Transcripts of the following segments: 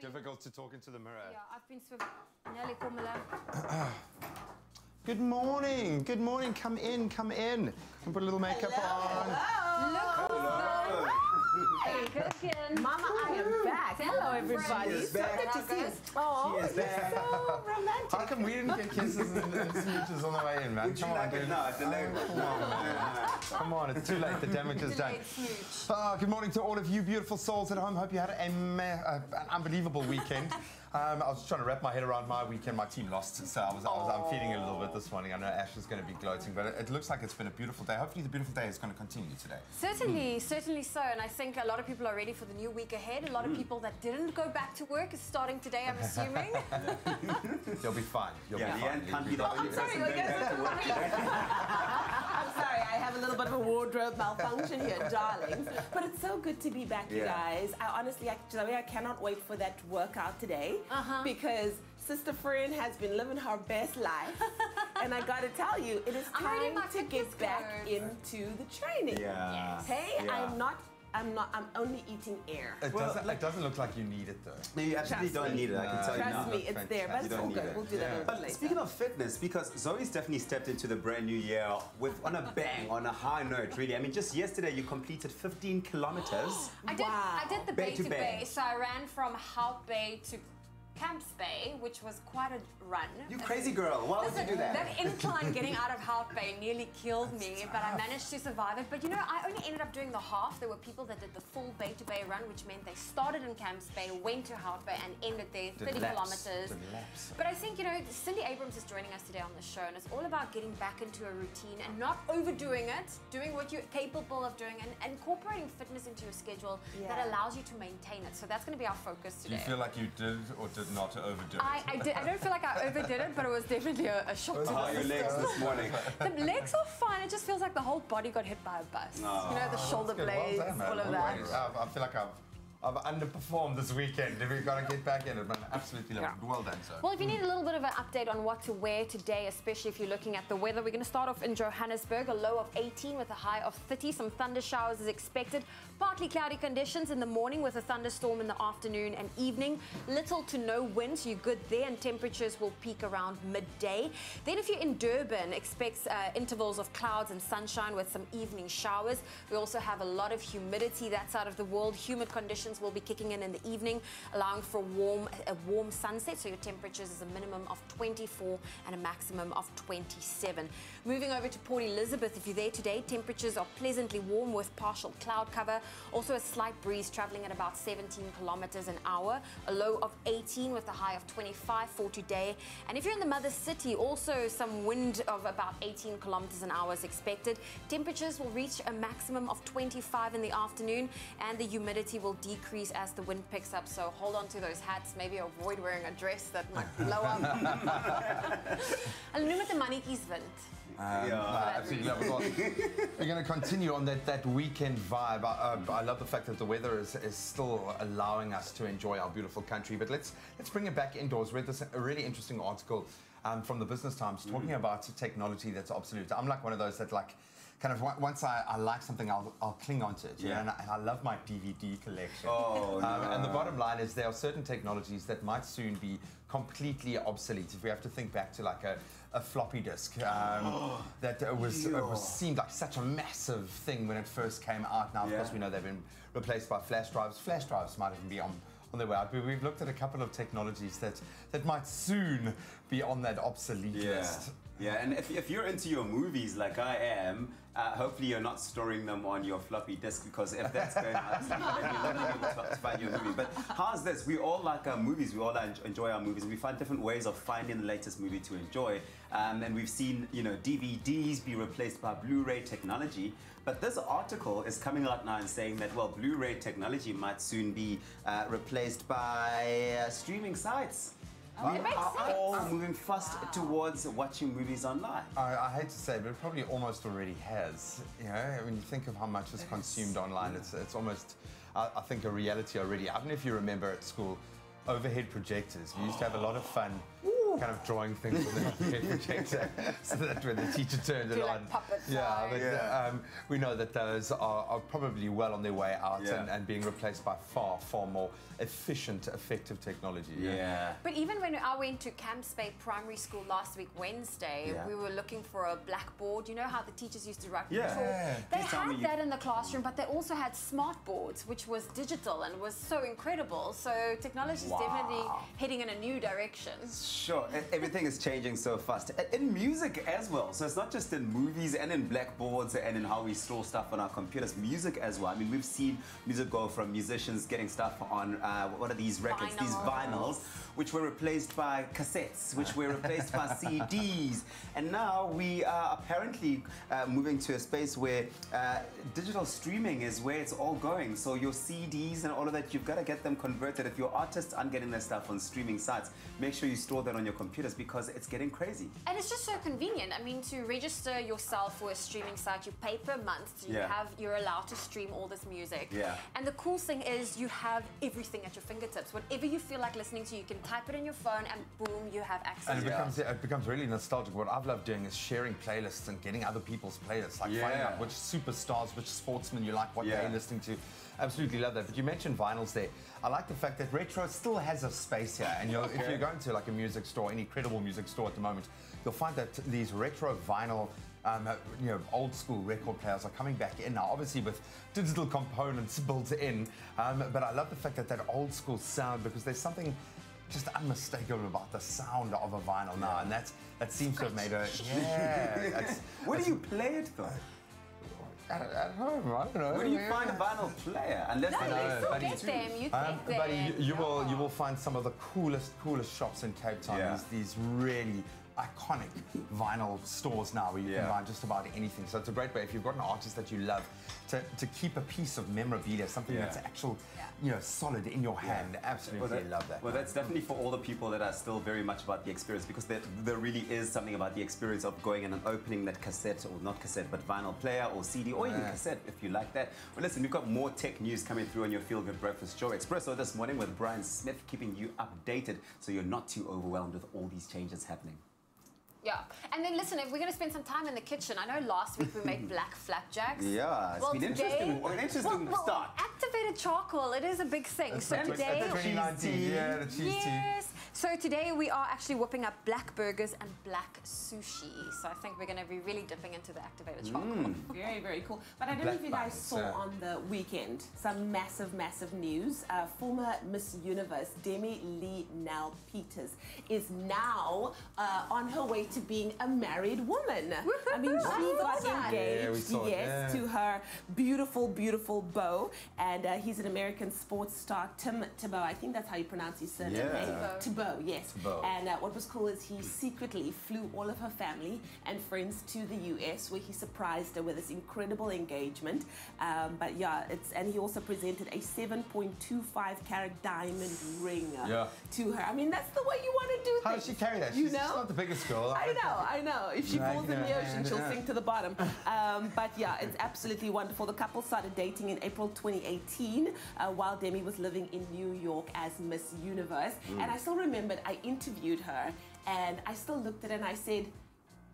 difficult to talk into the mirror. Yeah, I've been swimming. Nelly, kom maar. Good morning. Good morning. Come in. Come in. And put a little makeup on. Hello. Hey, good again. Mama, I am back. Hello, everybody. She is back. So good to see you. Oh, She is back. so romantic. How come we didn't get kisses and smooches on the way in, man? Would you like it now? It's delayed. Come on, man. Come on, it's too late. The damage is done. Good morning to all of you beautiful souls at home. Hope you had an unbelievable weekend. I was trying to wrap my head around my weekend. My team lost, so I'm feeling a little bit this morning. I know Ash is going to be gloating, but it looks like it's been a beautiful day. Hopefully the beautiful day is going to continue today. Certainly, certainly so. And I think a lot of people are ready for the new week ahead. A lot of people that didn't go back to work is starting today, I'm assuming. You'll be fine. You'll be fine. Can't be the only person going back to work. I'm sorry, I have a little bit of a wardrobe malfunction here, darlings. But it's so good to be back, you guys. I honestly, I cannot wait for that workout today. Because Sister Fern has been living her best life. And I gotta tell you, it is time to get back into the training. Yeah. Hey, I'm only eating air. It doesn't look like you need it though. No, you absolutely don't need it, I can tell you now. Trust me, it's there, but it's all good. We'll do that a little But later. speaking of fitness, because Zoe's definitely stepped into the brand new year on a bang, on a high note, really. I mean, just yesterday you completed 15 kilometers. I did the bay to bay. Bay. So I ran from Hout Bay to Camps Bay, which was quite a run. You crazy girl, why would you do that? That incline getting out of Hout Bay nearly killed me, but I managed to survive it. But you know, I only ended up doing the half. There were people that did the full bay-to-bay run, which meant they started in Camps Bay, went to Hout Bay, and ended there, 30 kilometers. But I think, you know, Cindy Abrams is joining us today on the show, and it's all about getting back into a routine and not overdoing it, doing what you're capable of doing, and incorporating fitness into your schedule that allows you to maintain it. So that's going to be our focus today. Do you feel like you did or did not overdo it? I don't feel like I overdid it, but it was definitely a shock. How are your legs this morning? The legs are fine. It just feels like the whole body got hit by a bus. You know, the shoulder blades, all of that. I feel like I've underperformed this weekend. We've got to get back in it, man. Absolutely lovely. Well done, sir. Well, if you need a little bit of an update on what to wear today, especially if you're looking at the weather, we're going to start off in Johannesburg, a low of 18 with a high of 30. Some thunder showers is expected. Partly cloudy conditions in the morning with a thunderstorm in the afternoon and evening. Little to no wind, so you're good there, and temperatures will peak around midday. Then if you're in Durban, expect intervals of clouds and sunshine with some evening showers. We also have a lot of humidity that side of the world. Humid conditions will be kicking in the evening, allowing for a warm sunset. So your temperatures is a minimum of 24 and a maximum of 27. Moving over to Port Elizabeth, if you're there today, temperatures are pleasantly warm with partial cloud cover. Also a slight breeze traveling at about 17 kilometers an hour. A low of 18 with a high of 25 for today. And if you're in the mother city, also some wind of about 18 kilometers an hour is expected. Temperatures will reach a maximum of 25 in the afternoon, and the humidity will decrease as the wind picks up, so hold on to those hats. Maybe avoid wearing a dress that might blow up. Hulle noem dit 'n mannetjieswind. Absolutely. We're going to continue on that weekend vibe. I love the fact that the weather is still allowing us to enjoy our beautiful country. But let's bring it back indoors. Read this a really interesting article from the Business Times talking about technology that's obsolete. I'm like one of those that kind of once I like something, I'll cling on to it. You know? And I love my DVD collection. And the bottom line is there are certain technologies that might soon be completely obsolete. If we have to think back to like a floppy disk, that seemed like such a massive thing when it first came out. Now, of course, we know they've been replaced by flash drives. Flash drives might even be on their way out. But we've looked at a couple of technologies that might soon be on that obsolete list. Yeah, and if you're into your movies like I am, hopefully you're not storing them on your floppy disk, because if that's going out, then you're not able to find your movie. But how's this? We all like our movies. We all enjoy our movies. We find different ways of finding the latest movie to enjoy. And we've seen, you know, DVDs be replaced by Blu-ray technology. But this article is coming out now and saying that, well, Blu-ray technology might soon be replaced by streaming sites. We are all moving fast towards watching movies online. I hate to say it, but it probably almost already has. You know, when you think of how much is consumed online, it's almost, I think, a reality already. I don't know if you remember at school, overhead projectors. We used to have a lot of fun kind of drawing things on the head projector so that when the teacher turns it on. Puppets. We know that those are probably well on their way out and being replaced by far, far more efficient, effective technology. But even when I went to Camp Spade Primary School last week, Wednesday, we were looking for a blackboard. You know how the teachers used to write They had that in the classroom, but they also had smart boards, which was digital and was so incredible. So technology is definitely heading in a new direction. Sure, everything is changing so fast. In music as well. So it's not just in movies and in blackboards and in how we store stuff on our computers. Music as well. I mean, we've seen music go from musicians getting stuff on, what are these records? These vinyls, which were replaced by cassettes, which were replaced by CDs. And now we are apparently moving to a space where digital streaming is where it's all going. So your CDs and all of that, you've got to get them converted. If your artists aren't getting their stuff on streaming sites, make sure you store that on your computers because it's getting crazy. And it's just so convenient. I mean, to register yourself for a streaming site, you pay per month. So you're allowed to stream all this music. And the cool thing is you have everything at your fingertips. Whatever you feel like listening to, you can type it in your phone and boom, you have access and to it. It becomes really nostalgic. What I've loved doing is sharing playlists and getting other people's playlists, like finding out which superstars, which sportsmen you like, what they're listening to. Absolutely love that. But you mentioned vinyls there. I like the fact that retro still has a space here. And if you're going to like a music store, any credible music store at the moment, you'll find that these retro vinyl old school record players are coming back in now, obviously with digital components built in. But I love the fact that old school sound, because there's something just unmistakable about the sound of a vinyl now, and that seems to have made a Where do you play it though? At home, I don't know. Where do you find a vinyl player? Unless you will find some of the coolest shops in Cape Town. These really iconic vinyl stores now where you can buy just about anything. So it's a great way if you've got an artist that you love to keep a piece of memorabilia, something that's actual, solid in your hand. Absolutely love that. Well, that's definitely for all the people that are still very much about the experience, because there really is something about the experience of going in and opening that cassette, or not cassette, but vinyl player or CD or even cassette if you like that. Well, listen, we've got more tech news coming through on your Feel Good Breakfast show. Expresso this morning with Brian Smith, keeping you updated so you're not too overwhelmed with all these changes happening. Yeah, and then listen, if we're going to spend some time in the kitchen, I know last week we made black flapjacks. Yeah, it's been interesting. An interesting start. Activated charcoal, it is a big thing. So today, 2019, the cheese tea. So today we are actually whipping up black burgers and black sushi. So I think we're going to be really dipping into the activated charcoal. Very, very cool. But I don't know if you guys saw on the weekend some massive, massive news. Former Miss Universe Demi Lee Nell Peters is now on her way to being a married woman. I mean, she got engaged, to her beautiful, beautiful beau. And he's an American sports star, Tim Tebow. I think that's how you pronounce his surname. Tebow, yes. Tebow. And what was cool is he secretly flew all of her family and friends to the US, where he surprised her with this incredible engagement. But yeah, and he also presented a 7.25 carat diamond ring to her. I mean, that's the way you want to do things. How does she carry that? She's not the biggest girl. I know. If she falls in the ocean, she'll sink to the bottom. But yeah, it's absolutely wonderful. The couple started dating in April 2018 while Demi was living in New York as Miss Universe. And I still remembered I interviewed her, and I still looked at her and I said,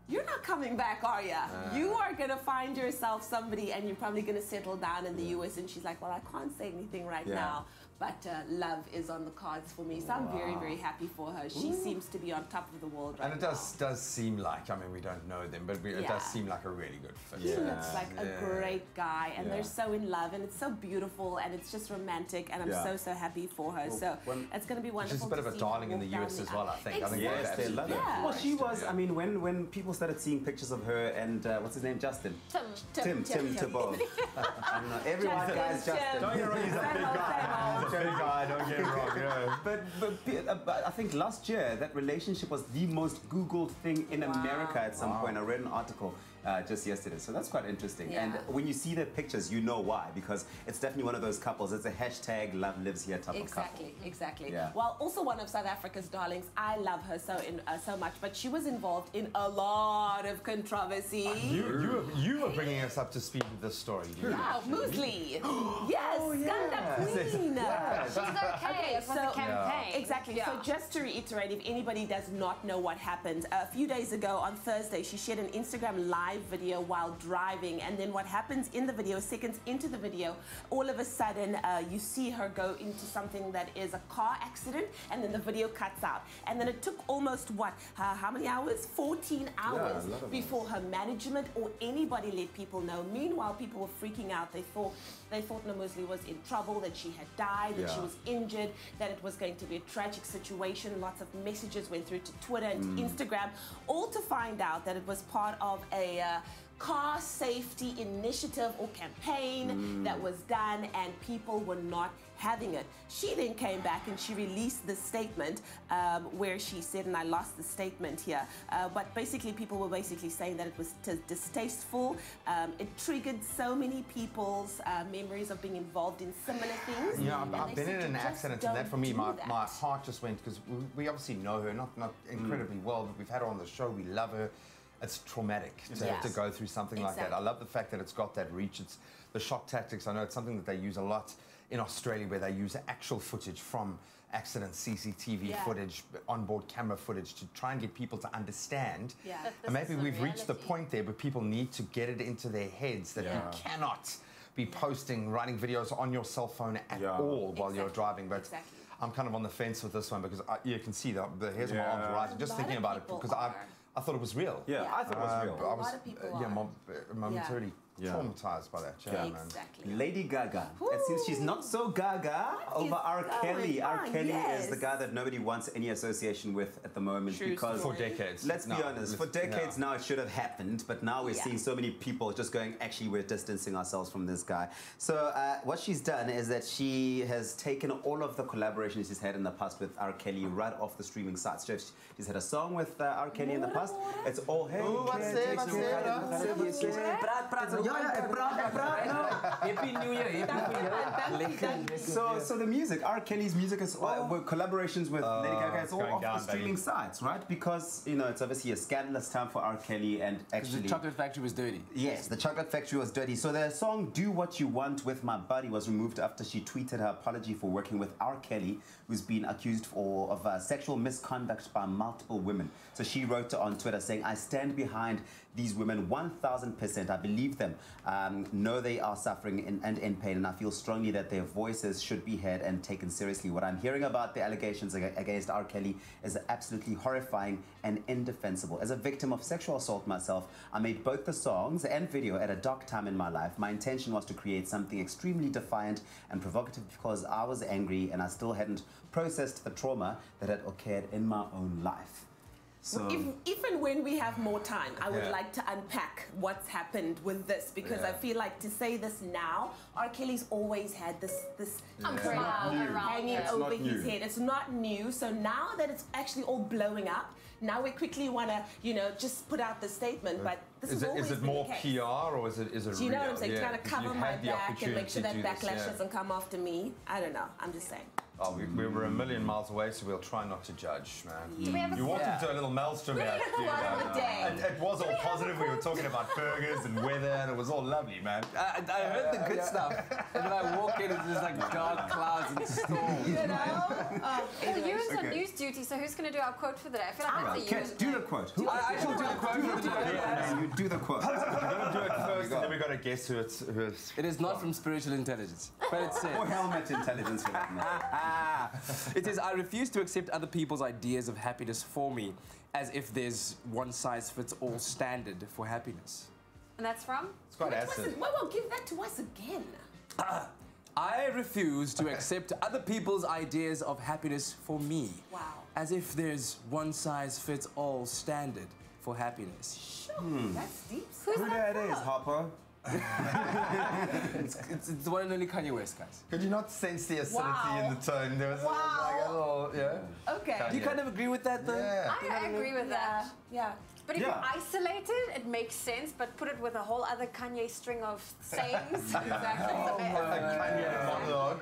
"You're not coming back, are you? You are going to find yourself somebody and you're probably going to settle down in the US." And she's like, "Well, I can't say anything right now, but love is on the cards for me." So I'm very, very happy for her. She seems to be on top of the world right now. And it does seem like, I mean, we don't know them, but it does seem like a really good fit. He looks like a great guy, and they're so in love, and it's so beautiful, and it's just romantic, and I'm so happy for her. So it's going to be wonderful. She's a bit of a darling in the US as well, I think. Exactly. I think they love it. Well, she was, I mean, when people started seeing pictures of her and, what's his name, Justin? Tim Tebow. I don't know, everyone guys Justin. Don't get wrong, he's a big guy. He's a big guy, don't get wrong, But I think last year that relationship was the most Googled thing in America at some point. I read an article just yesterday, so that's quite interesting. And when you see their pictures, you know why, because it's definitely one of those couples. It's a hashtag love lives here type of couple. Exactly. Well, also one of South Africa's darlings. I love her so much, but she was involved in a lot of controversy. You were bringing us up to speed with this story. Muesli. Yes, Ganda Queen. She's okay. So champagne. Exactly. Yeah. So just to reiterate, if anybody does not know what happened, a few days ago on Thursday, she shared an Instagram live video while driving, and then what happens in the video, seconds into the video, all of a sudden you see her go into something that is a car accident, and then the video cuts out. And then it took almost, what, how many hours? 14 hours before her management or anybody let people know. Meanwhile, people were freaking out. They thought Nomuzi was in trouble, that she had died, that she was injured, that it was going to be a tragic situation. Lots of messages went through to Twitter and to Instagram, all to find out that it was part of a car safety initiative or campaign that was done, and people were not having it. She then came back and she released this statement where she said, and I lost the statement here, but basically people were basically saying that it was distasteful. It triggered so many people's memories of being involved in similar things. Yeah, I've been in an accident, and that for me, my heart just went, because we obviously know her, not incredibly well, but we've had her on the show, we love her. It's traumatic to have to go through something like that. I love the fact that it's got that reach. It's the shock tactics. I know it's something that they use a lot in Australia, where they use actual footage from accidents, CCTV footage, onboard camera footage, to try and get people to understand. And maybe we've reached the point there where people need to get it into their heads that you cannot be posting, writing videos on your cell phone at all while you're driving. But I'm kind of on the fence with this one, because you can see the hairs on my arms rising just thinking about it, because I thought it was real. Yeah, I thought it was real. A lot of people momentarily traumatized by that. Exactly. Lady Gaga. It seems she's not so Gaga over R. Kelly. R. Kelly is the guy that nobody wants any association with at the moment, because for decades. Let's be honest, for decades now it should have happened, but now we're seeing so many people just going, actually we're distancing ourselves from this guy. So what she's done is that she has taken all of the collaborations she's had in the past with R. Kelly right off the streaming sites. So she's had a song with R. Kelly in the past. It's all, hey, Happy New Year. So the music, R. Kelly's music is were collaborations with Lady Gaga. It's all off the streaming sites, right? Because it's obviously a scandalous time for R. Kelly, and actually the Chocolate Factory was dirty. Yes, the Chocolate Factory was dirty. So the song "Do What You Want with My Buddy" was removed after she tweeted her apology for working with R. Kelly, who's been accused of sexual misconduct by multiple women. So she wrote on Twitter saying, "I stand behind these women 1000%. I believe them. Know they are suffering and in pain, and I feel strongly that their voices should be heard and taken seriously. What I'm hearing about the allegations against R. Kelly is absolutely horrifying and indefensible. As a victim of sexual assault myself, I made both the songs and video at a dark time in my life. My intention was to create something extremely defiant and provocative, because I was angry and I still hadn't processed the trauma that had occurred in my own life." So if and when we have more time, I would like to unpack what's happened with this, because I feel like to say this now, R. Kelly's always had this cloud hanging over his head. It's not new. So now that it's actually all blowing up, now we quickly want to, just put out the statement. But this is always it more PR, or is it real? Do you know what I'm saying? Trying to cover my back and make sure that backlash doesn't come after me. I don't know. I'm just saying. Oh, we were a million miles away, so we'll try not to judge, man. Do we have You walked into a little maelstrom here. It was all positive. We were talking about burgers and weather, and it was all lovely, man. I heard the good stuff, and then I walk in and there's like dark clouds and storms. Well, Ewan's on news duty, so who's going to do our quote for the day? I feel like that's a do the quote. I shall do the quote for the day. You do the quote. We're going to do it first, and then we've got to guess who it's. It is not from spiritual intelligence, but it says... Or helmet intelligence for that matter. It says, "I refuse to accept other people's ideas of happiness for me, as if there's one-size-fits-all standard for happiness." And that's from? It's quite acid. Well, give that to us again. I refuse to accept other people's ideas of happiness for me. Wow. As if there's one-size-fits-all standard for happiness. Sure, that's deep. Who that is, Harper? It's the one and only Kanye West, guys. Could you not sense the acidity in the tone? There was like a little, Okay. Do you kind of agree with that, though? Yeah. I agree with that. Yeah. But if you isolate it, it makes sense, but put it with a whole other Kanye string of sayings. Kanye monologue.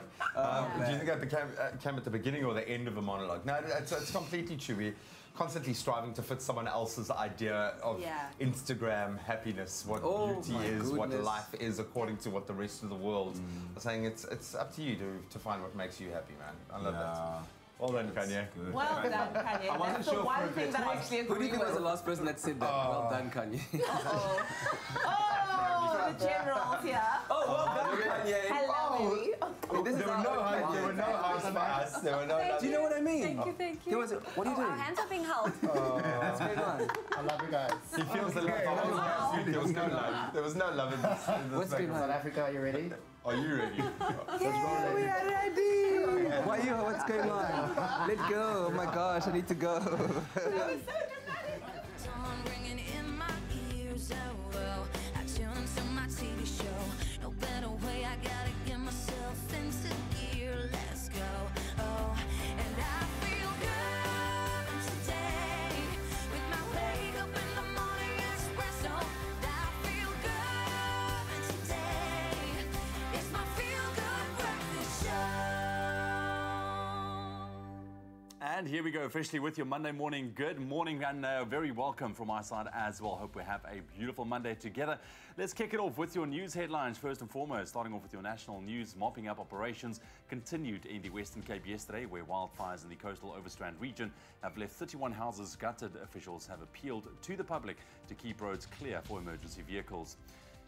Do you think that came at the beginning or the end of a monologue? No, it's completely true. We're constantly striving to fit someone else's idea of Instagram happiness, what beauty is, what life is, according to what the rest of the world are saying. It's up to you to find what makes you happy, man. I love that. Well done, Kanye. Well done, Kanye. I wasn't That's the sure one for a thing bit. that I actually Who do agree you think was the with. last person that said that? Well done, Kanye. Oh, the generals here. Oh, well done, Kanye. Hello, baby. There were no hugs for us. There were no. Do you know what I mean? Thank you. What are you Our doing? hands are being held. What's going on? I love you guys. He feels the love. There was no love. There was no love in this. What's going South on? Africa, are you ready? Are you ready? Yeah, we are ready. Why you? What's going on? Let go. Oh my gosh, I need to go. That was so dramatic. Song ringing in my ears, oh well. I tune into my TV show. No better way, I gotta get myself into gear. Let's go. Oh, and I feel good today. With my wake up in the morning espresso. I feel good today. It's my feel good breakfast show. And here we go, officially with your Monday morning. Good morning and very welcome from my side as well. Hope we have a beautiful Monday together. Let's kick it off with your news headlines first and foremost. Starting off with your national news, mopping up operations continued in the Western Cape yesterday, where wildfires in the coastal Overstrand region have left 31 houses gutted. Officials have appealed to the public to keep roads clear for emergency vehicles.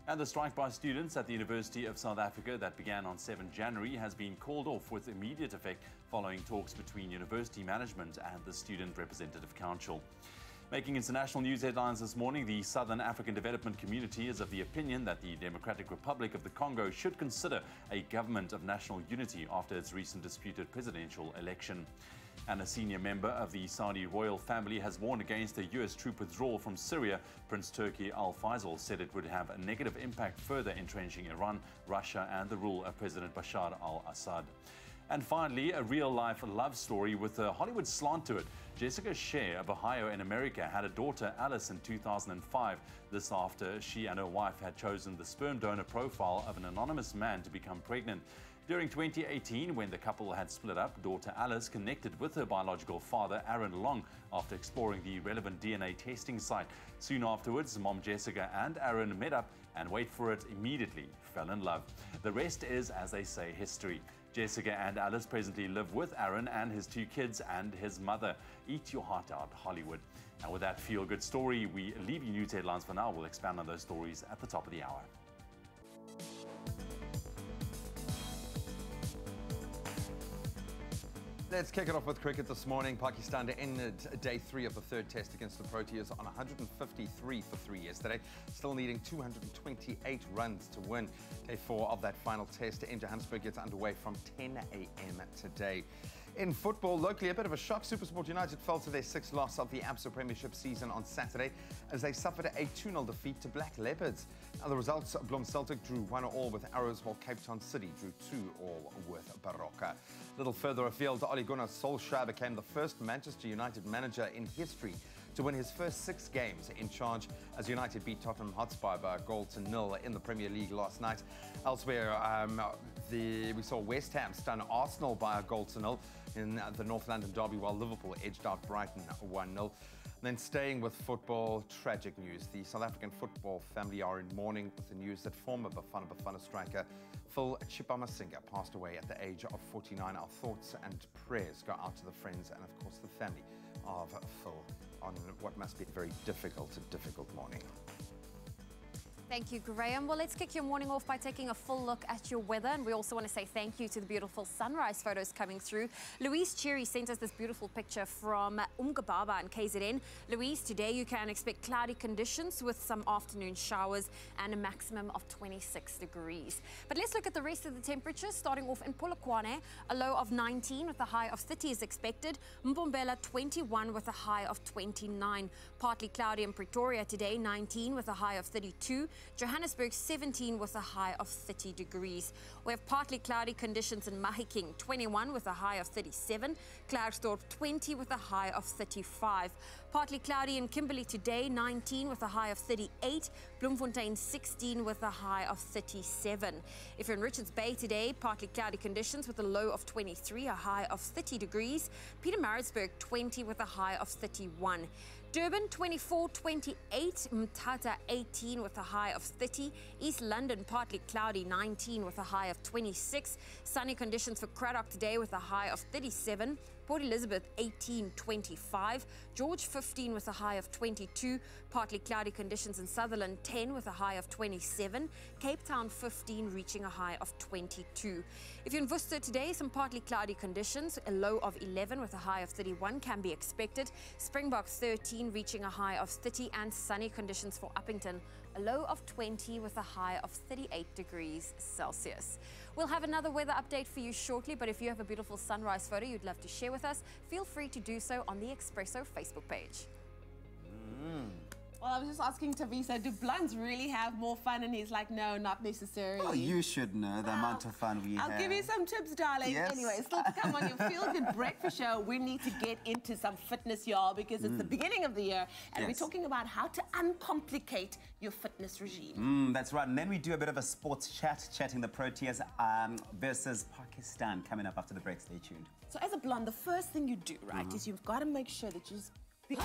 And the strike by students at the University of South Africa that began on 7 January has been called off with immediate effect following talks between university management and the Student Representative Council. Making international news headlines this morning, the Southern African Development Community is of the opinion that the Democratic Republic of the Congo should consider a government of national unity after its recent disputed presidential election. And a senior member of the Saudi royal family has warned against a U.S. troop withdrawal from Syria. Prince Turki Al Faisal said it would have a negative impact, further entrenching Iran, Russia and the rule of President Bashar al-Assad. And finally, a real-life love story with a Hollywood slant to it. Jessica Shea of Ohio in America had a daughter, Alice, in 2005. This after she and her wife had chosen the sperm donor profile of an anonymous man to become pregnant. During 2018, when the couple had split up, daughter Alice connected with her biological father, Aaron Long, after exploring the relevant DNA testing site. Soon afterwards, mom Jessica and Aaron met up and, wait for it, immediately fell in love. The rest is, as they say, history. Jessica and Alice presently live with Aaron and his 2 kids and his mother. Eat your heart out, Hollywood. And with that feel-good story, we leave you news headlines for now. We'll expand on those stories at the top of the hour. Let's kick it off with cricket this morning. Pakistan ended day 3 of the 3rd test against the Proteas on 153 for 3 yesterday, still needing 228 runs to win. Day 4 of that final test in Johannesburg gets underway from 10 a.m. today. In football, locally, a bit of a shock. SuperSport United fell to their 6th loss of the Absa Premiership season on Saturday as they suffered a 2-0 defeat to Black Leopards. Now, the results, Bloem Celtic drew 1-1 with Arrows, while Cape Town City drew 2-2 with Baroka. A little further afield, Ole Gunnar Solskjaer became the first Manchester United manager in history to win his first 6 games in charge as United beat Tottenham Hotspur by 1-0 in the Premier League last night. Elsewhere, we saw West Ham stun Arsenal by 1-0 in the North London derby, while Liverpool edged out Brighton 1-0. Then staying with football, tragic news. The South African football family are in mourning with the news that former Bafana striker Phil Chipamasinga passed away at the age of 49. Our thoughts and prayers go out to the friends and, of course, the family of Phil on what must be a very difficult morning. Thank you, Graham. Well, let's kick your morning off by taking a full look at your weather. And we also want to say thank you to the beautiful sunrise photos coming through. Louise Cherry sent us this beautiful picture from Umgababa and KZN. Louise, today you can expect cloudy conditions with some afternoon showers and a maximum of 26 degrees. But let's look at the rest of the temperatures, starting off in Polokwane. A low of 19 with a high of 30 is expected. Mbombela 21 with a high of 29. Partly cloudy in Pretoria today, 19 with a high of 32. Johannesburg 17 with a high of 30 degrees. We have partly cloudy conditions in Mahikeng, 21 with a high of 37. Klerksdorp 20 with a high of 35. Partly cloudy in Kimberley today, 19 with a high of 38. Bloemfontein 16 with a high of 37. If you're in Richards Bay today, partly cloudy conditions with a low of 23, a high of 30 degrees. Pietermaritzburg 20 with a high of 31. Durban 24, 28, Mthatha 18 with a high of 30, East London partly cloudy 19 with a high of 26, sunny conditions for Cradock today with a high of 37, Port Elizabeth 18, 25, George 15 with a high of 22, partly cloudy conditions in Sutherland 10 with a high of 27, Cape Town 15 reaching a high of 22. If you're in Worcester today, some partly cloudy conditions, a low of 11 with a high of 31 can be expected, Springbok 13 reaching a high of 30 and sunny conditions for Uppington, a low of 20 with a high of 38 degrees Celsius. We'll have another weather update for you shortly, but if you have a beautiful sunrise photo you'd love to share with us, feel free to do so on the Expresso Facebook page. Well, I was just asking Tavisa, do blondes really have more fun? And he's like, no, not necessarily. Oh, you should know the amount of fun we have. I'll give you some tips, darling. Yes. Anyway, still to come on your Feel Good Breakfast Show, we need to get into some fitness, y'all, because it's the beginning of the year, and we're talking about how to uncomplicate your fitness regime. That's right. And then we do a bit of a sports chat, chatting the Proteas versus Pakistan coming up after the break. Stay tuned. So as a blonde, the first thing you do, right, is you've got to make sure that you just be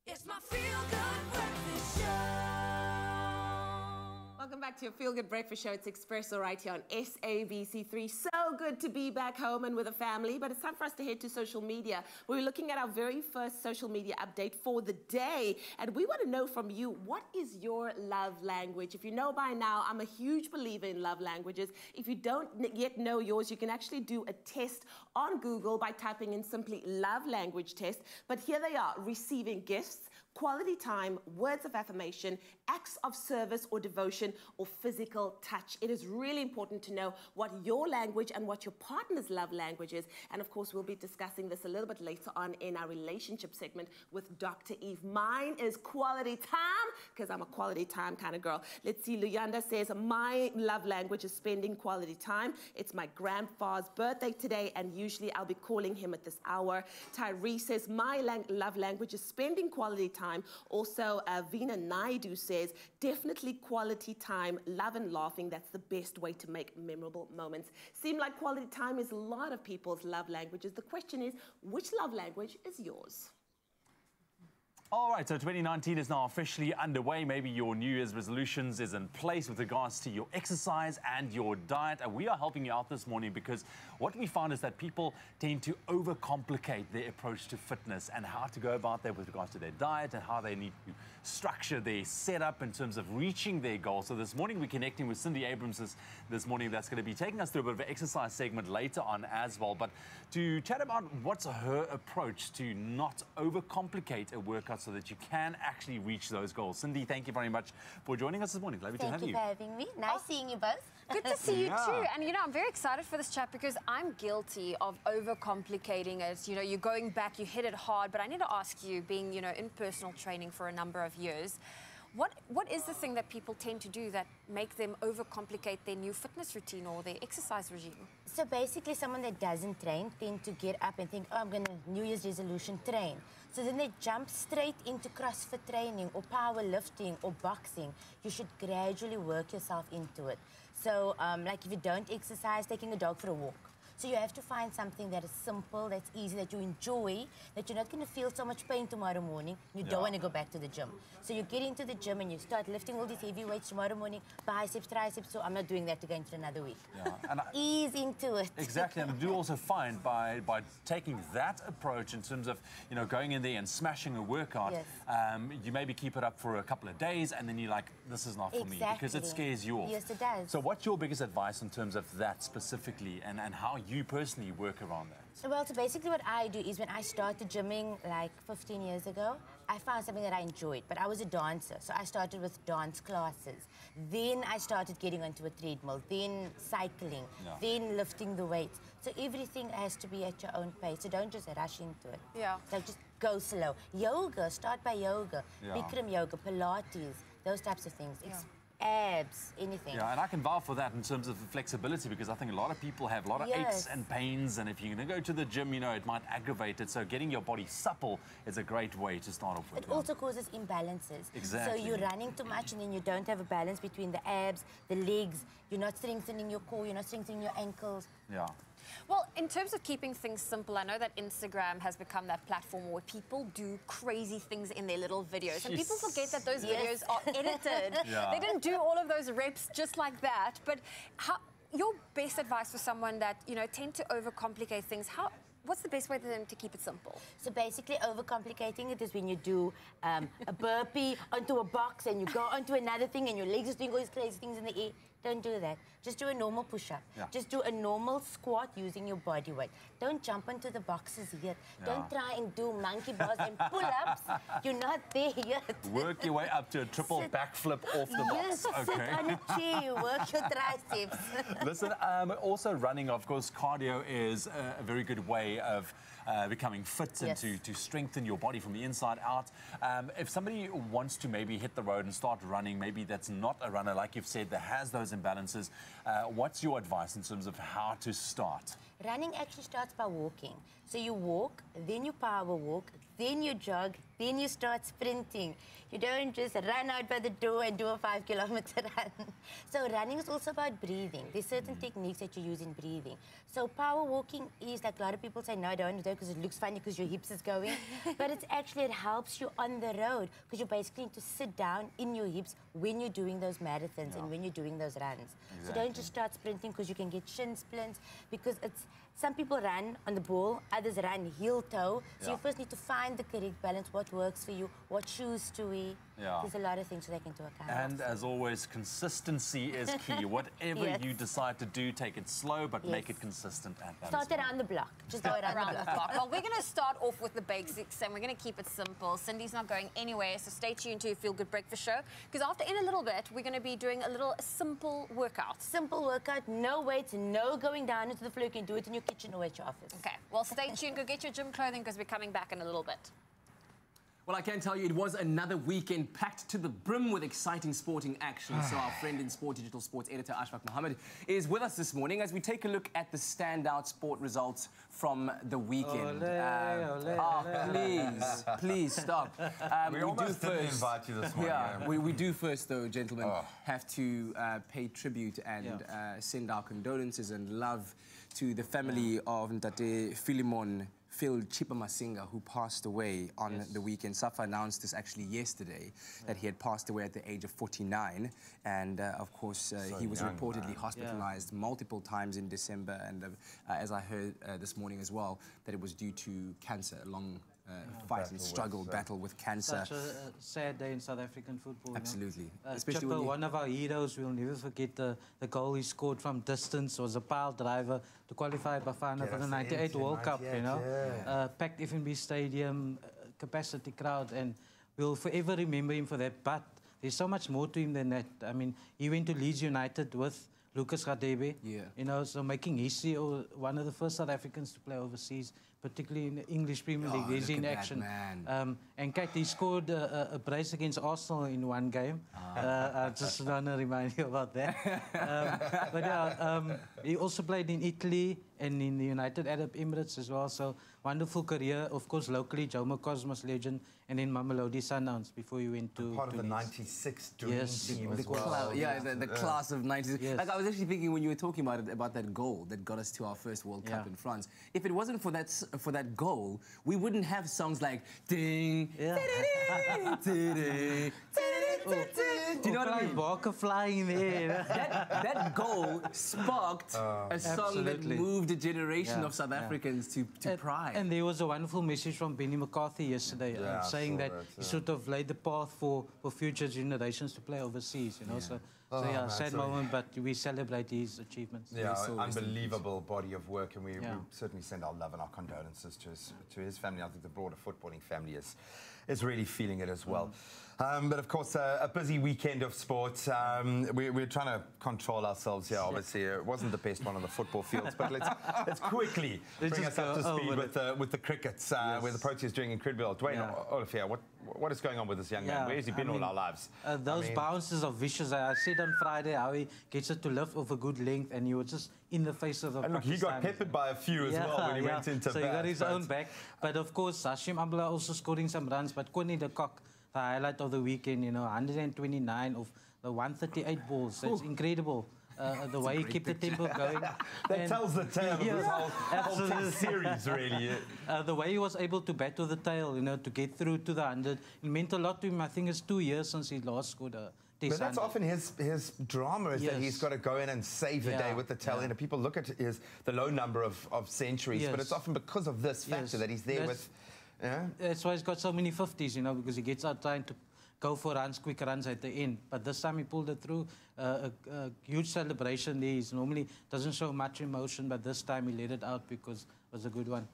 It's my feel-good breakfast show. Welcome back to your Feel Good Breakfast Show. It's Expresso right here on SABC3. So good to be back home and with a family, but it's time for us to head to social media. We're looking at our very first social media update for the day, and we want to know from you, what is your love language? If you know by now, I'm a huge believer in love languages. If you don't yet know yours, you can actually do a test on Google by typing in simply love language test. But here they are: receiving gifts, quality time, words of affirmation, acts of service or devotion, or physical touch. It is really important to know what your language and what your partner's love language is. And of course, we'll be discussing this a little bit later on in our relationship segment with Dr. Eve. Mine is quality time, because I'm a quality time kind of girl. Let's see, Luyanda says, my love language is spending quality time. It's my grandfather's birthday today, and usually I'll be calling him at this hour. Tyree says, my love language is spending quality time. Also, Veena Naidu says, definitely quality time, love and laughing. That's the best way to make memorable moments. Seem like quality time is a lot of people's love languages. The question is, which love language is yours? All right, so 2019 is now officially underway. Maybe your New Year's resolutions is in place with regards to your exercise and your diet. And we are helping you out this morning because what we found is that people tend to overcomplicate their approach to fitness and how to go about that with regards to their diet and how they need to structure their setup in terms of reaching their goals. So this morning we're connecting with Cindy Abrams this morning. That's going to be taking us through a bit of an exercise segment later on as well. But to chat about what's her approach to not overcomplicate a workout so that you can actually reach those goals. Cindy, thank you very much for joining us this morning. Lovely to have you. Thank you for having me. Nice seeing you both. Good to see you too. And you know, I'm very excited for this chat because I'm guilty of overcomplicating it. You know, you're going back, you hit it hard, but I need to ask you, being, you know, in personal training for a number of years, what is the thing that people tend to do that make them overcomplicate their new fitness routine or their exercise regime? So basically, someone that doesn't train tend to get up and think, oh, I'm going to New Year's resolution train. So then they jump straight into CrossFit training or powerlifting or boxing. You should gradually work yourself into it. So like if you don't exercise, taking a dog for a walk. So you have to find something that is simple, that's easy, that you enjoy, that you're not going to feel so much pain tomorrow morning. You don't want to go back to the gym. So you get into the gym and you start lifting all these heavy weights tomorrow morning, biceps, triceps. So I'm not doing that again for another week. Yeah. And ease into it. Exactly, and I do also find by taking that approach in terms of, you know, going in there and smashing a workout, you maybe keep it up for a couple of days and then you're like, this is not for me, because it scares you off. Yes, it does. So what's your biggest advice in terms of that specifically and how you personally work around that? Well, so basically what I do is when I started gymming like 15 years ago, I found something that I enjoyed, but I was a dancer. So I started with dance classes. Then I started getting onto a treadmill, then cycling, then lifting the weights. So everything has to be at your own pace. So don't just rush into it. Yeah. So just go slow. Yoga, start by yoga. Bikram yoga, Pilates, those types of things. Abs, anything. Yeah, and I can vouch for that in terms of the flexibility, because I think a lot of people have a lot of aches and pains, and if you're going to go to the gym, you know, it might aggravate it. So getting your body supple is a great way to start off with. It also causes imbalances. Exactly. So you're running too much and then you don't have a balance between the abs, the legs, you're not strengthening your core, you're not strengthening your ankles. Yeah. Well, in terms of keeping things simple, I know that Instagram has become that platform where people do crazy things in their little videos. And people forget that those videos are edited. They didn't do all of those reps just like that. But your best advice for someone that, you know, tend to overcomplicate things, what's the best way for them to keep it simple? So basically, overcomplicating it is when you do a burpee onto a box and you go onto another thing and your legs are doing all these crazy things in the air. Don't do that. Just do a normal push-up. Just do a normal squat using your body weight. Don't jump onto the boxes yet. Don't try and do monkey bars and pull-ups. You're not there yet. Work your way up to a triple backflip off the box. Sit on a chair, work your triceps. Listen, also running, of course, cardio is a very good way of becoming fit and to strengthen your body from the inside out. If somebody wants to maybe hit the road and start running, maybe that's not a runner, like you've said, that has those imbalances, what's your advice in terms of how to start? Running actually starts by walking. So you walk, then you power walk, then you jog, then you start sprinting. You don't just run out by the door and do a 5-kilometer run. So running is also about breathing. There's certain techniques that you use in breathing. So power walking is, like a lot of people say, no, I don't do that because it looks funny because your hips is going. But it's actually, it helps you on the road because you basically need to sit down in your hips when you're doing those marathons and when you're doing those runs. So don't just start sprinting because you can get shin splints, because it's, some people run on the ball, others run heel-toe. So you first need to find the correct balance, what works for you, what shoes to wear. There's a lot of things to take into account. And as always, consistency is key. Whatever you decide to do, take it slow, but make it consistent. Start around the block. Just go around the block. Well, we're going to start off with the basics, and we're going to keep it simple. Cindy's not going anywhere, so stay tuned to Feel Good Breakfast Show, because in a little bit, we're going to be doing a little simple workout. Simple workout, no weights, no going down into the floor. You can do it in your kitchen or at your office. Okay, well, stay tuned. Go get your gym clothing, because we're coming back in a little bit. Well, I can tell you it was another weekend packed to the brim with exciting sporting action. So our friend in Sport Digital Sports editor Ashfaq Mohammed is with us this morning as we take a look at the standout sport results from the weekend. Please stop. We almost didn't invite you this morning. We do first, though, gentlemen, have to pay tribute and send our condolences and love to the family of Ntate Philemon Phil Chipa Masinga, who passed away on the weekend. Safa announced this actually yesterday, that he had passed away at the age of 49. And, of course, he was reportedly hospitalized multiple times in December. And as I heard this morning as well, that it was due to cancer, a long fight and struggle, battle with cancer. Such a sad day in South African football. Absolutely. Especially Chipper, one of our heroes, we'll never forget the goal he scored from distance, was a pile driver to qualify Bafana for the 98 World Cup, you know. Packed FNB Stadium, capacity crowd, and we'll forever remember him for that. But there's so much more to him than that. I mean, he went to Leeds United with Lucas Radebe. Yeah. You know, so making history, or one of the first South Africans to play overseas, particularly in the English Premier League. He's in action. Man. And Kate, he scored a brace against Arsenal in one game. I just want to remind you about that. But yeah, he also played in Italy and in the United Arab Emirates as well. So wonderful career. Of course, locally, Jomo Cosmos legend, and then Mamelodi Sundowns before he went to part of the Leeds. 96 Dream Team as The well. the class of 96. Yes. Like, I was actually thinking when you were talking about that goal that got us to our first World Cup in France. If it wasn't for that goal, we wouldn't have songs like ding, do you know what I mean? Barker flying there. that goal sparked a song that Absolutely. moved a generation of South Africans to pride. And there was a wonderful message from Benny McCarthy yesterday saying that he sort of laid the path for future generations to play overseas, you know. So yeah, sad moment, but we celebrate his achievements. Yeah, unbelievable body of work, and we certainly send our love and our condolences to his family. I think the broader footballing family is really feeling it as well. But of course, a busy weekend of sport. We're trying to control ourselves here. Obviously, it wasn't the best one on the football fields, but let's quickly bring us up to speed with the crickets, where the Proteas doing incredible. Dwayne Olafia, what is going on with this young man? Where has he been all our lives? Those bounces are vicious. I said on Friday how he gets it to lift off a good length, and he was just in the face of the And look, he got peppered by a few as well when he went into so bat. he got his own back. But of course, Hashim Amla also scoring some runs. But Connie de Kock, the highlight of the weekend, you know, 129 of the 138 balls. That's incredible. The way he kept the tempo going. That tells the tale of this whole test series, really. The way he was able to bat with the tail, you know, to get through to the 100, it meant a lot to him. I think it's 2 years since he last scored a test. But that's often his drama, is that he's got to go in and save the day with the tail. You know, people look at the low number of centuries, but it's often because of this factor that he's there with. Yeah? That's why he's got so many 50s, you know, because he gets out trying to go for runs, quick runs at the end. But this time he pulled it through. A huge celebration there. He normally doesn't show much emotion, but this time he let it out because it was a good one.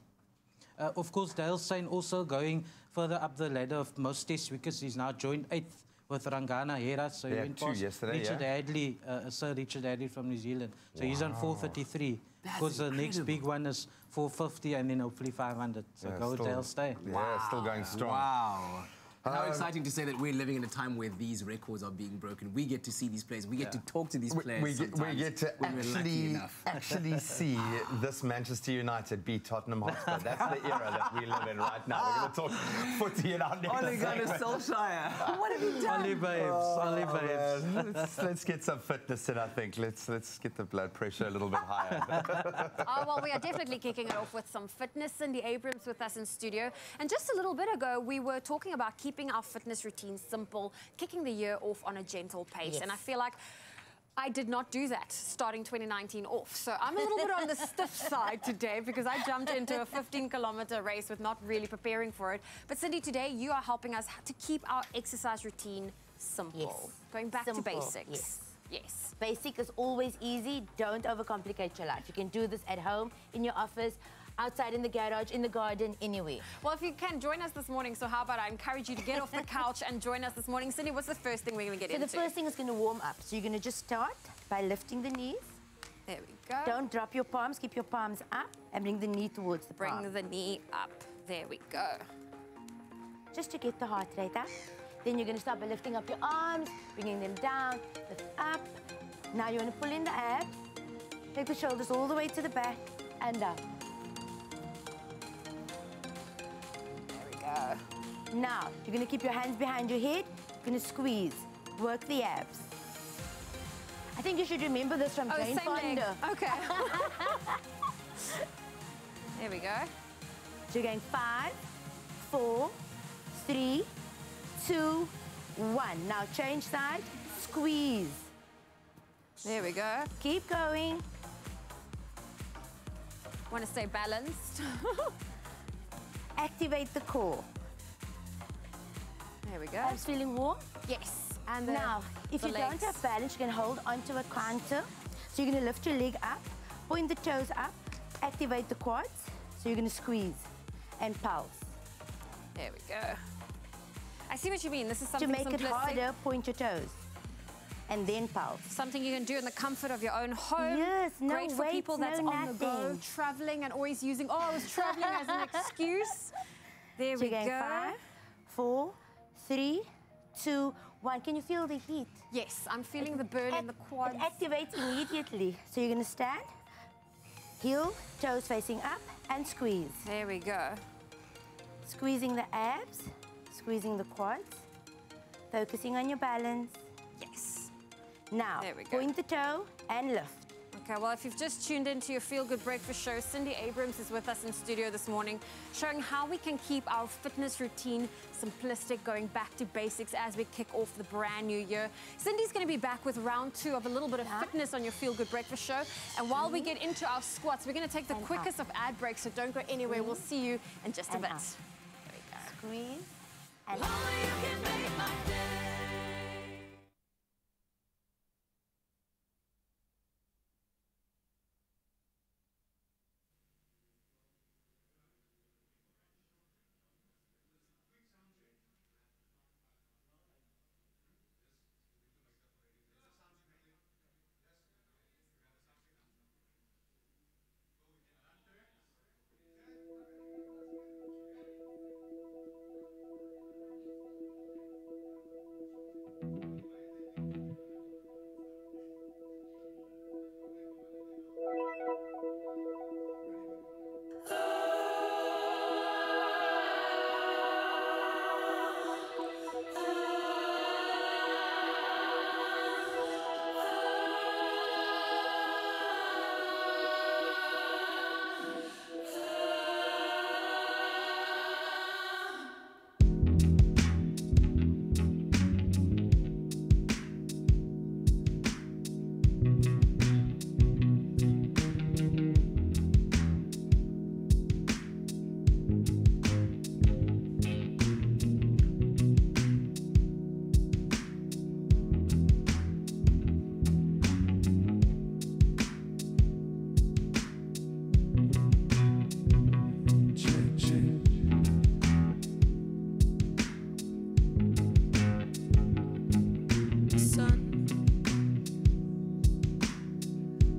Of course, Dale Steyn also going further up the ladder of most test wickets. He's now joined 8th with Rangana Hera. So he went past yesterday, Richard Hadley, Sir Richard Hadley from New Zealand. So he's on 433. Because the next big one is 450 and then hopefully 500. So go Dale Steyn. Yeah, still going strong. Wow. How exciting to say that we're living in a time where these records are being broken. We get to see these players. We get to talk to these players. We get to actually see this Manchester United beat Tottenham Hotspur. That's the era that we live in right now. We're going to talk footy in our next segment. Solskjaer. What have you done? Ollie babes. Let's get some fitness in, I think. Let's get the blood pressure a little bit higher. Well, we are definitely kicking it off with some fitness. Cindy Abrams with us in studio. And just a little bit ago, we were talking about keeping our fitness routine simple, kicking the year off on a gentle pace. Yes. And I feel like I did not do that starting 2019 off. So I'm a little bit on the stiff side today because I jumped into a 15-kilometer race with not really preparing for it. But Cindy, today you are helping us to keep our exercise routine simple. Yes. Going back to basics. Yes. Yes. Basic is always easy. Don't overcomplicate your life. You can do this at home, in your office, outside in the garage, in the garden, anywhere. Well, if you can, join us this morning. So how about I encourage you to get off the couch and join us this morning. Cindy, what's the first thing we're going to get into? So the first thing is going to warm up. So you're going to just start by lifting the knees. There we go. Don't drop your palms. Keep your palms up and bring the knee towards the palm. Bring the knee up. There we go. Just to get the heart rate up. Then you're going to start by lifting up your arms, bringing them down, lift up. Now you want to pull in the abs. Take the shoulders all the way to the back and up. Now, you're going to keep your hands behind your head. You're going to squeeze. Work the abs. I think you should remember this from Jane Fonda. Okay. There we go. So you're going 5, 4, 3, 2, 1. Now change side. Squeeze. There we go. Keep going. Want to stay balanced. Activate the core. There we go. Abs feeling warm? Yes. And now, if you don't have balance, you can hold onto a counter. So you're going to lift your leg up, point the toes up, activate the quads. So you're going to squeeze and pulse. There we go. I see what you mean. This is To something make it simplistic. harder, point your toes. And then pulse. Something you can do in the comfort of your own home. Yes, no Great for weights, people no that's on the go, nothing. traveling and always using, oh, I was traveling as an excuse. There So we you're go. going 5, 4, 3, 2, 1. Can you feel the heat? Yes, I'm feeling the burn in the quads. It activates immediately. So you're going to stand, heel, toes facing up, and squeeze. There we go. Squeezing the abs, squeezing the quads, focusing on your balance. Yes. Now, There we go. point the toe and lift. Okay, well, if you've just tuned into your Feel Good Breakfast show, Cindy Abrams is with us in studio this morning, showing how we can keep our fitness routine simplistic, going back to basics as we kick off the brand new year. Cindy's going to be back with round 2 of a little bit of fitness on your Feel Good Breakfast show. And while we get into our squats, we're going to take the quickest of ad breaks, so don't go anywhere. We'll see you in just a bit. There we go. Squeeze and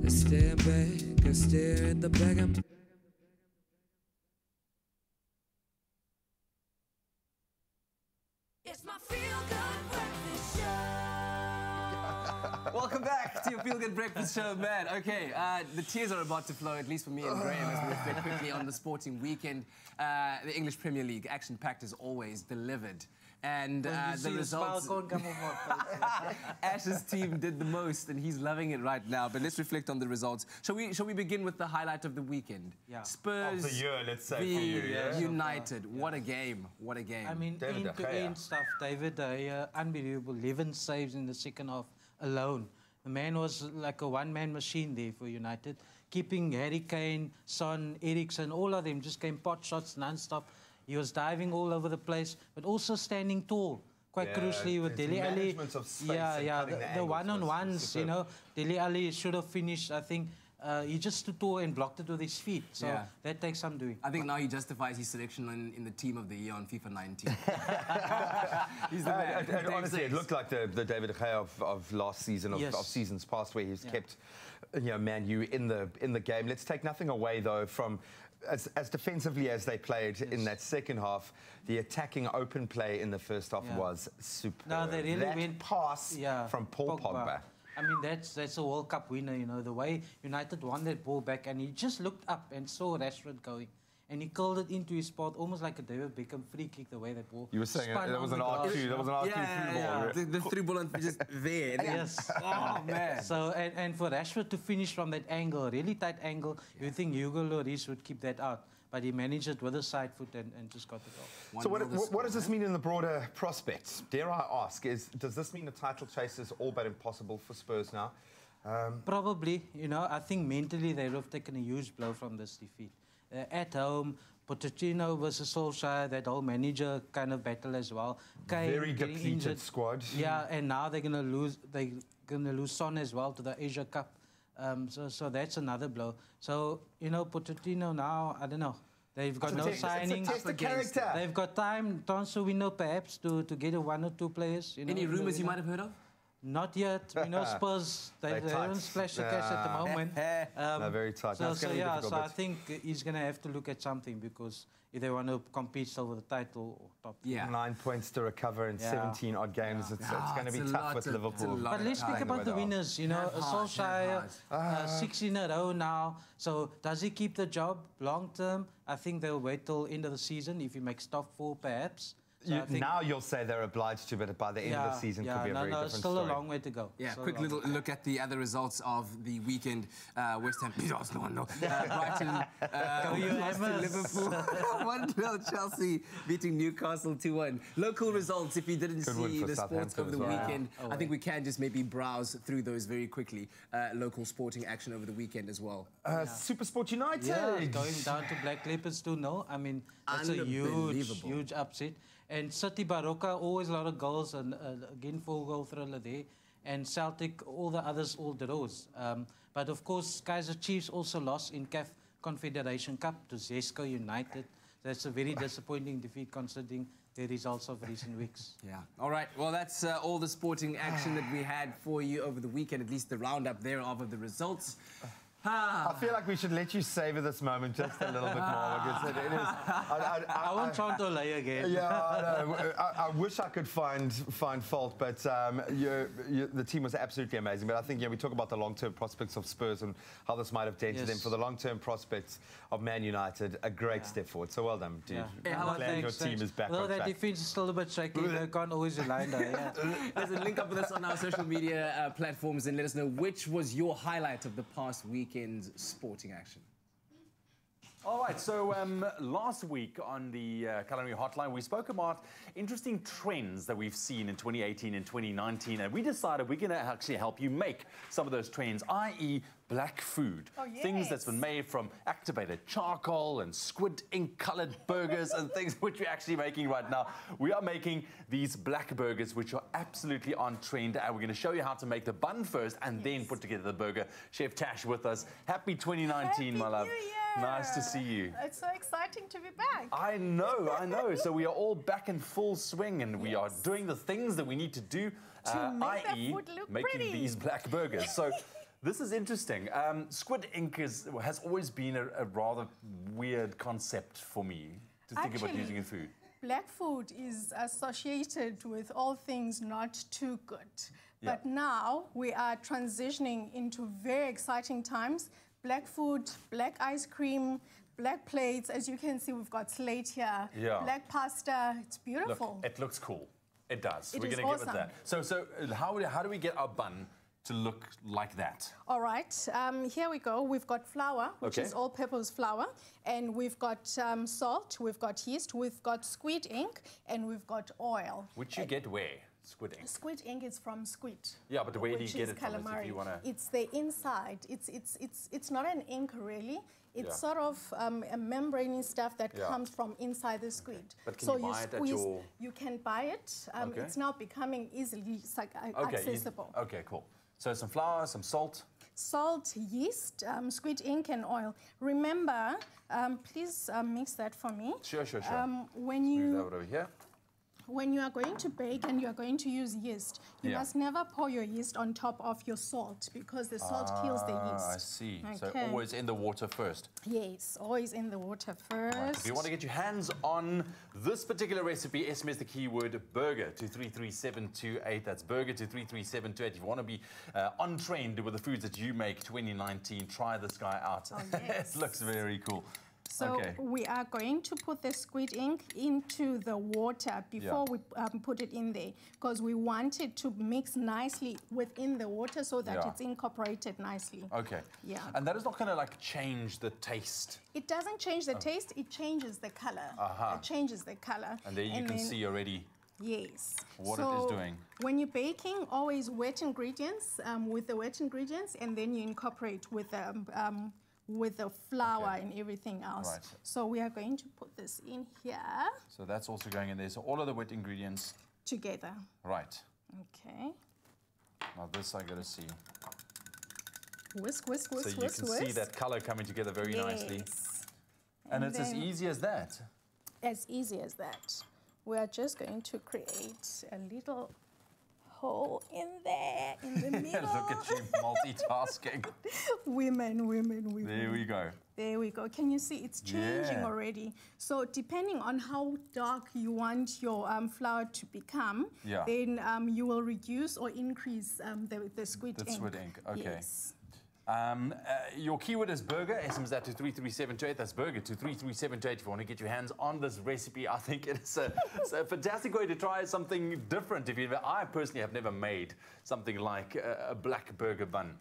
Stand back and stare at the bag. It's my Feel Good Breakfast Show. Welcome back to your Feel Good Breakfast Show, man. Okay, the tears are about to flow, at least for me and Graham, as we reflect quickly on the sporting weekend. The English Premier League, action-packed as always, delivered. And the results... Ash's team did the most, and he's loving it right now. But let's reflect on the results. Shall we begin with the highlight of the weekend? Yeah. Of Spurs the year, let's say, v for you, yeah? United. What a game. What a game. I mean, David De Gea. end-to-end stuff. David De Gea, unbelievable. 11 saves in the second half alone. The man was like a one-man machine there for United. Keeping Harry Kane, Son, Eriksen, all of them just came pot shots non-stop. He was diving all over the place, but also standing tall. Quite crucially with it's Dele Alli. management of space and cutting the the angles one-on-ones, was you superb. know. Dele Alli should have finished, I think. He just stood tall and blocked it with his feet. So Yeah. that takes some doing. I think now he justifies his selection in the team of the year on FIFA 19. He's the man. And honestly, it looked like the David De Gea of last season, of, Yes. of seasons past, where he's kept, Man U in the game. Let's take nothing away though from as defensively as they played in that second half. The attacking open play in the first half was superb. No, they really that went pass from Paul Pogba. I mean, that's a World Cup winner, you know, the way United won that ball back, and he just looked up and saw Rashford going, and he curled it into his spot, almost like a David Beckham free kick, the way that ball You were saying spun that was on an the grass, R2, you that know. was an R2 through ball. The through ball and just there. Yes. Oh, man. So, and for Rashford to finish from that angle, really tight angle, you would think Hugo Lloris would keep that out. But he managed it with a side foot and just got the goal. So what does this mean in the broader prospects? Dare I ask, does this mean the title chase is all but impossible for Spurs now? Probably, you know, I think mentally they would have taken a huge blow from this defeat. At home, Pochettino versus Solskjaer, that whole manager kind of battle as well. Kane Very getting depleted injured. squad. Yeah, and now they're gonna lose Son as well to the Asia Cup. So that's another blow. So, you know, Pochettino now, I don't know. They've got no signings. It's a test of character. They've got time, transfer window perhaps, to get a 1 or 2 players. You know, Any rumours you might have heard of? Not yet. We know Spurs, they haven't splashed the cash at the moment. They're very tight. So I think he's going to have to look at something, because if they want to compete still with the title or top. 9 points to recover in 17 odd games. It's going to be tough with Liverpool. But let's speak about the winners. You know, Solskjaer, 6 in a row now. So does he keep the job long term? I think they'll wait till end of the season if he makes top 4 perhaps. So now you'll say they're obliged to, but by the end of the season could be a very different still story. a long way to go. Yeah, quick little look at the other results of the weekend. West Ham beat Arsenal 1-0. Brighton lost to Liverpool 1-0. Chelsea beating Newcastle 2-1. Local results, if you didn't see the sports over the weekend, I think we can just maybe browse through those very quickly. Local sporting action over the weekend as well. Super Sport United. Yeah, going down to Black Leopards 2-0. I mean, that's a huge upset. And City Baroka, always a lot of goals, and again 4-goal thriller there. And Celtic, all the others, all draws. But of course, Kaizer Chiefs also lost in CAF Confederation Cup to Zesco United. That's a very disappointing defeat considering the results of recent weeks. Yeah. All right. Well, that's all the sporting action that we had for you over the weekend, at least the roundup thereof of the results. I feel like we should let you savor this moment just a little bit more, because it is. I won't try to lay again. Yeah, I wish I could find fault, but the team was absolutely amazing. But I think we talk about the long-term prospects of Spurs and how this might have dented them. For the long-term prospects of Man United, a great step forward. So well done, dude. I'm glad your team is back on track. Their defense is still a bit shaky. They can't always rely on that. Listen, link up with us on our social media platforms and let us know which was your highlight of the past weekend's sporting action. All right, so last week on the Culinary Hotline, we spoke about interesting trends that we've seen in 2018 and 2019, and we decided we're going to actually help you make some of those trends, i.e. black food. Oh, yes. Things that's been made from activated charcoal and squid ink-coloured burgers and things which we're actually making right now. We are making these black burgers, which are absolutely on trend, and we're going to show you how to make the bun first and then put together the burger. Chef Tash with us. Happy 2019, my love. New Year. Nice to see you. It's so exciting to be back. I know. So we are all back in full swing, and we are doing the things that we need to do, i.e. making these black burgers. So this is interesting. Squid ink has always been a rather weird concept for me to think about using in food. Black food is associated with all things not too good. But now we are transitioning into very exciting times. Black food, black ice cream, black plates. As you can see, we've got slate here. Black pasta. It's beautiful. Look, it looks cool. It does. We're going to give it that. So how do we get our bun to look like that? All right, here we go. We've got flour, which is all-purpose flour, and we've got salt, we've got yeast, we've got squid ink, and we've got oil. Which you get where? Squid ink. Squid ink is from squid. Yeah, but where do you get it calamari. from? If you wanna... It's the inside. It's not an ink really. It's sort of a membrane stuff that comes from inside the squid. But can you buy it at your... You can buy it. It's now becoming easily accessible. Okay, cool. So some flour, some salt. Salt, yeast, squid ink, and oil. Remember, please mix that for me. Sure. Move that over here. When you are going to bake and you are going to use yeast, you must never pour your yeast on top of your salt, because the salt kills the yeast. I see. Okay. So always in the water first. Yes, always in the water first. Right. If you want to get your hands on this particular recipe, SMS the keyword burger to 33728. That's burger to 33728. If you want to be on trend with the foods that you make 2019, try this guy out. Oh, yes. It looks very cool. So we are going to put the squid ink into the water before we put it in there, because we want it to mix nicely within the water so that it's incorporated nicely. Okay. Yeah. And that is not going to like change the taste? It doesn't change the taste, it changes the color. It changes the color. And there you can see already what it is doing. When you're baking, always wet ingredients, with the wet ingredients, and then you incorporate with the flour and everything else. Right. So we are going to put this in here. So that's also going in there. So all of the wet ingredients together. Right. Okay. Now this I got to see. Whisk. So you can see that color coming together very nicely. And it's as easy as that? As easy as that. We are just going to create a little hole in there, in the middle. Look at you multitasking. Women. There we go. There we go. Can you see it's changing already? So depending on how dark you want your flour to become, then you will reduce or increase the squid ink. The squid ink, okay. Yes. Your keyword is burger. SMS that to 33728. That's burger to 33728 if you want to get your hands on this recipe. I think it's a fantastic way to try something different. I personally have never made something like a black burger bun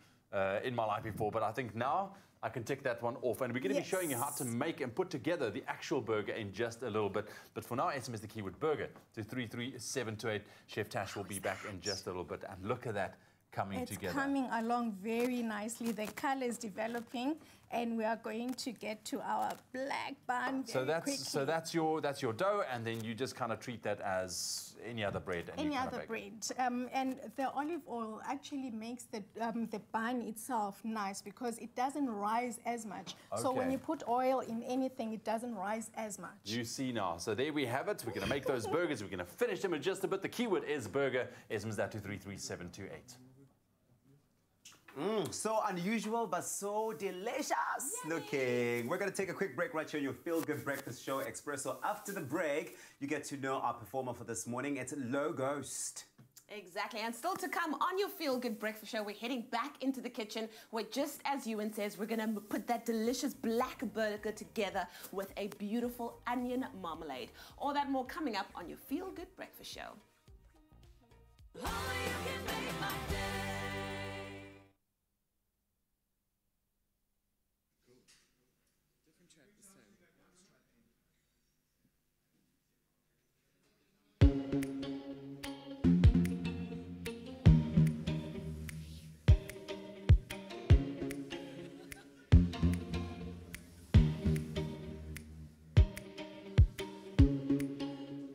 in my life before, but I think now I can tick that one off. And we're going to be showing you how to make and put together the actual burger in just a little bit. But for now, SMS the keyword burger to 33728. Chef Tash will be back in just a little bit. And look at that. It's coming along very nicely. The color is developing, and we are going to get to our black bun very quickly. So that's your dough, and then you just kind of treat that as any other bread. Any other bread, and the olive oil actually makes the bun itself nice because it doesn't rise as much. Okay. So when you put oil in anything, it doesn't rise as much. You see now. So there we have it. We're going to make those burgers. We're going to finish them in just a bit. The keyword is burger. SMS that to 33728. So unusual, but so delicious looking. We're going to take a quick break right here on your Feel Good Breakfast Show, Expresso. After the break, you get to know our performer for this morning. It's Aloa Ghosts. Exactly, and still to come on your Feel Good Breakfast Show, we're heading back into the kitchen where, just as Ewan says, we're going to put that delicious black burger together with a beautiful onion marmalade. All that more coming up on your Feel Good Breakfast Show. Oh, you can make my day.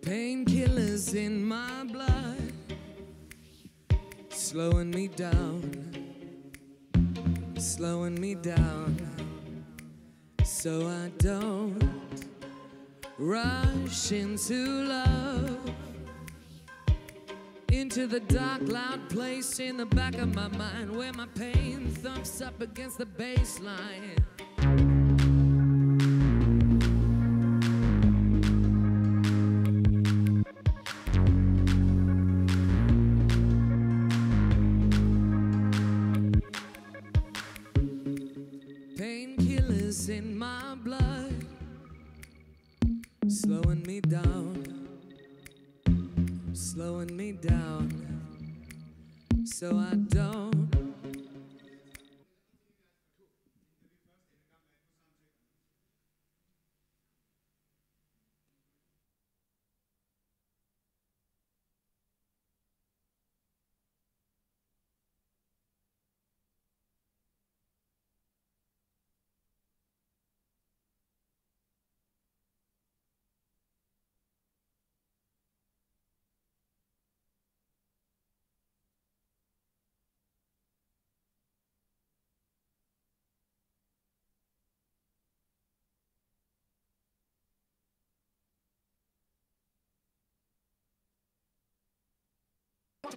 Painkillers in my blood, slowing me down, so I don't rush into love, into the dark, loud place in the back of my mind where my pain thumps up against the baseline. In my blood, slowing me down, so I don't.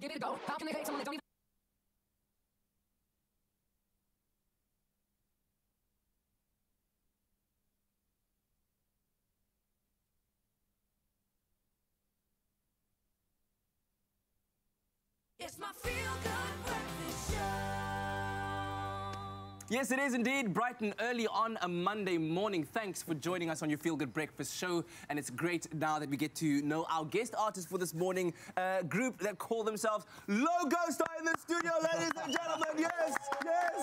Give it a go. How can they hate someone they don't even... It's my Feel Good Breakfast Show. Yes, it is indeed bright and early on a Monday morning. Thanks for joining us on your Feel Good Breakfast Show. And it's great now that we get to know our guest artist for this morning, a group that call themselves Aloa Ghosts are in the studio, ladies and gentlemen. Yes, yes.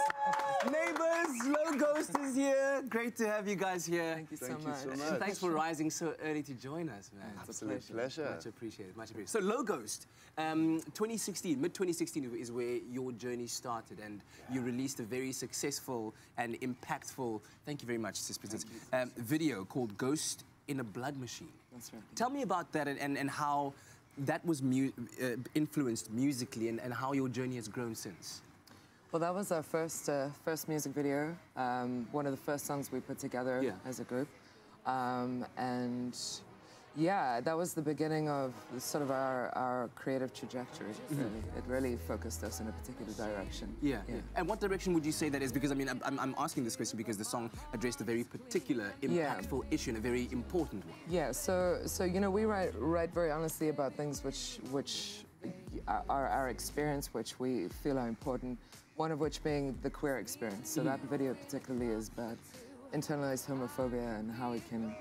Neighbors, Aloa Ghosts is here. Great to have you guys here. Thank you so much. And thanks for rising so early to join us, man. Absolute pleasure. Much appreciated, much appreciated. So Aloa Ghosts, 2016, mid-2016 is where your journey started, and you released a very successful and impactful, thank you very much, Sis Princess, video called Ghost in a Blood Machine. That's right. Tell me about that and how that was influenced musically and how your journey has grown since. Well, that was our first music video, one of the first songs we put together as a group. And yeah, that was the beginning of sort of our creative trajectory. Really. It really focused us in a particular direction. Yeah. And what direction would you say that is? Because I mean, I'm asking this question because the song addressed a very particular, impactful issue and a very important one. Yeah. So you know, we write very honestly about things which are our experience, which we feel are important. One of which being the queer experience. So that video particularly is about internalized homophobia and how it can,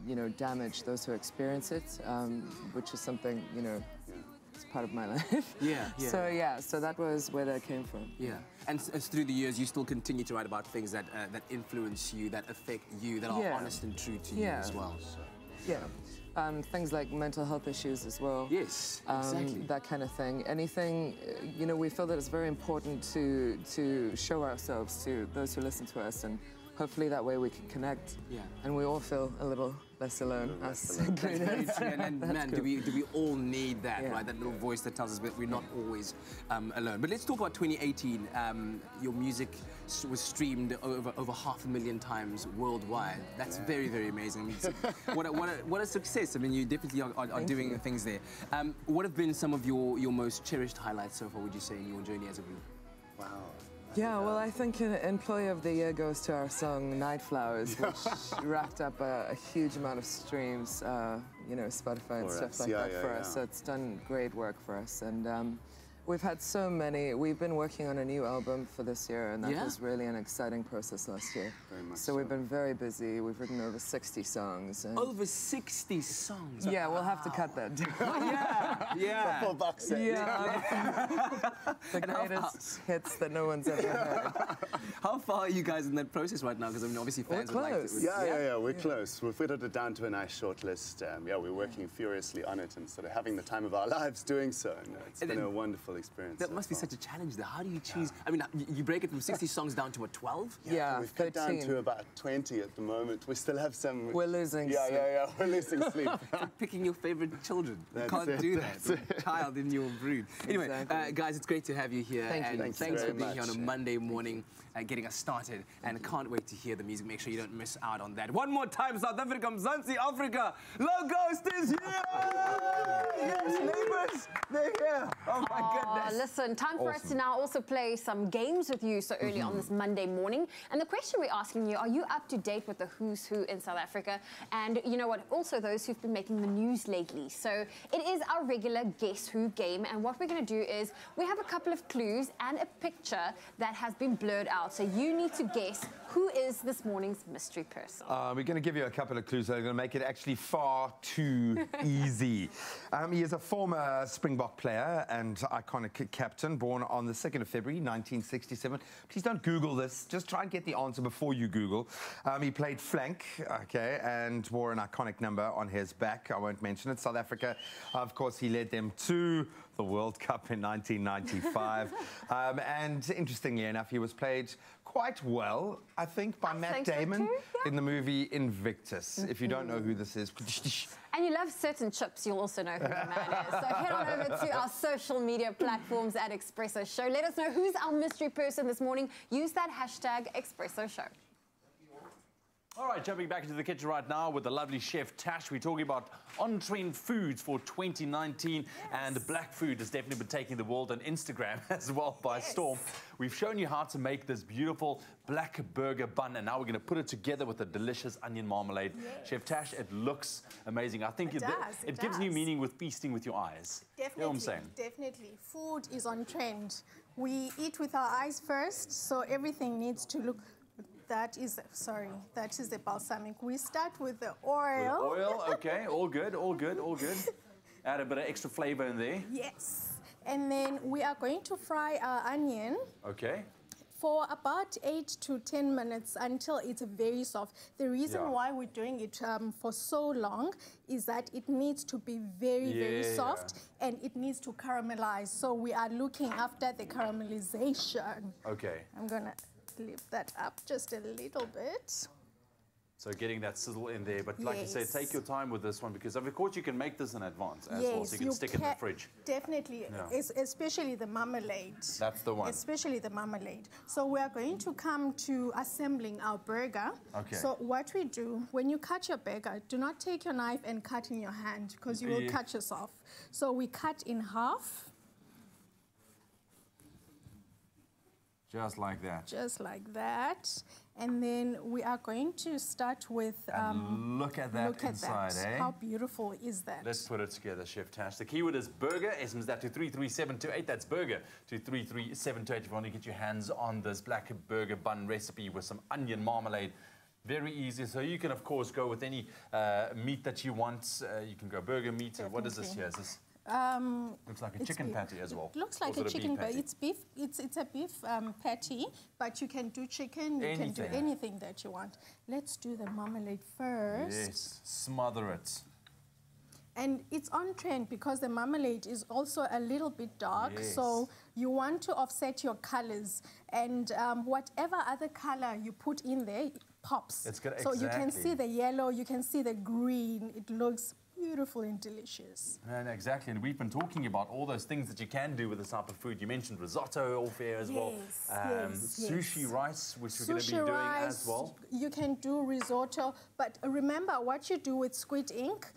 you know, damage those who experience it, which is something, you know, it's part of my life. So that was where that came from. Yeah, and through the years, you still continue to write about things that that influence you, that affect you, that are honest and true to you as well. So. Things like mental health issues as well. Yes, exactly. That kind of thing. Anything, you know, we feel that it's very important to show ourselves to those who listen to us, and hopefully that way we can connect. Yeah. And we all feel a little less alone. That's very true. And man, do we all need that, right? That little voice that tells us that we're not always alone. But let's talk about 2018. Your music was streamed over 500,000 times worldwide. That's very, very amazing. I mean, what a success. I mean, you definitely are doing things there. What have been some of your most cherished highlights so far, would you say, in your journey as a group? Wow. Yeah, well, I think Employee of the Year goes to our song Night Flowers, which racked up a huge amount of streams, you know, Spotify and stuff like that for us. So it's done great work for us. And we've had so many. We've been working on a new album for this year, and that was really an exciting process last year. Very much so we've been very busy. We've written over 60 songs. And over 60 songs? Yeah, we'll have to cut that down. The full box set. The greatest hits that no one's ever heard. How far are you guys in that process right now? Because I mean, obviously fans would like it. Yeah, we're close. We've whittled it down to a nice short list. Yeah, we're working furiously on it and sort of having the time of our lives doing so. And it's been a wonderful experience. That must be such a challenge though. How do you choose? I mean, you break it from 60 songs down to a 12? Yeah, we've cut down to about 20 at the moment. We still have some... We're losing sleep. Yeah, we're losing sleep. Picking your favorite children. You can't do that. Child in your brood. Anyway, guys, it's great to have you here. Thank you. And thanks for being here on a Monday morning, getting us started. And can't wait to hear the music. Make sure you don't miss out on that. One more time, South Africa, Mzansi Africa. Aloa Ghosts is here! Yes, neighbors, they're here. Oh my goodness. Listen, time for us to now also play some games with you so early on this Monday morning. And the question we're asking you, are you up to date with the who's who in South Africa? And you know what, also those who've been making the news lately. So it is our regular Guess Who game. And what we're going to do is we have a couple of clues and a picture that has been blurred out. So you need to guess who is this morning's mystery person. We're going to give you a couple of clues that are going to make it actually far too easy. He is a former Springbok player and iconic captain, born on the 2nd of February, 1967. Please don't Google this. Just try and get the answer before you Google. He played flank, and wore an iconic number on his back. I won't mention it. South Africa, of course, he led them to the World Cup in 1995. And interestingly enough, he was played quite well, I think, by Matt Damon in the movie Invictus. If you don't know who this is. And you love certain chips, you'll also know who the man is. So head on over to our social media platforms at Expresso Show. Let us know who's our mystery person this morning. Use that hashtag Expresso Show. All right, jumping back into the kitchen right now with the lovely chef Tash. We're talking about on-trend foods for 2019, and black food has definitely been taking the world on Instagram as well by storm. We've shown you how to make this beautiful black burger bun, and now we're going to put it together with a delicious onion marmalade. Chef Tash, it looks amazing. I think it gives new meaning with feasting with your eyes. Definitely, you know what I'm saying? Definitely. Food is on trend. We eat with our eyes first, so everything needs to look... That is the balsamic. We start with the oil. With oil, okay, all good, all good, all good. Add a bit of extra flavor in there. Yes. And then we are going to fry our onion. Okay. For about 8 to 10 minutes until it's very soft. The reason why we're doing it for so long is that it needs to be very soft and it needs to caramelize. So we are looking after the caramelization. Okay. I'm going to lift that up just a little bit. So getting that sizzle in there, but like you say, take your time with this one because of course you can make this in advance as well, so you can stick it in the fridge. Definitely, especially the marmalade. That's the one. Especially the marmalade. So we are going to come to assembling our burger. Okay. So what we do, when you cut your burger, do not take your knife and cut in your hand because you will cut yourself. So we cut in half. Just like that. Just like that. And then we are going to start with... look at that inside, eh? How beautiful is that? Let's put it together, Chef Tash. The keyword is burger. SMS that to 33728. That's burger to 33728. If you want to get your hands on this black burger bun recipe with some onion marmalade. Very easy. So you can, of course, go with any meat that you want. You can go burger meat. What is this here? Is this... looks like a chicken patty as well. It looks like a chicken patty. It's beef. It's a beef patty, but you can do chicken. You can do anything that you want. Let's do the marmalade first. Yes, smother it. And it's on trend because the marmalade is also a little bit dark, so you want to offset your colors. And whatever other color you put in there, it pops. So you can see the yellow, you can see the green. It looks beautiful and delicious. And exactly, and we've been talking about all those things that you can do with this type of food. You mentioned risotto off air as well. Sushi rice, which we're going to be doing as well. You can do risotto, but remember what you do with squid ink,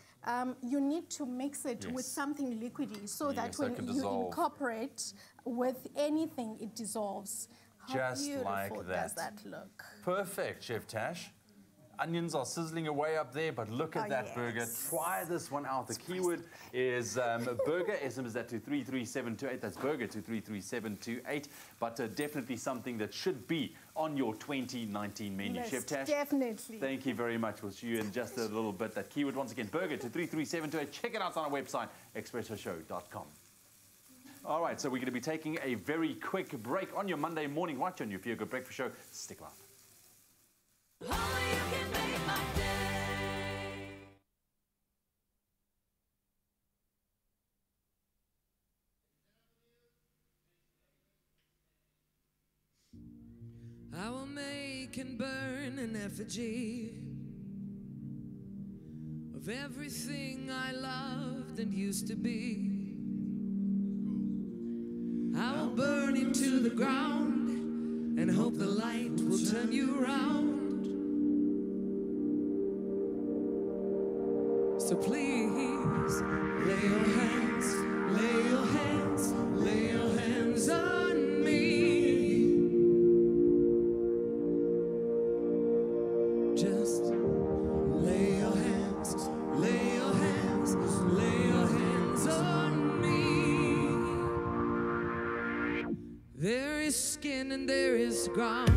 you need to mix it with something liquidy so that when you incorporate with anything, it dissolves. How beautiful does that look? Perfect, Chef Tash. Onions are sizzling away up there, but look at that burger. Try this one out. The keyword is burger. SMS that to 33728. That's burger to 33728. But definitely something that should be on your 2019 menu. Yes, Chef Tash, definitely. thank you very much. We'll see you in just a little bit. That keyword, once again, burger to 33728. Check it out on our website, expressoshow.com. All right, so we're going to be taking a very quick break on your Monday morning. Watch on your Feel Good Breakfast Show. Stick around. I will make and burn an effigy of everything I loved and used to be. I will burn it to the ground and hope the light will turn you around. So please, lay your hands, lay your hands, lay your hands on me. Just lay your hands, lay your hands, lay your hands on me. There is skin and there is ground.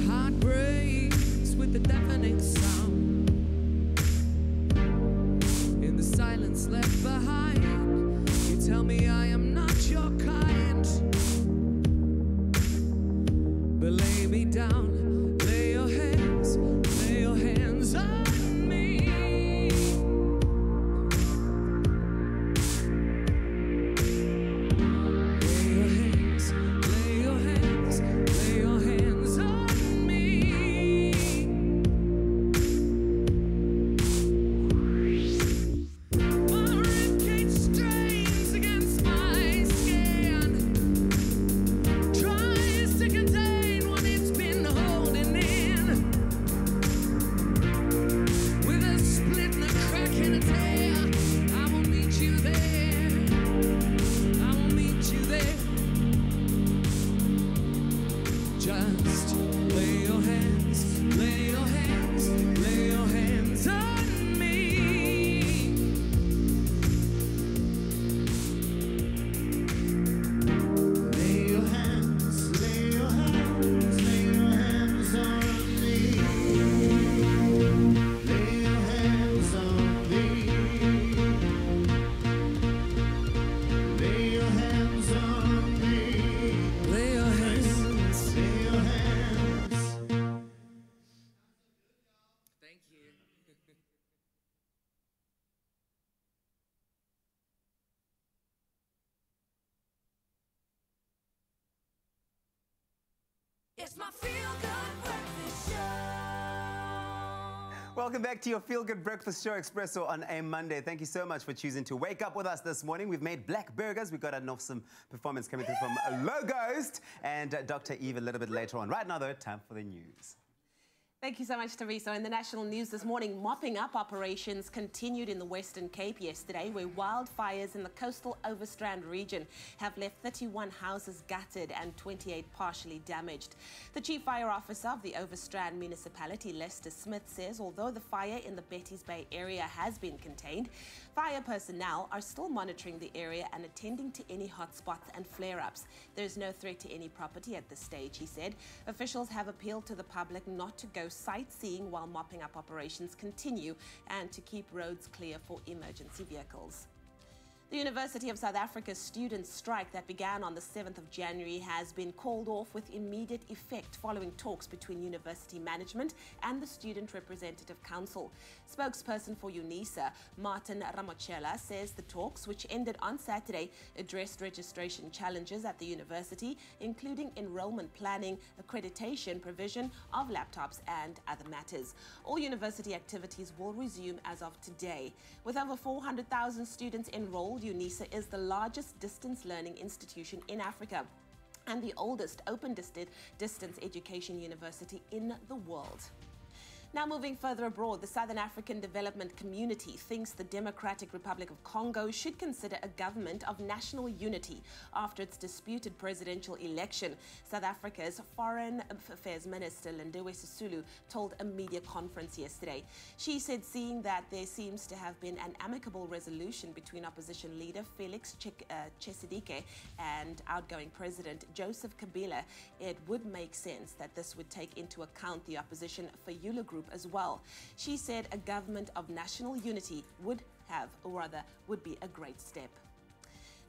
Heart breaks with the deafening sound. In the silence left behind, you tell me I am not your kind. But lay me down, lay your hands on me. Lay your hands on me. My ribcage strains against my skin, tries to contain what it's been holding in. With a split and a crack and a tear, I will meet you there. I will meet you there. Just lay your hands, lay your hands, lay your hands on me. Lay your hands, lay your hands, lay your hands on me. Lay your hands on me. Lay your hands on me. Lay your hands, lay your hands. Thank you. It's my feel-good breakfast show. Welcome back to your feel-good breakfast show, Expresso, on a Monday. Thank you so much for choosing to wake up with us this morning. We've made black burgers. We've got an awesome performance coming through from Aloa Ghosts and Dr. Eve a little bit later on. Right now, though, time for the news. Thank you so much, Teresa. In the national news this morning, mopping up operations continued in the Western Cape yesterday, where wildfires in the coastal Overstrand region have left 31 houses gutted and 28 partially damaged. The chief fire officer of the Overstrand municipality, Lester Smith, says although the fire in the Betty's Bay area has been contained, fire personnel are still monitoring the area and attending to any hotspots and flare-ups. There is no threat to any property at this stage, he said. Officials have appealed to the public not to go sightseeing while mopping up operations continue and to keep roads clear for emergency vehicles. The University of South Africa's student strike that began on the 7th of January has been called off with immediate effect following talks between university management and the Student Representative Council. Spokesperson for UNISA, Martin Ramochela, says the talks, which ended on Saturday, addressed registration challenges at the university, including enrollment planning, accreditation, provision of laptops, and other matters. All university activities will resume as of today. With over 400,000 students enrolled, UNISA is the largest distance learning institution in Africa and the oldest open distance education university in the world. Now moving further abroad, the Southern African Development Community thinks the Democratic Republic of Congo should consider a government of national unity after its disputed presidential election. South Africa's Foreign Affairs Minister Lindiwe Sisulu told a media conference yesterday. She said seeing that there seems to have been an amicable resolution between opposition leader Felix Tshisekedi and outgoing President Joseph Kabila, it would make sense that this would take into account the opposition Fayulu group as well. She said a government of national unity would be a great step.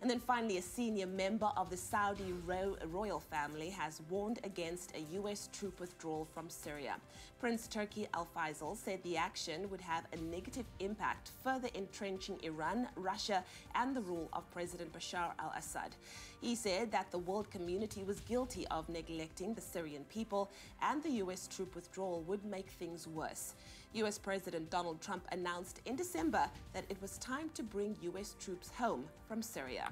And then finally, a senior member of the Saudi royal family has warned against a U.S. troop withdrawal from Syria. Prince Turki Al Faisal said the action would have a negative impact, further entrenching Iran, Russia, and the rule of President Bashar al-Assad. He said that the world community was guilty of neglecting the Syrian people, and the U.S. troop withdrawal would make things worse. U.S. President Donald Trump announced in December that it was time to bring U.S. troops home from Syria.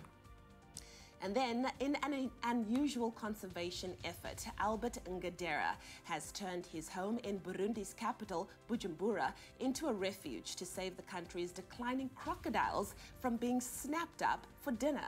And then, in an unusual conservation effort, Albert Ngadera has turned his home in Burundi's capital, Bujumbura, into a refuge to save the country's declining crocodiles from being snapped up for dinner.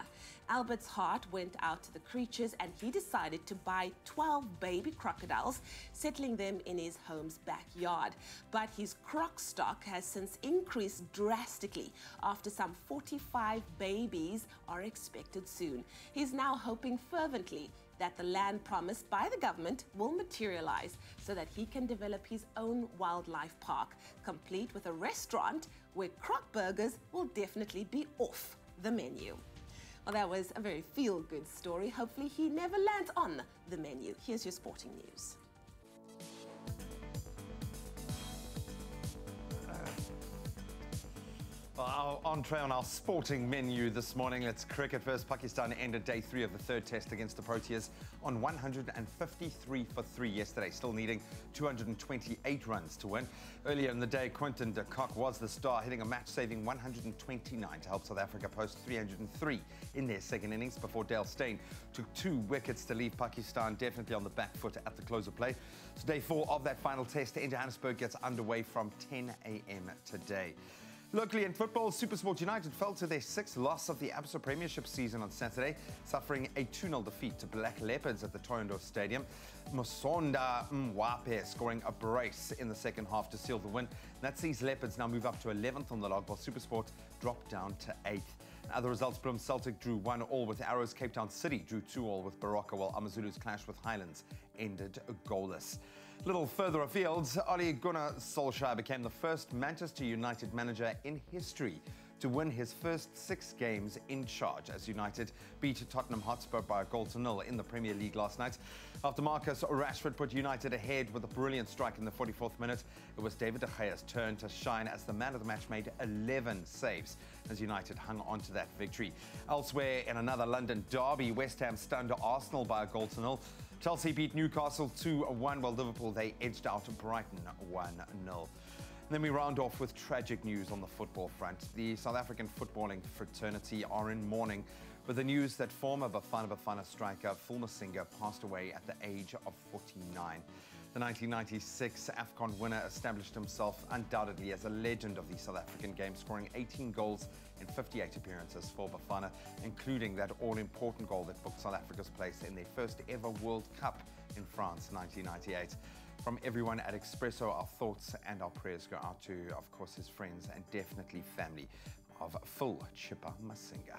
Albert's heart went out to the creatures and he decided to buy 12 baby crocodiles, settling them in his home's backyard. But his croc stock has since increased drastically after some 45 babies are expected soon. He's now hoping fervently that the land promised by the government will materialize so that he can develop his own wildlife park, complete with a restaurant where croc burgers will definitely be off the menu. Well, that was a very feel-good story. Hopefully he never lands on the menu. Here's your sporting news. Our entree on our sporting menu this morning. Let's cricket first. Pakistan ended day 3 of the third test against the Proteas on 153 for 3 yesterday, still needing 228 runs to win. Earlier in the day, Quinton de Kock was the star, hitting a match-saving 129 to help South Africa post 303 in their second innings before Dale Steyn took 2 wickets to leave Pakistan definitely on the back foot at the close of play. So day 4 of that final test in Johannesburg gets underway from 10 a.m. today. Locally in football, SuperSport United fell to their 6th loss of the Absa Premiership season on Saturday, suffering a 2-0 defeat to Black Leopards at the Toyando Stadium. Musonda Mwape scoring a brace in the second half to seal the win. That sees Leopards now move up to 11th on the log, while SuperSport dropped down to 8th. Other results, Bloem Celtic drew 1-1 with Arrows. Cape Town City drew 2-2 with Baroka, while AmaZulu's clash with Highlands ended goalless. A little further afield, Ole Gunnar Solskjaer became the first Manchester United manager in history to win his first 6 games in charge as United beat Tottenham Hotspur by a 1-0 in the Premier League last night. After Marcus Rashford put United ahead with a brilliant strike in the 44th minute, it was David De Gea's turn to shine as the man of the match made 11 saves as United hung on to that victory. Elsewhere, in another London derby, West Ham stunned Arsenal by a 0-0. Chelsea beat Newcastle 2-1, while Liverpool, they edged out Brighton 1-0. Then we round off with tragic news on the football front. The South African footballing fraternity are in mourning with the news that former Bafana striker Phil Masinga passed away at the age of 49. The 1996 AFCON winner established himself undoubtedly as a legend of the South African game, scoring 18 goals in 58 appearances for Bafana, including that all-important goal that booked South Africa's place in their first ever World Cup in France, 1998. From everyone at Expresso, our thoughts and our prayers go out to, of course, his friends and definitely family of Phil Chipper Masinga.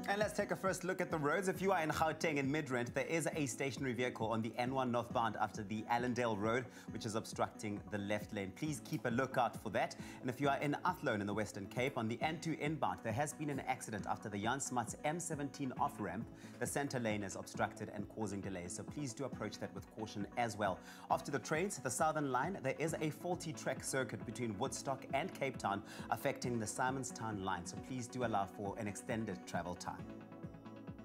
And let's take a first look at the roads. If you are in Gauteng in Midrand, there is a stationary vehicle on the N1 northbound after the Allendale Road, which is obstructing the left lane. Please keep a lookout for that. And if you are in Athlone in the Western Cape, on the N2 inbound, there has been an accident after the Jan Smuts M17 off-ramp. The center lane is obstructed and causing delays, so please do approach that with caution as well. After the trains, the Southern Line, there is a faulty track circuit between Woodstock and Cape Town, affecting the Simonstown line, so please do allow for an extended travel time.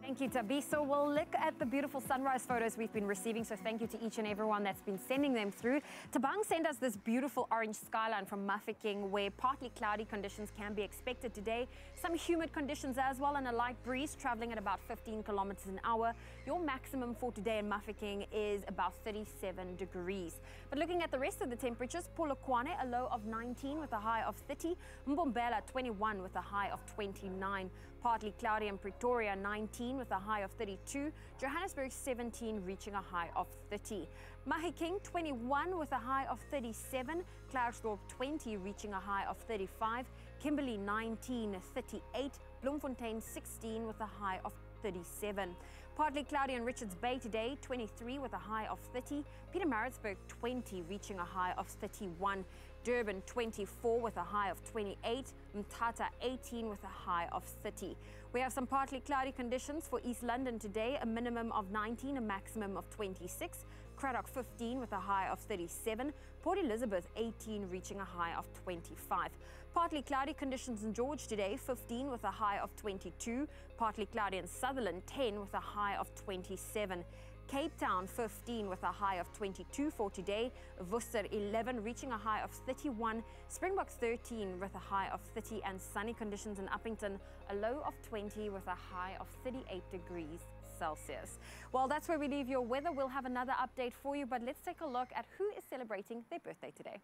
Thank you, Tabiso. We'll look at the beautiful sunrise photos we've been receiving, so thank you to each and everyone that's been sending them through. Tabang sent us this beautiful orange skyline from Mafeking, where partly cloudy conditions can be expected today. Some humid conditions as well, and a light breeze traveling at about 15 kilometers an hour. Your maximum for today in Mafeking is about 37 degrees. But looking at the rest of the temperatures, Polokwane, a low of 19 with a high of 30. Mbombela, 21 with a high of 29. Partly cloudy in Pretoria, 19 with a high of 32. Johannesburg, 17, reaching a high of 30. Mahikeng, 21 with a high of 37. Klerksdorp, 20, reaching a high of 35. Kimberley, 19, 38. Bloemfontein, 16 with a high of 37. Partly cloudy in Richards Bay today, 23 with a high of 30. Pietermaritzburg, 20, reaching a high of 31. Durban, 24 with a high of 28. Mthatha, 18 with a high of 30. We have some partly cloudy conditions for East London today, a minimum of 19, a maximum of 26. Cradock, 15 with a high of 37. Port Elizabeth, 18, reaching a high of 25. Partly cloudy conditions in George today, 15 with a high of 22. Partly cloudy in Sutherland, 10 with a high of 27. Cape Town, 15 with a high of 22 for today. Worcester, 11, reaching a high of 31. Springbok, 13 with a high of 30. And sunny conditions in Uppington, a low of 20 with a high of 38 degrees Celsius. Well, that's where we leave your weather. We'll have another update for you, but let's take a look at who is celebrating their birthday today.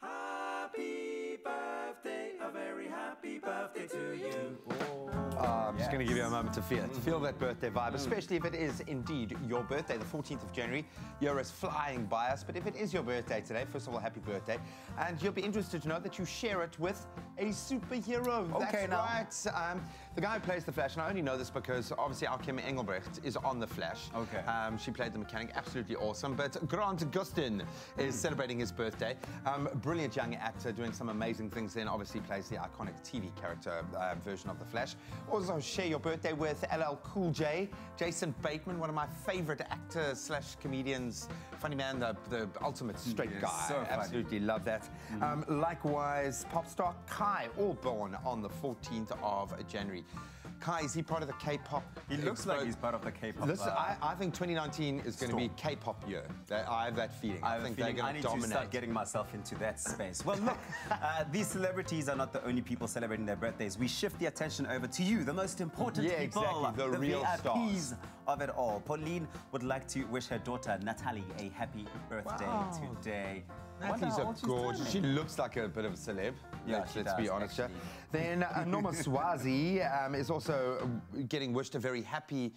Happy birthday, a very happy birthday to you. I'm just going to give you a moment to feel that birthday vibe, especially if it is indeed your birthday, the 14th of January. Year is flying by us, but if it is your birthday today, first of all, happy birthday. And you'll be interested to know that you share it with a superhero. Okay, That's right. The guy who plays the Flash, and I only know this because obviously our Kim Engelbrecht is on the Flash. Okay. She played the mechanic, absolutely awesome. But Grant Gustin is celebrating his birthday. Brilliant young actor doing some amazing things, then obviously plays the iconic TV character version of the Flash. Also share your birthday with LL Cool J, Jason Bateman, one of my favorite actors slash comedians, funny man, the ultimate straight guy. So funny. Absolutely love that. Likewise, pop star Kai, all born on the 14th of January. Kai, is he part of the K-pop? He looks like he's part of the K-pop. Listen, I think 2019 is going to be K-pop year. I have that feeling. I think they're going to dominate. I need to start getting myself into that space. Well, look, these celebrities are not the only people celebrating their birthdays. We shift the attention over to you, the most important people. Exactly, the real VIPs stars of it all. Pauline would like to wish her daughter, Natalie, a happy birthday today. Natalie's a gorgeous. She looks like a bit of a celeb. Yeah, let's be honest. Actually. Then Norma Swazi is also getting wished a very happy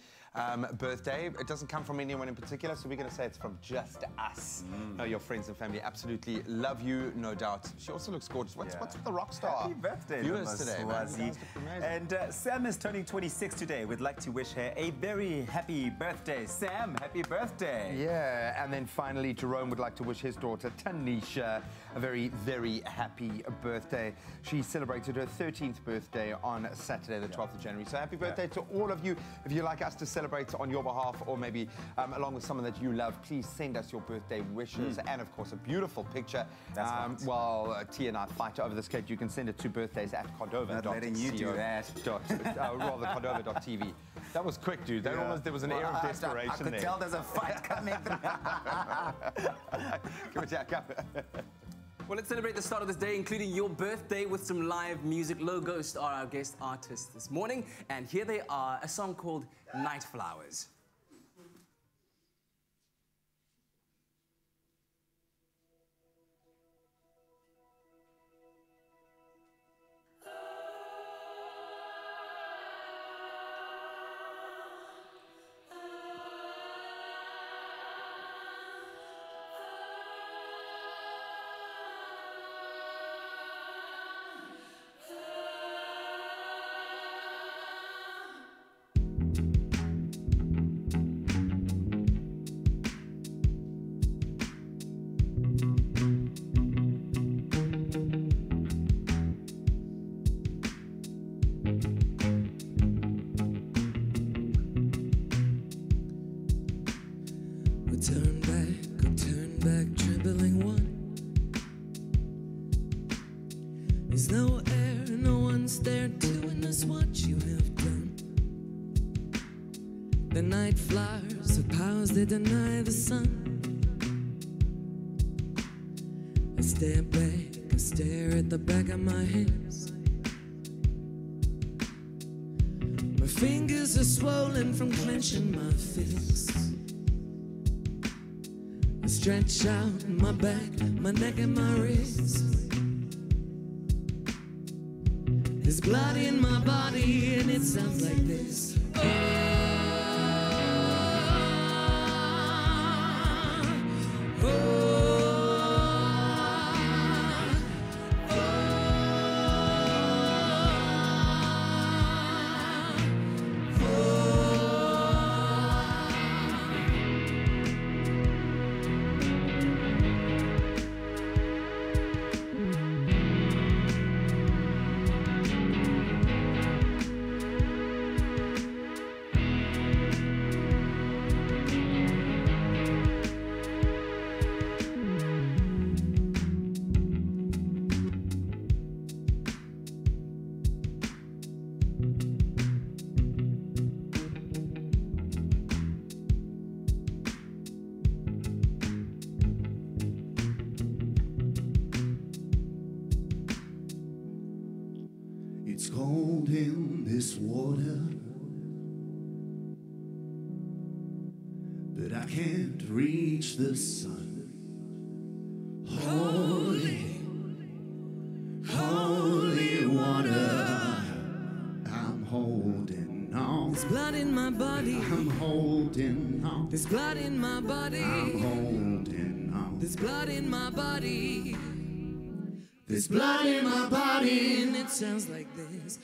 birthday. It doesn't come from anyone in particular, so we're going to say it's from just us. No, your friends and family absolutely love you, no doubt. She also looks gorgeous. What's with the rock star? Happy birthday, viewers today, Swazi. And Sam is turning 26 today. We'd like to wish her a very happy birthday. Sam, happy birthday. Yeah, and then finally, Jerome would like to wish his daughter, Tanisha, a very, very happy birthday. She celebrated her 13th birthday on Saturday, the 12th of January. So happy birthday to all of you. If you'd like us to celebrate celebrate on your behalf, or maybe along with someone that you love, please send us your birthday wishes and, of course, a beautiful picture. That's right. While T and I fight over this cake, you can send it to birthdays@cordova.co. Not letting you do that. Rather, Cordova.tv. That was quick, dude. That almost, there was an air of desperation there. I could tell there's a fight coming. Well, let's celebrate the start of this day, including your birthday, with some live music. Aloa Ghosts are our guest artists this morning, and here they are, a song called Night Flowers. Turn back, trembling one. There's no air, no one's there to witness what you have done. The night flowers are powers that deny the sun. I stare back, I stare at the back of my hands. My fingers are swollen from clenching my fists. I stretch out my back, my neck and my wrists. There's blood in my body and it sounds like this. It's cold in this water, but I can't reach the sun. Holy, holy water, I'm holding on. There's blood in my body. I'm holding on. There's blood in my body. I'm holding on. There's blood in my body. There's blood in my body, and it sounds like this.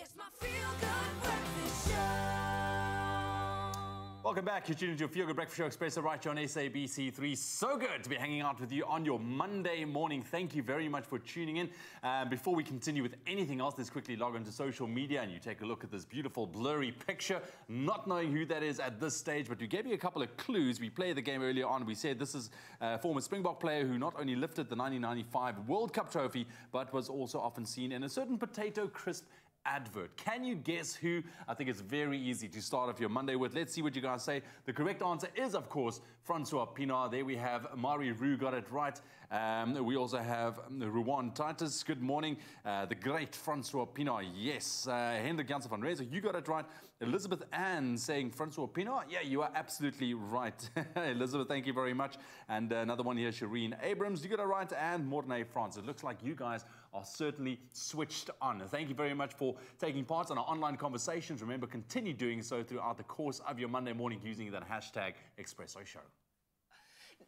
It's my feel-good breakfast show. Welcome back. You're tuning to your Feel Good Breakfast Show Expresso right here on SABC3. So good to be hanging out with you on your Monday morning. Thank you very much for tuning in. Before we continue with anything else, let's quickly log onto social media and you take a look at this beautiful blurry picture. Not knowing who that is at this stage, but we gave you a couple of clues. We played the game earlier on. We said this is a former Springbok player who not only lifted the 1995 World Cup trophy, but was also often seen in a certain potato crisp advert. Can you guess who? I think it's very easy to start off your Monday with. Let's see what you guys say. The correct answer is, of course, Francois Pienaar. There we have Mari Roux got it right. We also have Ruwan Titus. Good morning. The great Francois Pienaar. Yes. Hendrik Janssen van Rezer, you got it right. Elizabeth Ann saying Francois Pienaar. Yeah, you are absolutely right. Elizabeth, thank you very much. And another one here, Shireen Abrams. You got it right. And Mornay France. It looks like you guys are certainly switched on. Thank you very much for taking part in our online conversations. Remember, continue doing so throughout the course of your Monday morning using that hashtag Expresso Show.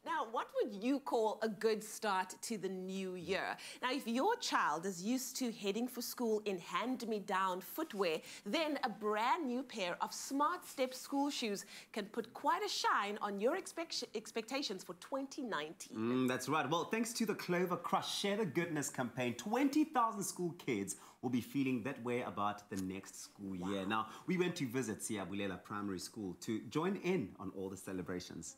Now, what would you call a good start to the new year? Now, if your child is used to heading for school in hand-me-down footwear, then a brand new pair of Smart Step school shoes can put quite a shine on your expectations for 2019. That's right. Well, thanks to the Clover Crush Share the Goodness campaign, 20,000 school kids will be feeling that way about the next school year. Now, we went to visit Siyabulela Primary School to join in on all the celebrations.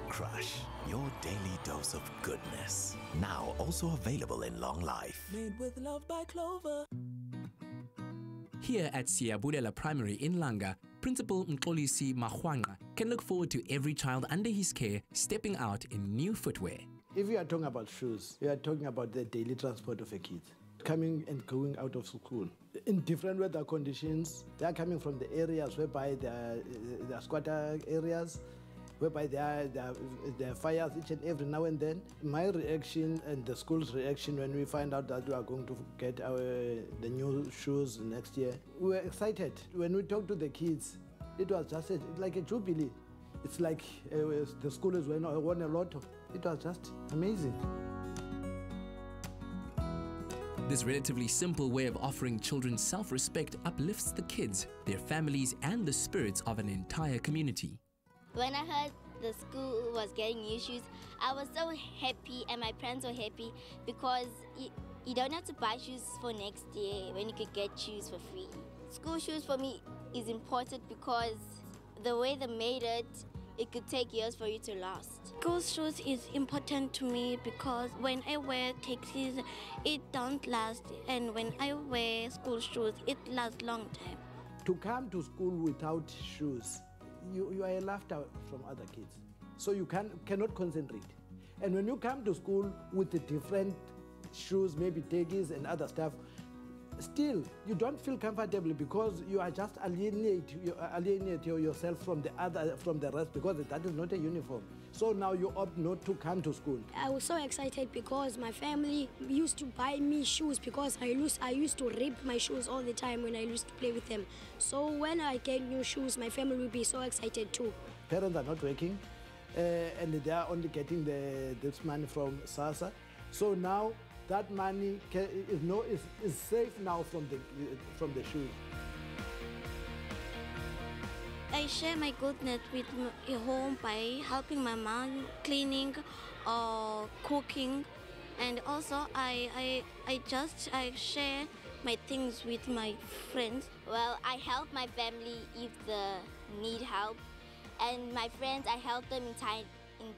Crush, your daily dose of goodness. Now also available in long life. Made with love by Clover. Here at Siyabulela Primary in Langa, Principal Mxolisi Mahwanga can look forward to every child under his care stepping out in new footwear. If you are talking about shoes, you are talking about the daily transport of a kid, coming and going out of school. In different weather conditions, they are coming from the areas whereby there are squatter areas, whereby there are fires each and every now and then. My reaction and the school's reaction when we find out that we are going to get the new shoes next year, we were excited. When we talked to the kids, it was just like a jubilee. It's like the school is won a lotto. It was just amazing. This relatively simple way of offering children self-respect uplifts the kids, their families, and the spirits of an entire community. When I heard the school was getting new shoes, I was so happy and my parents were happy because you don't have to buy shoes for next year when you could get shoes for free. School shoes for me is important because the way they made it, it could take years for you to last. School shoes is important to me because when I wear taxis, it don't last, and when I wear school shoes, it lasts long time. To come to school without shoes, you are laughed out from other kids. So you cannot concentrate. And when you come to school with the different shoes, maybe teggies and other stuff, still you don't feel comfortable because you are just alienate yourself from the rest because that is not a uniform. So now you opt not to come to school. I was so excited because my family used to buy me shoes because I used to rip my shoes all the time when I used to play with them. So when I get new shoes, my family will be so excited too. Parents are not working and they are only getting this money from SASA. So now that money is safe now from the shoes. I share my goodness with home by helping my mom cleaning or cooking, and also I share my things with my friends. Well, I help my family if they need help, and my friends I help them in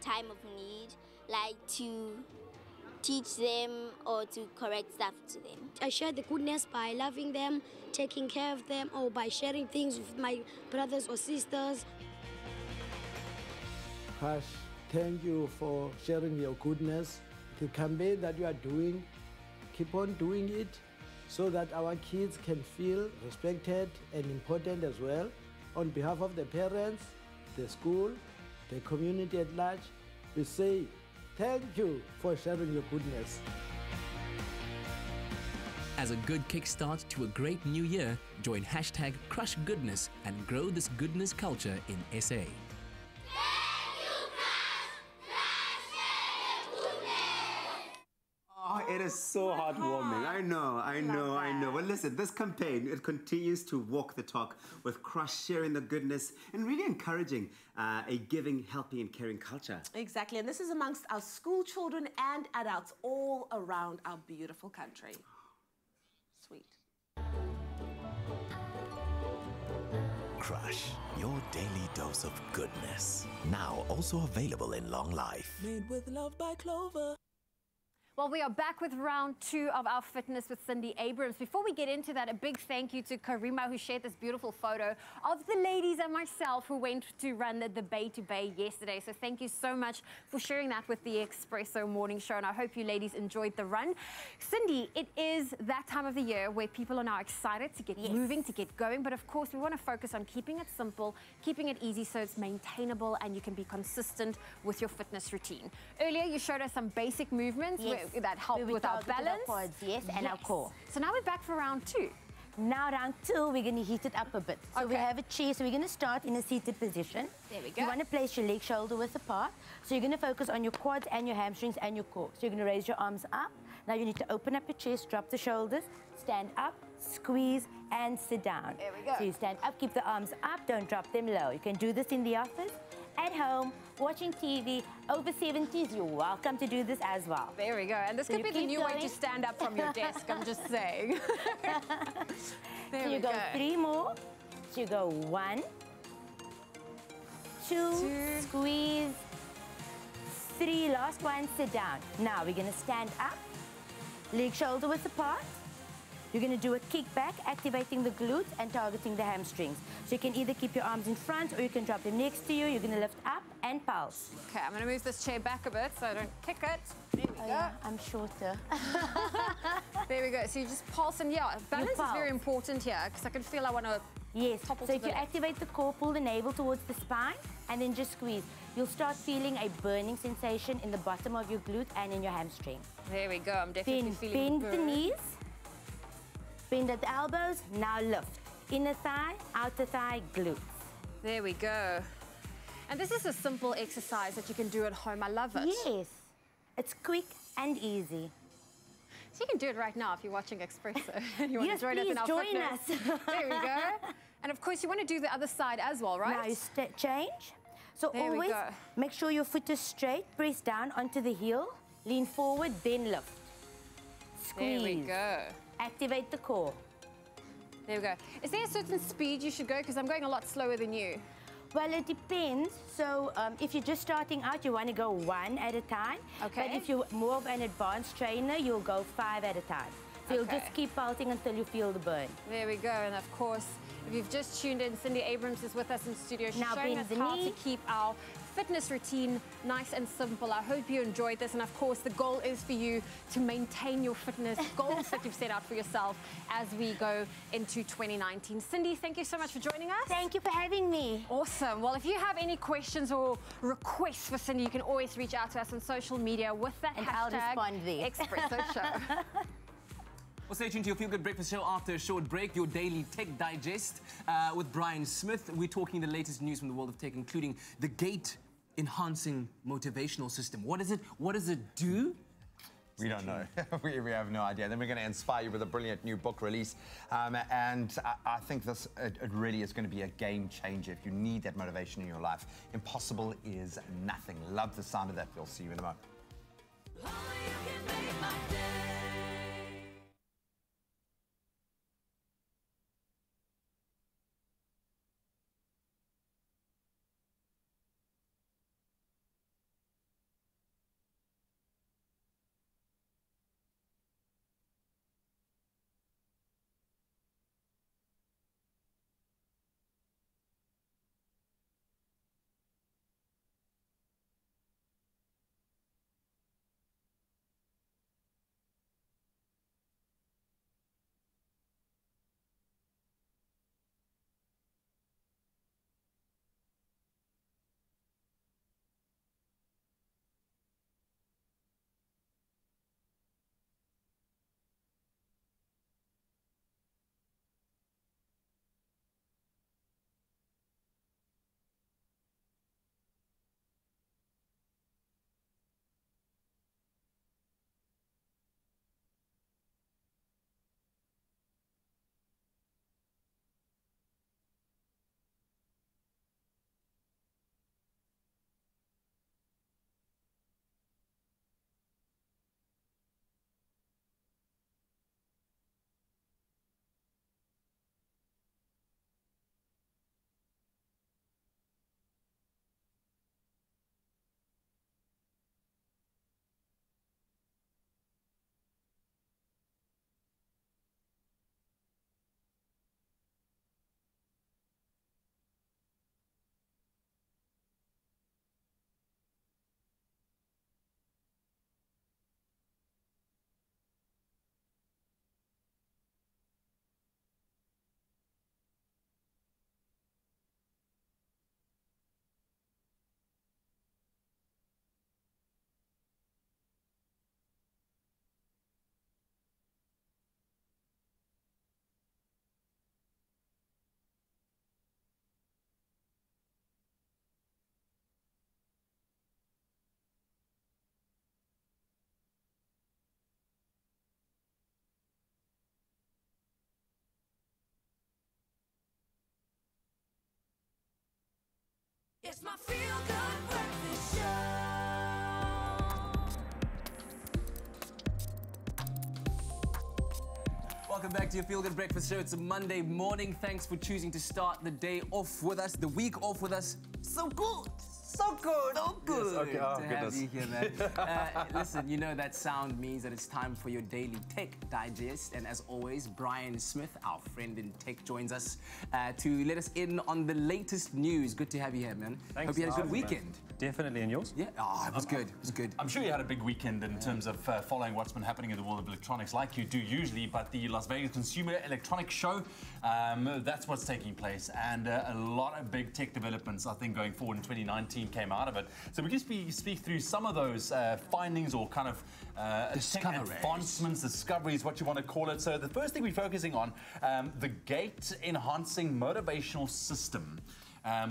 time of need, like to teach them or to correct stuff to them. I share the goodness by loving them, taking care of them, or by sharing things with my brothers or sisters. Hush, thank you for sharing your goodness. The campaign that you are doing, keep on doing it so that our kids can feel respected and important as well. On behalf of the parents, the school, the community at large, we say, thank you for sharing your goodness. As a good kickstart to a great new year, join hashtag #CrushGoodness and grow this goodness culture in SA. It is so heartwarming. I know. Well, listen, this campaign, it continues to walk the talk with Crush sharing the goodness and really encouraging a giving, helping, and caring culture. Exactly, and this is amongst our school children and adults all around our beautiful country. Sweet. Crush, your daily dose of goodness. Now also available in long life. Made with love by Clover. Well, we are back with round 2 of our fitness with Cindy Abrams. Before we get into that, a big thank you to Karima, who shared this beautiful photo of the ladies and myself who went to run the Bay to Bay yesterday. So thank you so much for sharing that with the Expresso morning show, and I hope you ladies enjoyed the run. Cindy, it is that time of the year where people are now excited to get moving, to get going, but of course we want to focus on keeping it simple, keeping it easy so it's maintainable and you can be consistent with your fitness routine. Earlier you showed us some basic movements that help with our balance. Our quads, and our core. So now we're back for round 2. Now round 2, we're going to heat it up a bit. So we have a chair, so we're going to start in a seated position. There we go. You want to place your leg shoulder width apart. So you're going to focus on your quads and your hamstrings and your core. So you're going to raise your arms up. Now you need to open up your chest, drop the shoulders, stand up, squeeze, and sit down. There we go. So you stand up, keep the arms up, don't drop them low. You can do this in the office, at home, watching TV, over 70s, you're welcome to do this as well. There we go. And this could be the new way to stand up from your desk, I'm just saying. So you go 3 more. So you go 1, 2, squeeze, 3, last one, sit down. Now we're going to stand up, leg shoulder width apart. You're going to do a kick back, activating the glutes and targeting the hamstrings. So you can either keep your arms in front or you can drop them next to you. You're going to lift up and pulse. Okay, I'm going to move this chair back a bit so I don't kick it. There we go. Yeah, I'm shorter. There we go. So you just pulse, and balance is very important here because I can feel I want to topple So to if the you left. activate the core, pull the navel towards the spine and then just squeeze. You'll start feeling a burning sensation in the bottom of your glute and in your hamstring. There we go. I'm definitely feeling Bend the knees. Bend at the elbows, now lift. Inner thigh, outer thigh, glutes. There we go. And this is a simple exercise that you can do at home. I love it. Yes. It's quick and easy. So you can do it right now if you're watching Expresso and you want Yes, to join us please in our join fitness. us. There we go. And of course, you want to do the other side as well, right? Now you change. So There we always go. make sure your foot is straight, press down onto the heel, lean forward, then lift. Squeeze. There we go. Activate the core. There we go. Is there a certain speed you should go? Because I'm going a lot slower than you. Well, it depends. So if you're just starting out, you want to go 1 at a time. Okay. But if you're more of an advanced trainer, you'll go 5 at a time. So you'll just keep pulsing until you feel the burn. There we go. And of course, if you've just tuned in, Cindy Abrams is with us in studio. She's Now showing bend us the how knee. to keep our fitness routine nice and simple. I hope you enjoyed this. And of course, the goal is for you to maintain your fitness goals that you've set out for yourself as we go into 2019. Cindy, thank you so much for joining us. Thank you for having me. Awesome. Well, if you have any questions or requests for Cindy, you can always reach out to us on social media with that And hashtag I'll respond there. Expresso Show. Well, stay tuned to your Feel Good Breakfast Show after a short break, your daily tech digest with Brian Smith. We're talking the latest news from the world of tech, including the GATE enhancing motivational system. What is it? What does it do? We don't know. we have no idea. Then we're going to inspire you with a brilliant new book release. And I think it really is going to be a game changer if you need that motivation in your life. Impossible is nothing. Love the sound of that. We'll see you in a moment. my feel-good breakfast show. Welcome back to your Feel Good Breakfast Show. It's a Monday morning. Thanks for choosing to start the day off with us, the week off with us. So good. So good. So good. Yes, okay. Oh, to have you here, man. Listen, you know that sound means that it's time for your daily tech digest. And as always, Brian Smith, our friend in tech, joins us to let us in on the latest news. Good to have you here, man. Thanks. Hope you had a good weekend. Man. Definitely, and yours? Yeah, it was good. It was good. I'm sure you had a big weekend in terms of following what's been happening in the world of electronics, like you do usually. But the Las Vegas Consumer Electronics Show, that's what's taking place, and a lot of big tech developments, I think, going forward in 2019 came out of it. So we just speak through some of those findings or kind of advancements, discoveries, what you want to call it. So the first thing we're focusing on, the gait enhancing motivational system.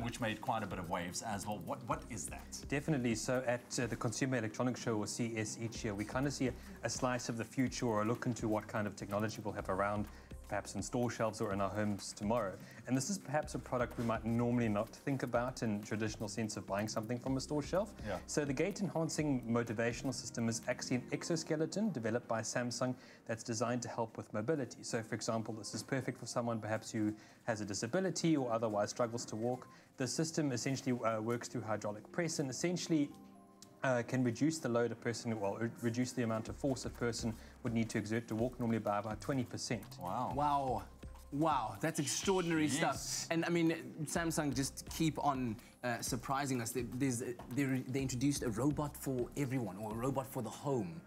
Which made quite a bit of waves as well. What is that? Definitely. So at the Consumer Electronics Show, or CES, each year, we kind of see a slice of the future or a look into what kind of technology we'll have around, perhaps in store shelves or in our homes tomorrow. And this is perhaps a product we might normally not think about in traditional sense of buying something from a store shelf. Yeah. So the gait enhancing motivational system is actually an exoskeleton developed by Samsung that's designed to help with mobility. So for example, this is perfect for someone perhaps who has a disability or otherwise struggles to walk. The system essentially works through hydraulic press and essentially can reduce the load a person, well, reduce the amount of force a person would need to exert to walk normally by about 20%. Wow. Wow. Wow, that's extraordinary stuff. And I mean, Samsung just keep on surprising us. They introduced a robot for everyone, or a robot for the home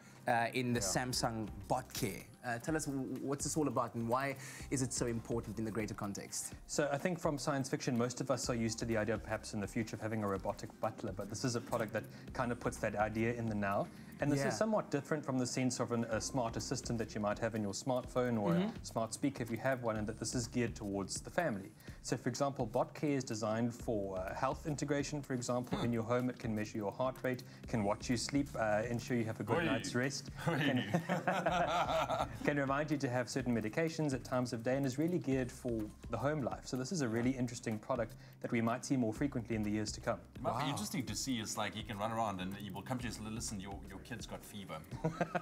in the Samsung Bot Care. Tell us, what's this all about and why is it so important in the greater context? So I think from science fiction, most of us are used to the idea perhaps in the future of having a robotic butler, but this is a product that kind of puts that idea in the now. And this is somewhat different from the sense of a smart assistant that you might have in your smartphone or a smart speaker if you have one, and that this is geared towards the family. So for example, Bot Care is designed for health integration, for example. In your home, it can measure your heart rate, can watch you sleep, ensure you have a good night's rest. Can remind you to have certain medications at times of day, and is really geared for the home life. So this is a really interesting product that we might see more frequently in the years to come. It might be interesting to see. It's like you can run around and you will come to you and say, listen, your kid's got fever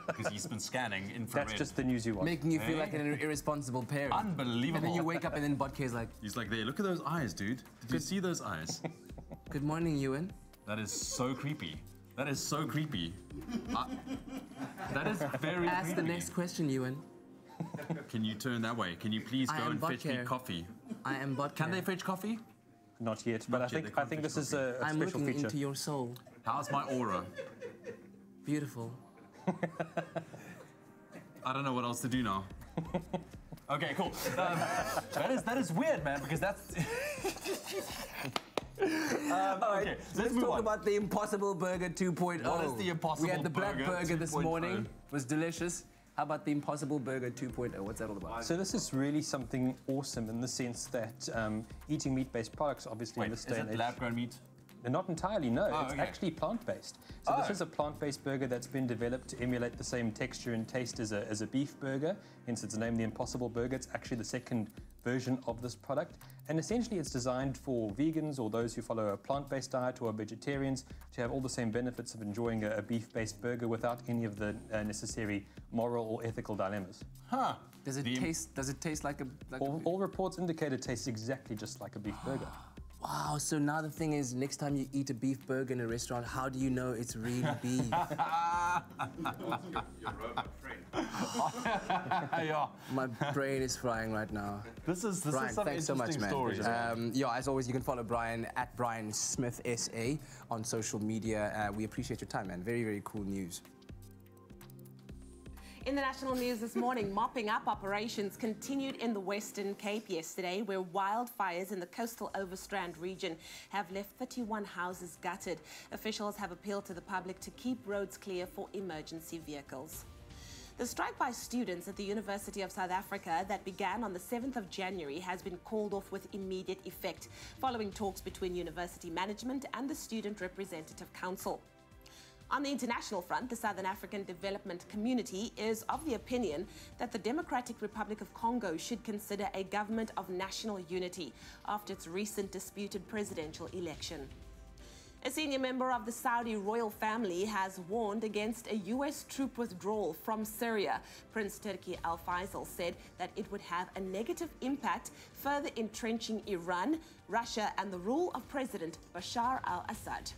because he's been scanning infrared. That's just the news you want. Making you feel like an irresponsible parent. Unbelievable. And then you wake up and then Bot Care's like... He's like, there, look at those eyes, dude. Did you see those eyes? Good morning, Ewan. That is so creepy. That is so creepy. That is very Ask creepy. the next question, Ewan. Can you turn that way? Can you please go and fetch me coffee? I am Bot Care. Can they fetch coffee? Not yet, but I think this is a I'm special looking feature. into your soul. How's my aura? Beautiful. I don't know what else to do now. Okay, cool. That is weird, man, because that's... Okay, let's talk about the Impossible Burger 2.0. What is the Impossible We had the Black Burger this 2.0? morning. It was delicious. How about the Impossible Burger 2.0? What's that all about? So this is really something awesome in the sense that eating meat-based products, obviously in this day and age... Is it lab-grown meat? Not entirely, no. Oh, it's okay. actually plant-based. So this is a plant-based burger that's been developed to emulate the same texture and taste as a beef burger. Hence its name, the Impossible Burger. It's actually the second version of this product. And essentially it's designed for vegans or those who follow a plant-based diet or vegetarians to have all the same benefits of enjoying a beef-based burger without any of the necessary moral or ethical dilemmas. Huh. Does it taste like a... All reports indicate it tastes exactly just like a beef burger. Wow, so now the thing is, next time you eat a beef burger in a restaurant, how do you know it's really beef? Your robot friend. Yeah. My brain is frying right now. This is Brian, some thanks so much, man. stories. Yeah, as always, you can follow Brian at Brian Smith SA on social media. We appreciate your time, man. Very, very cool news. In the national news this morning, mopping up operations continued in the Western Cape yesterday, where wildfires in the coastal Overstrand region have left 31 houses gutted. Officials have appealed to the public to keep roads clear for emergency vehicles. The strike by students at the University of South Africa that began on the 7th of January has been called off with immediate effect, following talks between university management and the Student Representative Council. On the international front, the Southern African development community is of the opinion that the Democratic Republic of Congo should consider a government of national unity after its recent disputed presidential election. A senior member of the Saudi royal family has warned against a U.S. troop withdrawal from Syria. Prince Turki Al Faisal said that it would have a negative impact, further entrenching Iran, Russia, and the rule of President Bashar al-Assad.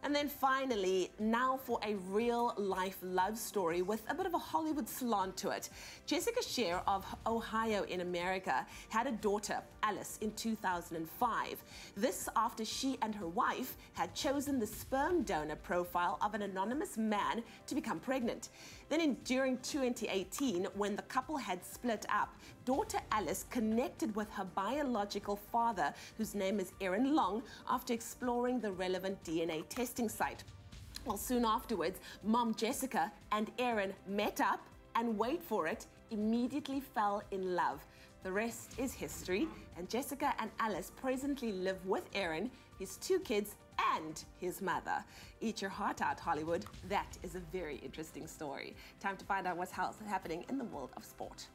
And then finally, now for a real-life love story with a bit of a Hollywood slant to it. Jessica Scher of Ohio in America had a daughter, Alice, in 2005. This after she and her wife had chosen the sperm donor profile of an anonymous man to become pregnant. Then during 2018, when the couple had split up, daughter Alice connected with her biological father, whose name is Aaron Long, after exploring the relevant DNA testing site. Well, soon afterwards, mom Jessica and Aaron met up and, wait for it, immediately fell in love. The rest is history, and Jessica and Alice presently live with Aaron, his 2 kids, and his mother. Eat your heart out, Hollywood. That is a very interesting story. Time to find out what's happening in the world of sport.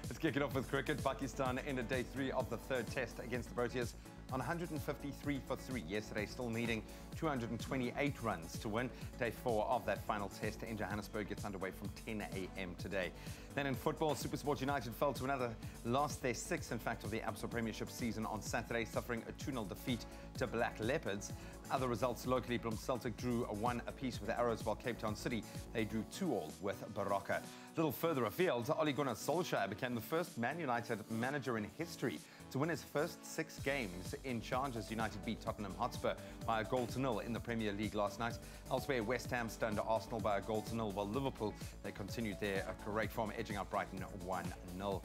Let's kick it off with cricket. Pakistan ended day 3 of the 3rd test against the Proteas on 153 for 3 yesterday, still needing 228 runs to win. Day 4 of that final test in Johannesburg gets underway from 10 a.m. today. Then in football, SuperSport United fell to lost their 6th, in fact, of the Absa Premiership season on Saturday, suffering a 2-0 defeat to Black Leopards. Other results locally, Bloem Celtic drew 1 apiece with the Arrows, while Cape Town City, they drew 2-2 with Baroka. A little further afield, Ole Gunnar Solskjaer became the first Man United manager in history to win his first 6 games in charge as United beat Tottenham Hotspur by a 0-0 in the Premier League last night. Elsewhere, West Ham stunned Arsenal by a 0-0, while Liverpool, they continued their great form, edging out Brighton 1-0.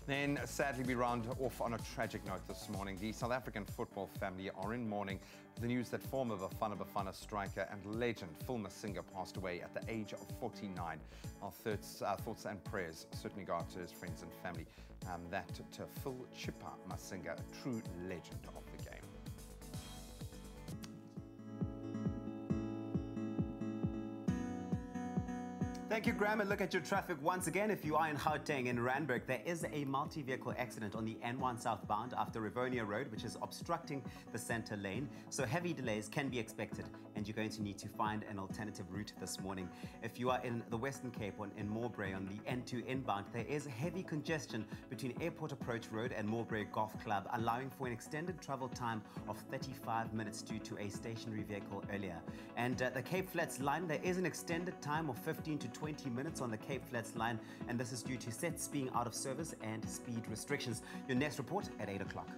Then, sadly, we round off on a tragic note this morning. The South African football family are in mourning. The news that former Bafana Bafana striker and legend Phil Masinga passed away at the age of 49. Our thoughts and prayers certainly go out to his friends and family. That to Phil Chippa Masinga, a true legend of the game. Thank you, Graham. And look at your traffic once again. If you are in Gauteng in Randburg, there is a multi-vehicle accident on the N1 southbound after Rivonia Road, which is obstructing the center lane. So heavy delays can be expected, and you're going to need to find an alternative route this morning. If you are in the Western Cape or in Morebray on the N2 inbound, there is heavy congestion between Airport Approach Road and Morebray Golf Club, allowing for an extended travel time of 35 minutes due to a stationary vehicle earlier. And the Cape Flats line, there is an extended time of 15 to 20 minutes on the Cape Flats line, and this is due to sets being out of service and speed restrictions. Your next report at 8 o'clock.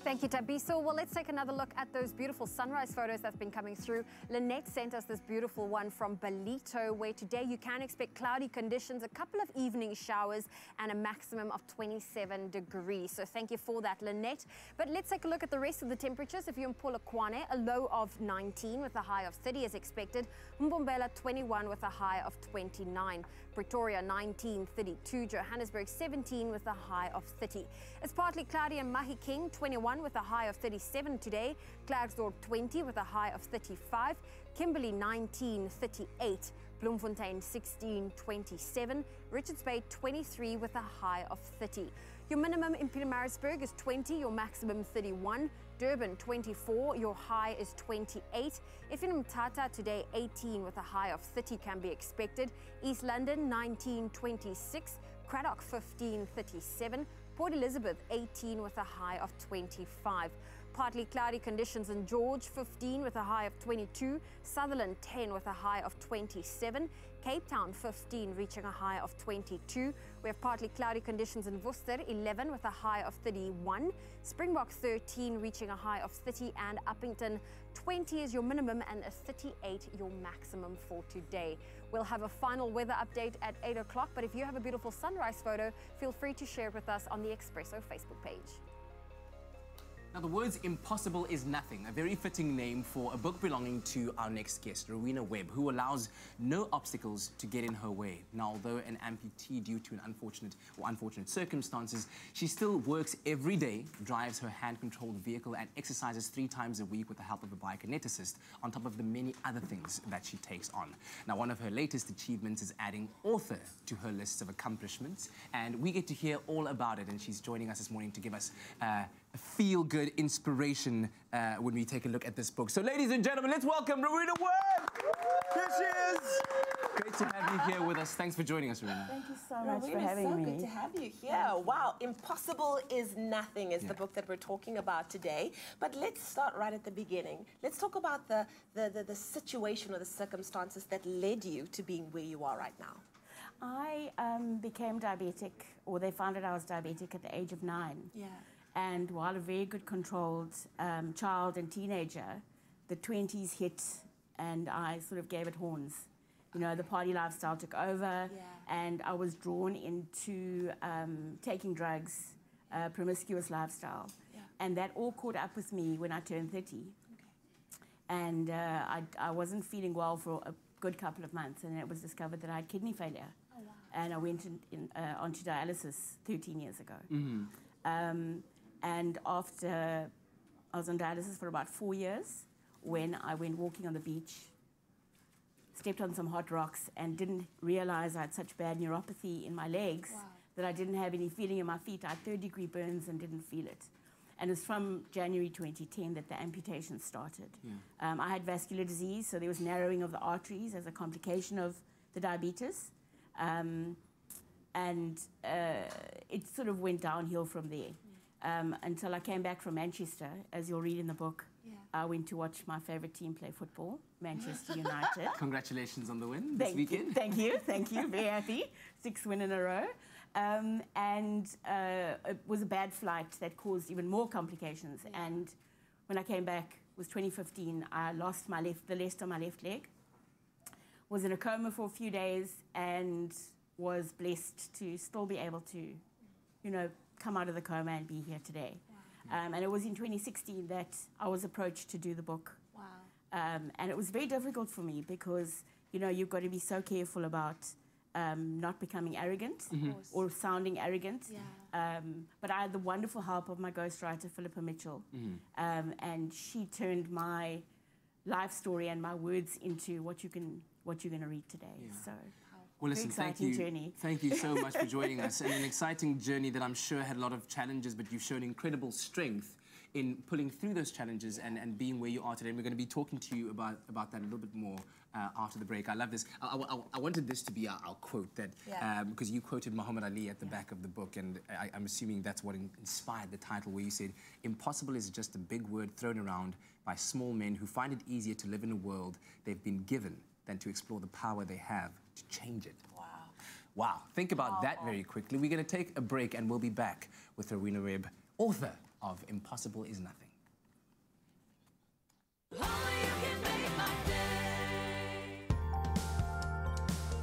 Thank you, Tabiso. Well, let's take another look at those beautiful sunrise photos that's been coming through. Lynette sent us this beautiful one from Balito, where today you can expect cloudy conditions, a couple of evening showers, and a maximum of 27 degrees. So thank you for that, Lynette. But let's take a look at the rest of the temperatures. If you're in Polokwane, a low of 19 with a high of 30 as expected. Mbombela, 21 with a high of 29. Pretoria, 19, 32. Johannesburg, 17 with a high of 30. It's partly cloudy in Mahikeng, 21 with a high of 37 today. Klerksdorp, 20 with a high of 35. Kimberley, 19, 38. Bloemfontein, 16, 27. Richards Bay, 23 with a high of 30. Your minimum in Pietermaritzburg is 20, your maximum 31. Durban, 24, your high is 28. If in Mthatha today, 18 with a high of 30 can be expected. East London, 19, 26. Cradock, 15, 37. Port Elizabeth, 18 with a high of 25. Partly cloudy conditions in George, 15 with a high of 22. Sutherland, 10 with a high of 27. Cape Town, 15, reaching a high of 22. We have partly cloudy conditions in Worcester, 11 with a high of 31. Springbok, 13, reaching a high of 30. And Uppington, 20 is your minimum and a 38 your maximum for today. We'll have a final weather update at 8 o'clock, but if you have a beautiful sunrise photo, feel free to share it with us on the Expresso Facebook page. Now, the words impossible is nothing, a very fitting name for a book belonging to our next guest, Rowena Webb, who allows no obstacles to get in her way. Now, although an amputee due to an unfortunate circumstances, she still works every day, drives her hand-controlled vehicle, and exercises 3 times a week with the help of a biokineticist, on top of the many other things that she takes on. Now, one of her latest achievements is adding author to her list of accomplishments, and we get to hear all about it, and she's joining us this morning to give us a feel-good inspiration when we take a look at this book. So, ladies and gentlemen, let's welcome Rowena Webb! Here she is! Great to have you here with us. Thanks for joining us, Rowena. Thank you so much for having me. So good to have you here. Wow, Impossible is Nothing is the book that we're talking about today. But let's start right at the beginning. Let's talk about the situation or the circumstances that led you to being where you are right now. I became diabetic, or they found out I was diabetic at the age of 9. Yeah. And while a very good controlled child and teenager, the 20s hit and I sort of gave it horns. You know, the party lifestyle took over and I was drawn into taking drugs, promiscuous lifestyle. Yeah. And that all caught up with me when I turned 30. Okay. And I wasn't feeling well for a good couple of months, and it was discovered that I had kidney failure. Oh, wow. And I went onto dialysis 13 years ago. Mm-hmm. And after I was on dialysis for about 4 years, when I went walking on the beach, stepped on some hot rocks and didn't realize I had such bad neuropathy in my legs that I didn't have any feeling in my feet. I had 3rd-degree burns and didn't feel it. And it's from January 2010 that the amputation started. Yeah. I had vascular disease, so there was narrowing of the arteries as a complication of the diabetes. And it sort of went downhill from there. Until I came back from Manchester, as you'll read in the book. Yeah. I went to watch my favourite team play football, Manchester United. Congratulations on the win this weekend. Thank you, very happy. 6 wins in a row. It was a bad flight that caused even more complications. Yeah. And when I came back, it was 2015, I lost the left of my left leg. Was in a coma for a few days and was blessed to still be able to, you know, come out of the coma and be here today. Wow. And it was in 2016 that I was approached to do the book. Wow. And it was very difficult for me because, you know, you've got to be so careful about not becoming arrogant or sounding arrogant. Yeah. But I had the wonderful help of my ghostwriter, Philippa Mitchell. And she turned my life story and my words into what you're going to read today. Yeah. So. Well, listen, thank you so much for joining us. And an exciting journey that I'm sure had a lot of challenges, but you've shown incredible strength in pulling through those challenges and being where you are today. And we're going to be talking to you about that a little bit more after the break. I love this. I wanted this to be our quote, that because you quoted Muhammad Ali at the back of the book, and I'm assuming that's what inspired the title, where you said, "Impossible is just a big word thrown around by small men who find it easier to live in a world they've been given than to explore the power they have to change it." Wow. Wow. Think about that very quickly. We're going to take a break and we'll be back with Rowena Webb, author of Impossible is Nothing.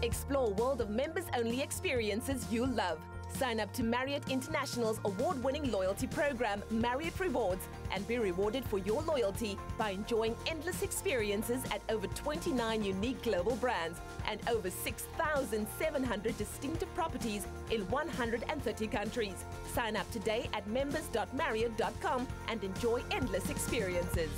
Explore world of members-only experiences you'll love. Sign up to Marriott International's award-winning loyalty program, Marriott Rewards, and be rewarded for your loyalty by enjoying endless experiences at over 29 unique global brands and over 6,700 distinctive properties in 130 countries. Sign up today at members.marriott.com and enjoy endless experiences.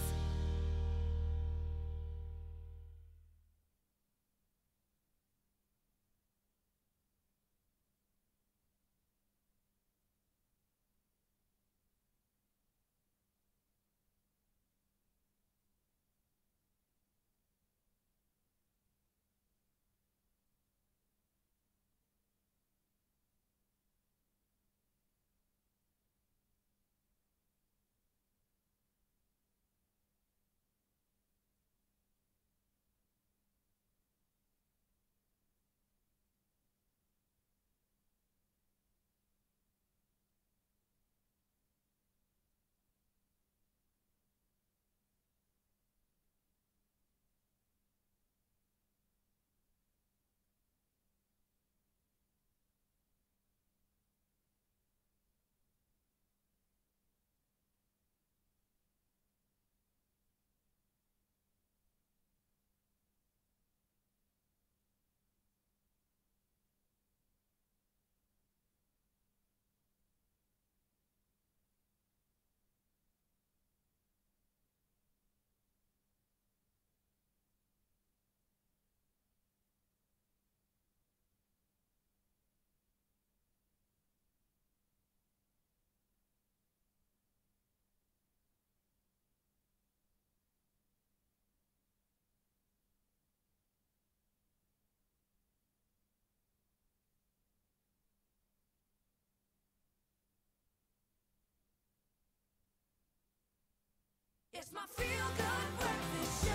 It's my feel-good breakfast show.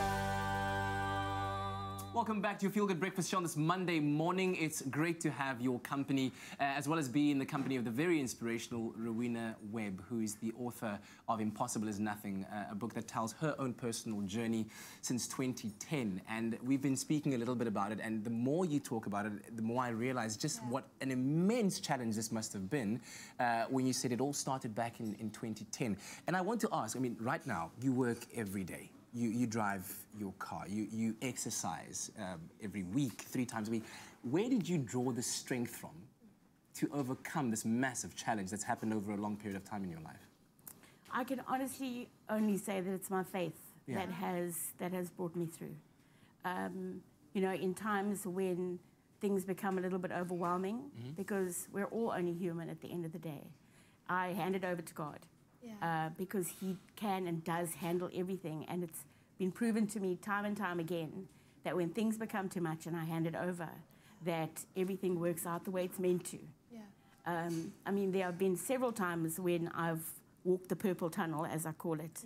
Welcome back to your Feel Good Breakfast Show on this Monday morning. It's great to have your company, as well as be in the company of the very inspirational Rowena Webb, who is the author of Impossible is Nothing, a book that tells her own personal journey since 2010. And we've been speaking a little bit about it, and the more you talk about it, the more I realize just what an immense challenge this must have been when you said it all started back in 2010. And I want to ask, I mean, right now, you work every day. You drive your car, you exercise every week, 3 times a week. Where did you draw the strength from to overcome this massive challenge that's happened over a long period of time in your life? I can honestly only say that it's my faith that has brought me through. You know, in times when things become a little bit overwhelming, because we're all only human at the end of the day, I hand it over to God. Because he can and does handle everything, and it's been proven to me time and time again that when things become too much and I hand it over, that everything works out the way it's meant to. I mean, there have been several times when I've walked the purple tunnel, as I call it,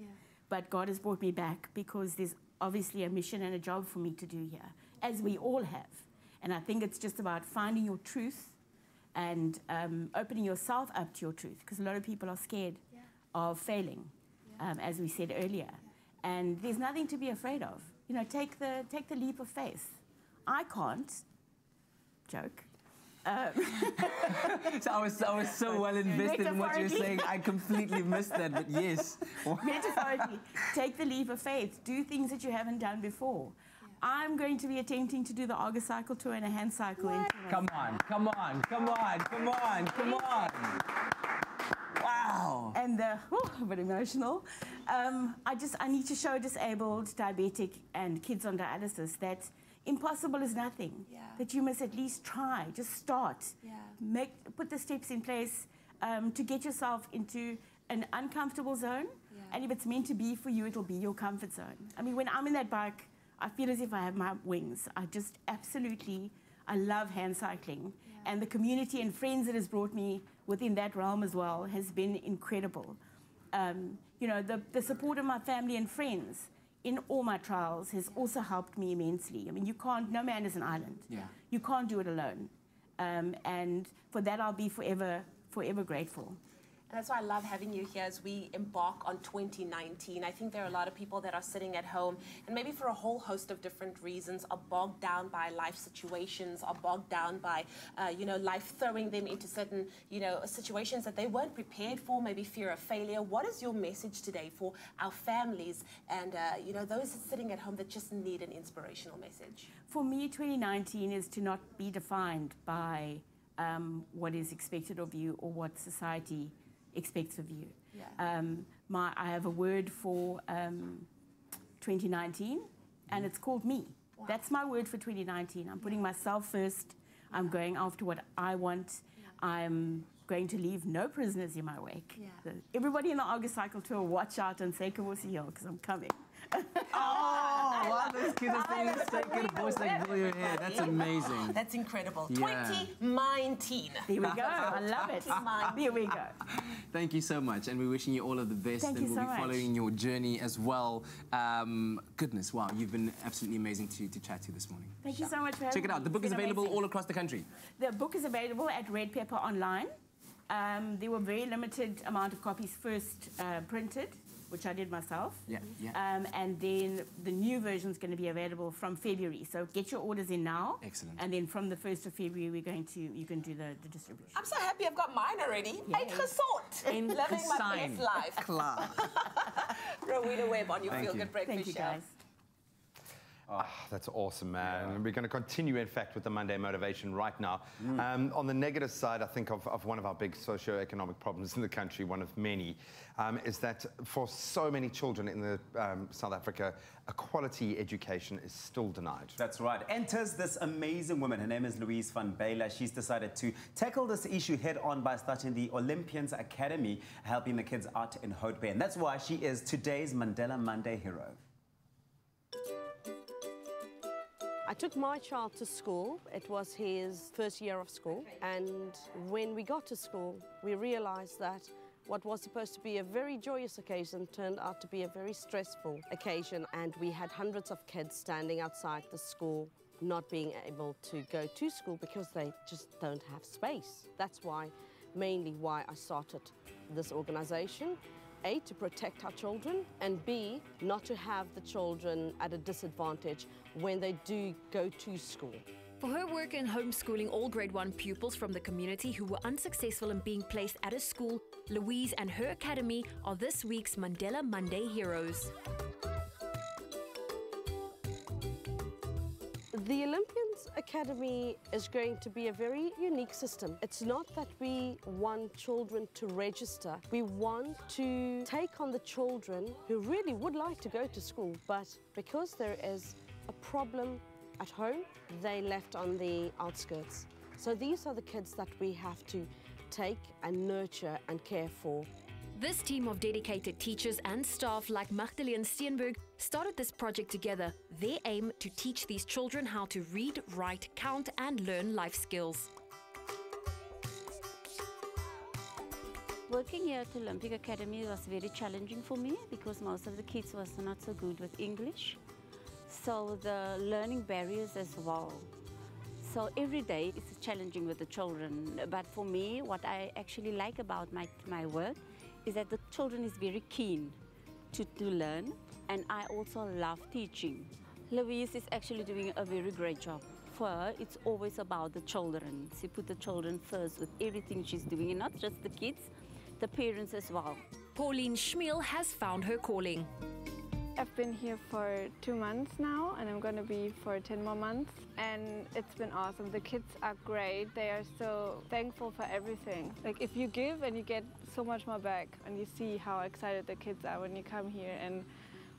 but God has brought me back because there's obviously a mission and a job for me to do here, as we all have. And I think it's just about finding your truth and opening yourself up to your truth, because a lot of people are scared of failing, as we said earlier. And there's nothing to be afraid of. You know, take the leap of faith. I can't. Joke. So I was so well invested in what you were saying, I completely missed that, but yes. Metaphorically, take the leap of faith. Do things that you haven't done before. I'm going to be attempting to do the Argus cycle tour and a hand cycle. Come on, come on, come on, come on, come on. Wow. And a bit emotional. I need to show disabled, diabetic, and kids on dialysis that impossible is nothing. That you must at least try. Just start. Put the steps in place to get yourself into an uncomfortable zone. And if it's meant to be for you, it'll be your comfort zone. I mean, when I'm in that bike, I feel as if I have my wings. I love hand cycling. And the community and friends that has brought me within that realm as well has been incredible. You know, the support of my family and friends in all my trials has also helped me immensely. I mean, no man is an island. You can't do it alone. And for that, I'll be forever grateful. And that's why I love having you here as we embark on 2019. I think there are a lot of people that are sitting at home and maybe for a whole host of different reasons are bogged down by life situations, are bogged down by, you know, life throwing them into certain, you know, situations that they weren't prepared for, maybe fear of failure. What is your message today for our families and, you know, those sitting at home that just need an inspirational message? For me, 2019 is to not be defined by what is expected of you or what society expects of you. I have a word for 2019, and it's called me. That's my word for 2019. I'm putting myself first. I'm going after what I want. I'm going to leave no prisoners in my wake. Everybody in the Argus cycle tour, watch out and say Kawosi Hill, because I'm coming. Wow, those kids are saying this good voice like blow your hair. That's amazing. That's incredible. 2019. There we go. I love it. There we go. Thank you so much, and we're wishing you all of the best. Thank you so much. And we'll be following your journey as well. Goodness, wow, you've been absolutely amazing to chat to this morning. Thank you so much for having me. Check it out. The book is available all across the country. The book is available at Red Pepper online. There were very limited amount of copies first printed, which I did myself. And then the new version is going to be available from February. So get your orders in now. Excellent. And then from the 1st of February, you can do the distribution. I'm so happy I've got mine already. Uitgesort. Living my best life. Klaar. Rowena Webb on your Feel Good Breakfast Thank you, Show. guys. Oh, that's awesome, man. And we're going to continue, in fact, with the Monday motivation right now. On the negative side, I think of one of our big socio-economic problems in the country, one of many, is that for so many children in the South Africa, a quality education is still denied. That's right. Enters this amazing woman. Her name is Louise van Baylor. She's decided to tackle this issue head on by starting the Olympians Academy, helping the kids out in Hout Bay. And that's why she is today's Mandela Monday hero. I took my child to school. It was his first year of school. And when we got to school, we realized that What was supposed to be a very joyous occasion turned out to be a very stressful occasion, and we had hundreds of kids standing outside the school not being able to go to school because they just don't have space. That's mainly why I started this organization. A, to protect our children, and B, not to have the children at a disadvantage when they do go to school. For her work in homeschooling all grade 1 pupils from the community who were unsuccessful in being placed at a school, Louise and her academy are this week's Mandela Monday heroes. The Olympians Academy is going to be a very unique system. It's not that we want children to register. We want to take on the children who really would like to go to school, but because there is a problem at home, they left on the outskirts. So these are the kids that we have to take and nurture and care for. This team of dedicated teachers and staff like Magdalene Steenberg started this project together. Their aim to teach these children how to read, write, count and learn life skills. Working here at the Olympic Academy was very challenging for me because most of the kids was not so good with English. So the learning barriers as well. So every day is challenging with the children. But for me, what I actually like about my work is that the children is very keen to learn, and I also love teaching. Louise is actually doing a very great job. For her, it's always about the children. She put the children first with everything she's doing, and not just the kids, the parents as well. Pauline Schmiel has found her calling. I've been here for 2 months now, and I'm going to be for 10 more months, and it's been awesome. The kids are great. They are so thankful for everything. Like, if you give and you get so much more back, and you see how excited the kids are when you come here, and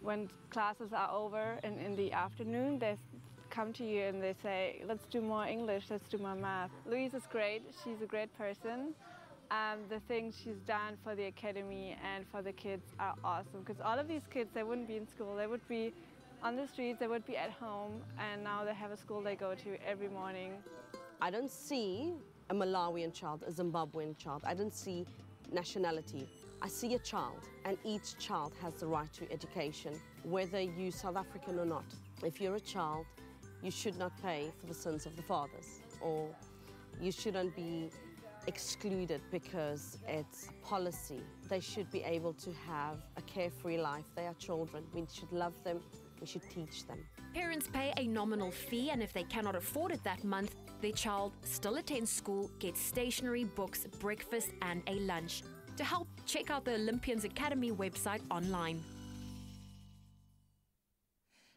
when classes are over and in the afternoon, they come to you and they say, let's do more English, let's do more math. Louise is great. She's a great person. The things she's done for the academy and for the kids are awesome, because all of these kids, they wouldn't be in school. They would be on the streets, they would be at home, and now they have a school they go to every morning. I don't see a Malawian child, a Zimbabwean child. I don't see nationality. I see a child, and each child has the right to education, whether you're South African or not. If you're a child, you should not pay for the sins of the fathers, or you shouldn't be excluded because it's a policy. They should be able to have a carefree life. They are children. We should love them. We should teach them. Parents pay a nominal fee, and if they cannot afford it that month, their child still attends school, gets stationery, books, breakfast and a lunch. To help, check out the Olympians Academy website online.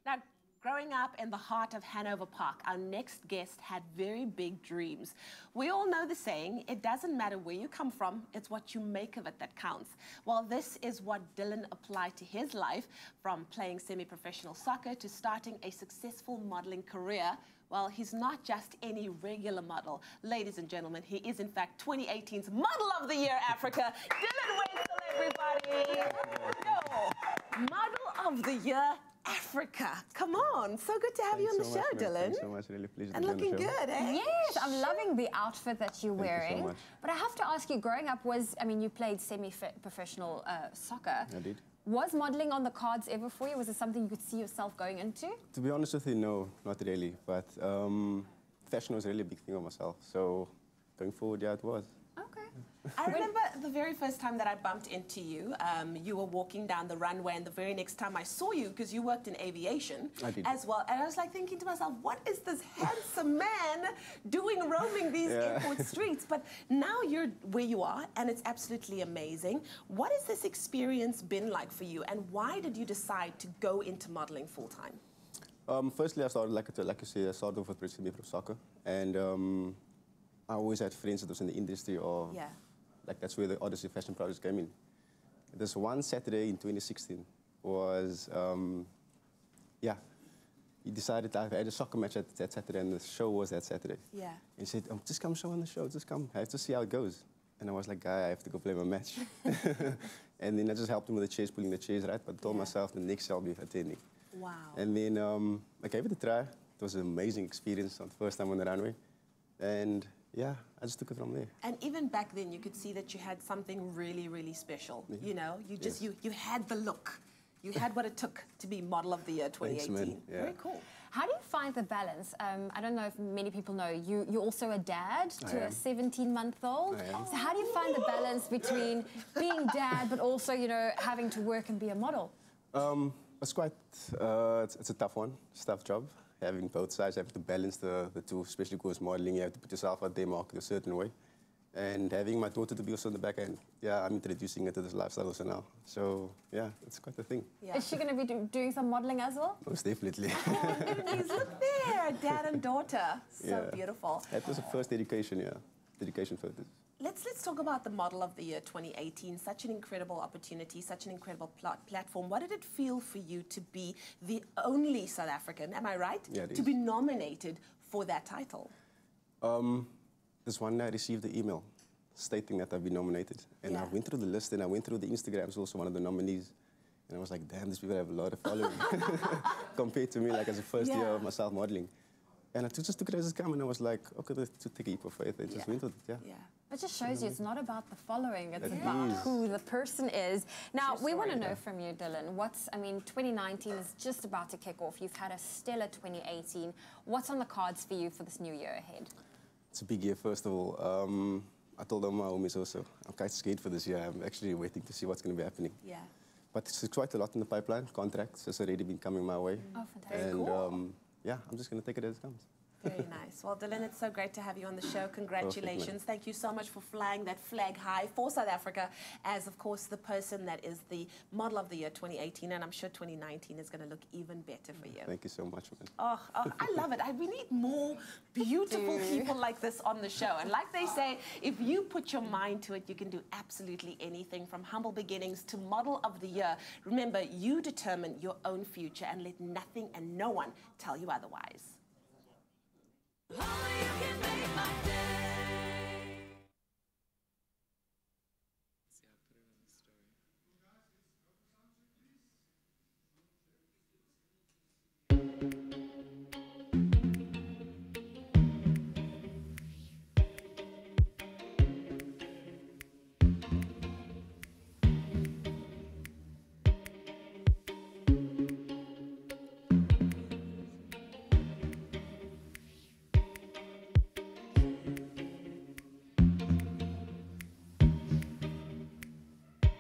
Now, growing up in the heart of Hanover Park, our next guest had very big dreams. We all know the saying, it doesn't matter where you come from, it's what you make of it that counts. Well, this is what Dylan applied to his life, from playing semi-professional soccer to starting a successful modeling career. Well, he's not just any regular model. Ladies and gentlemen, he is in fact 2018's Model of the Year Africa. Dylan Wenzel, everybody. Model of the Year Africa. Come on. So good to have you on the show, Dylan. Thanks so much. Really pleased and to be on the looking show. good, eh? Yes, I'm loving the outfit that you're Thank you so wearing. much. But I have to ask you, growing up you played semi-professional soccer. I did. Was modeling on the cards ever for you? Was it something you could see yourself going into? To be honest with you, no, not really. But fashion was really a big thing of myself. So going forward, yeah, it was. I remember the very first time that I bumped into you, you were walking down the runway, and the very next time I saw you, because you worked in aviation as well, and I was like thinking to myself, what is this handsome man doing roaming these airport streets? But now you're where you are, and it's absolutely amazing. What has this experience been like for you, and why did you decide to go into modeling full-time? Firstly, I started, like you say, I started off with semi-pro soccer, and I always had friends that was in the industry, or like that's where the Odyssey fashion projects came in. This one Saturday in 2016 was, he decided I had a soccer match that Saturday, and the show was that Saturday. Yeah. And he said, just come show on the show, just come. I have to see how it goes. And I was like, guy, I have to go play my match. And then I just helped him with the chairs, pulling the chairs, right? But told myself the next year I'll be attending. Wow. And then I gave it a try. It was an amazing experience, the first time on the runway. And yeah, I just took it from there. And even back then, you could see that you had something really, really special. Yeah. You know, you just, Yes. you had the look. You had what it took to be Model of the Year 2018. Thanks, man. Yeah. Very cool. How do you find the balance? I don't know if many people know, you're also a dad to a 17-month-old. So how do you find the balance between being dad, but also, you know, having to work and be a model? It's quite, it's a tough one. It's a tough job. Having both sides, having to balance the two, especially because modeling, you have to put yourself out there, market a certain way. And having my daughter to be also on the back end, yeah, I'm introducing her to this lifestyle also now. So, yeah, it's quite a thing. Yeah. Is she going to be doing some modeling as well? Most definitely. Oh, goodness, look there, dad and daughter. So beautiful. That was the first dedication, yeah. Dedication photos. Let's talk about the Model of the Year 2018. Such an incredible opportunity, such an incredible platform. What did it feel for you to be the only South African, am I right, Yeah, it to is. be nominated for that title? This one day I received the email stating that I've been nominated. And I went through the list and I went through the Instagrams, also one of the nominees. And I was like, damn, these people have a lot of following compared to me, like as a first year of myself modeling. And I just took it as it came, and I was like, okay, to take a leap of faith and just went with it, It just shows you it's not about the following, it's It about is. who the person is. Now, True we want to story. know from you, Dylan, I mean, 2019 is just about to kick off. You've had a stellar 2018. What's on the cards for you for this new year ahead? It's a big year, first of all. I told all my homies also, I'm quite scared for this year. I'm actually waiting to see what's going to be happening. Yeah. But it's quite a lot in the pipeline. Contracts has already been coming my way. Oh, fantastic. And Cool. yeah, I'm just going to take it as it comes. Very nice. Well, Dylan, it's so great to have you on the show. Congratulations. Perfect, Thank you so much for flying that flag high for South Africa as, of course, the person that is the Model of the Year 2018. And I'm sure 2019 is going to look even better for you. Thank you so much, man. Oh, I love it. We need more beautiful people like this on the show. And like they say, if you put your mind to it, you can do absolutely anything from humble beginnings to Model of the Year. Remember, you determine your own future and let nothing and no one tell you otherwise.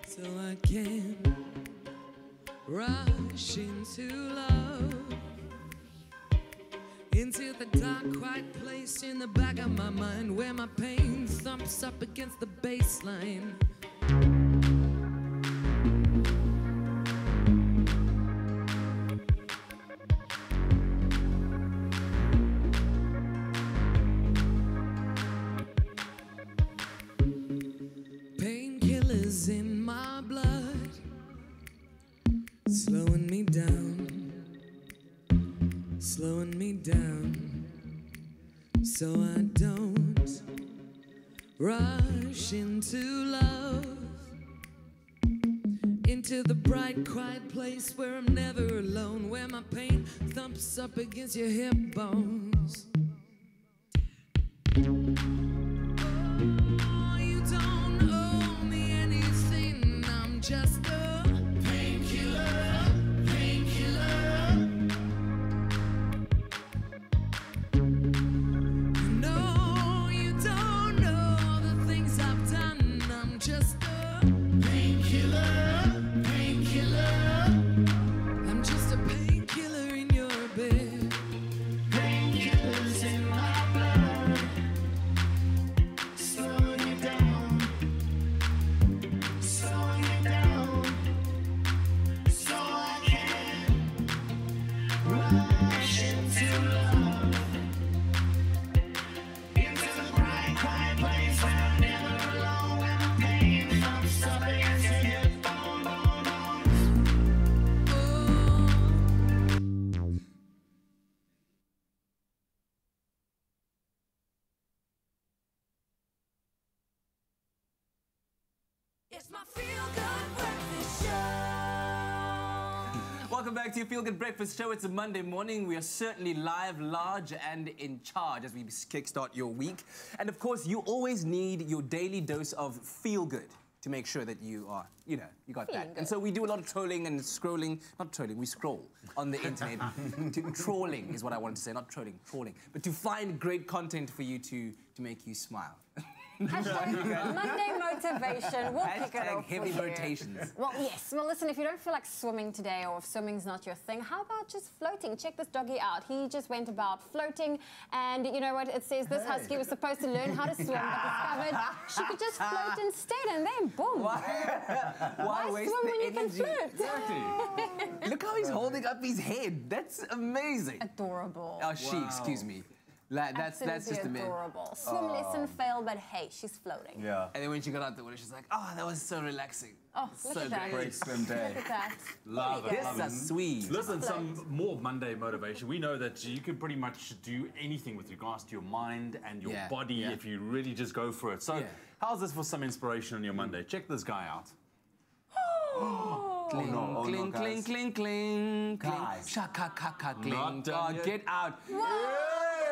So I can rush into love, into the dark, quiet place in the back of my mind where my pain thumps up against the baseline. Painkillers in my blood, slowing me down, slowing me down, so I don't rush into love, into the bright, quiet place where I'm never alone, where my pain thumps up against your hip bones. Just a painkiller, painkiller. No, you don't know the things I've done. I'm just a painkiller, painkiller. I'm just a painkiller in your bed. Painkillers in my blood, slowing you down, slowing you down, so I can rush into love, into the bright, quiet place where I'm never alone, where my pain thumps up against your hip bone, bone, bones. It's my feel-good breakfast show. welcome back to your Feel Good Breakfast Show. It's a Monday morning. We are certainly live, large, and in charge as we kickstart your week. And of course, you always need your daily dose of feel good to make sure that you are, you know, you got that. And so we do a lot of trolling and scrolling. Not trolling, we scroll on the internet. Trawling is what I wanted to say, not trolling, trawling. But to find great content for you to make you smile. Hashtag Monday motivation. We'll kick it off heavy with you. rotations. Well, yes. Well, listen, if you don't feel like swimming today or if swimming's not your thing, how about just floating? Check this doggy out. He just went about floating, and you know what? It says this husky was supposed to learn how to swim, but discovered she could just float instead, and then boom. Why waste swim the when you can energy? float? Exactly. Look how he's holding up his head. That's amazing. Adorable. Oh, she, excuse me. That's just adorable. Swim lesson failed, but hey, she's floating. Yeah. And then when she got out the water, she's like, oh, that was so relaxing. Oh, look so at that. great swim day. Look at that. Love it. This is sweet. Listen, some more Monday motivation. We know that you can pretty much do anything with regards to your mind and your body if you really just go for it. So how's this for some inspiration on your Monday? Check this guy out. Cling, no, cling, no, cling, guys. cling, cling, cling. Guys. Shaka, kaka, cling. Not done yet. Get out.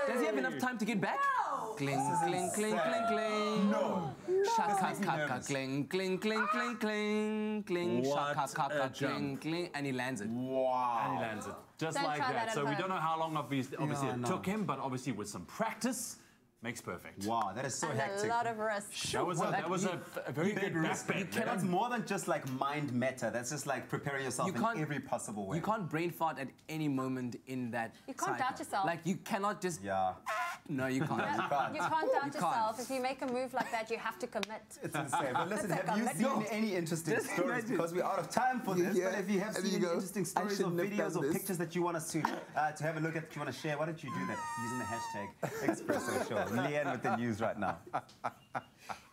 Does he have enough time to get back? No. Cling, cling, cling, cling, cling. No. Shaka, kaka, cling, cling, cling, cling, cling, cling. What Shaka, kaka, a jump. cling, cling. And he lands it. Wow. And he lands it. Just Don't like try that. that So at we don't home. know how long obviously Yeah, it no. took him, but obviously with some practice, makes perfect. Wow, that is so And hectic. a lot of risk. That was a very good backbend. That's more than just like mind meta. That's just like preparing yourself in every possible way. You can't brain fart at any moment in that You can't cycle. doubt yourself. Like, you cannot just... Yeah. No, you can't. You can't doubt You yourself. can't. If you make a move like that, you have to commit. It's insane. But listen, It's a have you commitment. seen any interesting Just stories? imagine. Because we're out of time for this. Yeah. But if you have And seen you any go, interesting I stories or shouldn't have videos done or this. pictures that you want us to have a look at, that you want to share, why don't you do that using the hashtag Expresso Show. Leanne with the news right now.